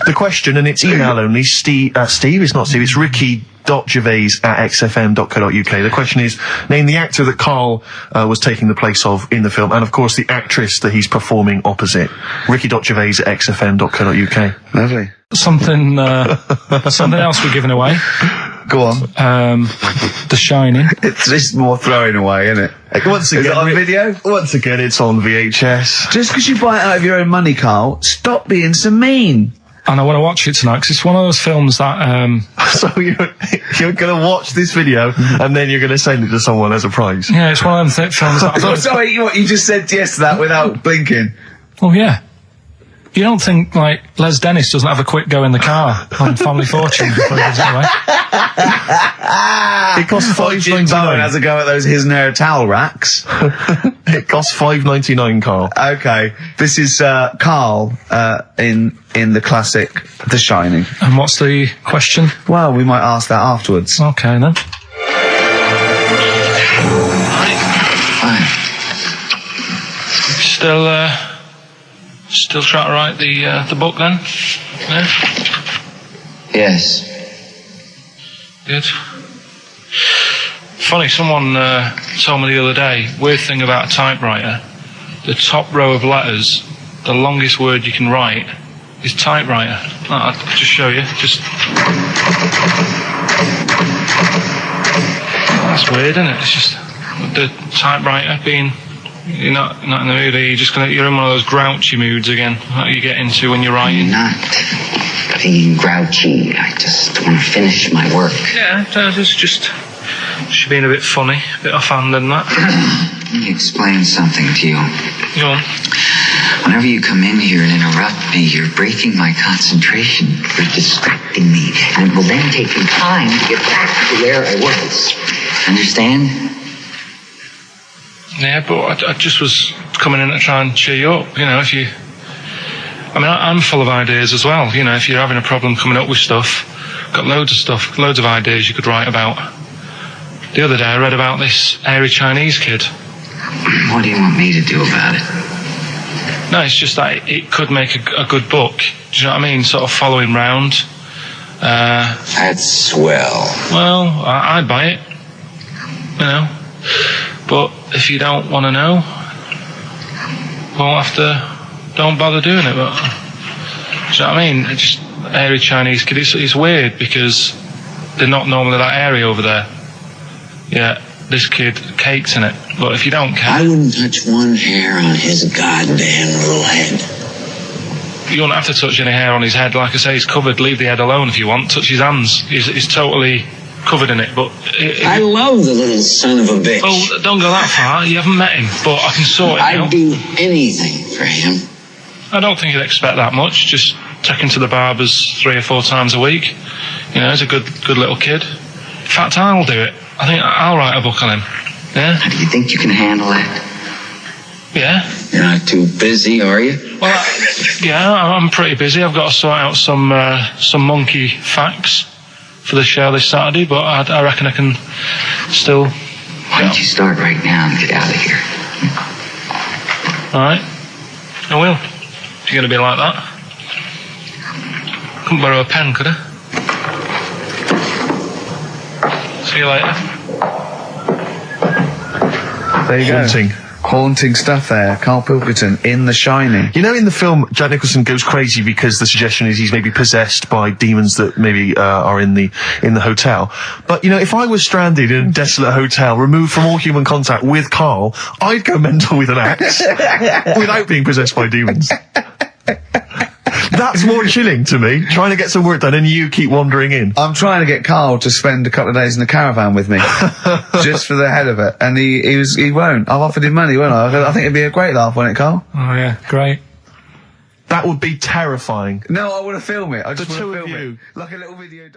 The question, and it's email only, Steve, it's not Steve, it's ricky.gervais@xfm.co.uk. The question is, name the actor that Carl was taking the place of in the film, and of course the actress that he's performing opposite. ricky.gervais@xfm.co.uk. Lovely. Something else we're giving away. Go on. The Shining. It's just more throwing away, isn't it? Once Is again, it on video? Once again, it's on VHS. Just because you buy it out of your own money, Carl, stop being so mean. And I want to watch it tonight, because it's one of those films that... So you're going to watch this video, and then you're going to send it to someone as a prize. Yeah, it's one of them films that... Oh, sorry, what, you just said yes to that without blinking? Oh, yeah. You don't think, like, Les Dennis doesn't have a quick go in the car on Family Fortune before he gives it away? It costs Jim Bowen has $5.99. a go at those his and her towel racks. It costs $5.99, Carl. Okay, this is Carl in the classic The Shining. And what's the question? Well, we might ask that afterwards. Okay, then. Still trying to write the book, then? Yeah? Yes. Good. Funny, someone told me the other day, weird thing about a typewriter, the top row of letters, the longest word you can write is typewriter. I'll just show you. That's weird, isn't it? It's just the typewriter being... You're not in the mood, are you? You're in one of those grouchy moods again, like you get into when you're writing. Not being grouchy. I just want to finish my work. Yeah, it's just being a bit funny, a bit offhand and that. Let me explain something to you. Go on. Whenever you come in here and interrupt me, you're breaking my concentration. You're distracting me. And it will then take me time to get back to where I was. Understand? Yeah, but I just was coming in to try and cheer you up, you know, if you... I mean, I'm full of ideas as well, you know, if you're having a problem coming up with stuff, got loads of ideas you could write about. The other day I read about this airy Chinese kid. What do you want me to do about it? No, it's just that it could make a good book, do you know what I mean, sort of following round. That's swell. Well, I'd buy it, you know, but if you don't want to know, don't bother doing it. But do you know what I mean? It's just airy Chinese kid. It's weird because they're not normally that airy over there. Yeah, this kid cakes in it. But if you don't care, I wouldn't touch one hair on his goddamn little head. you don't have to touch any hair on his head. Like I say, he's covered. Leave the head alone if you want. Touch his hands. He's totally covered in it. But I love the little son of a bitch. Well, don't go that far. You haven't met him. But I can sort it out. I'd do anything for him. I don't think you'd expect that much. Just take him to the barbers 3 or 4 times a week. You know, he's a good little kid. In fact, I'll do it. I think I'll write a book on him. Yeah? How do you think you can handle that? Yeah? You're not too busy, are you? Well, yeah, I'm pretty busy. I've got to sort out some monkey facts for the show this Saturday, but I reckon I can still... Why don't you start right now and get out of here? Alright. I will. If you're going to be like that. Couldn't borrow a pen, could I? See you later. There you Haunting. go. Haunting stuff there. Karl Pilkington in The Shining. You know, in the film, Jack Nicholson goes crazy because the suggestion is he's maybe possessed by demons that maybe are in the hotel. But you know, if I was stranded in a desolate hotel, removed from all human contact with Karl, I'd go mental with an axe without being possessed by demons. That's more chilling to me, trying to get some work done and you keep wandering in. I'm trying to get Karl to spend a couple of days in the caravan with me, just for the head of it, and he won't. I've offered him money, won't I? I think it'd be a great laugh, wouldn't it, Karl? Oh, yeah, great. That would be terrifying. No, I want to film it. I just The want two to of film you. it. Like a little video.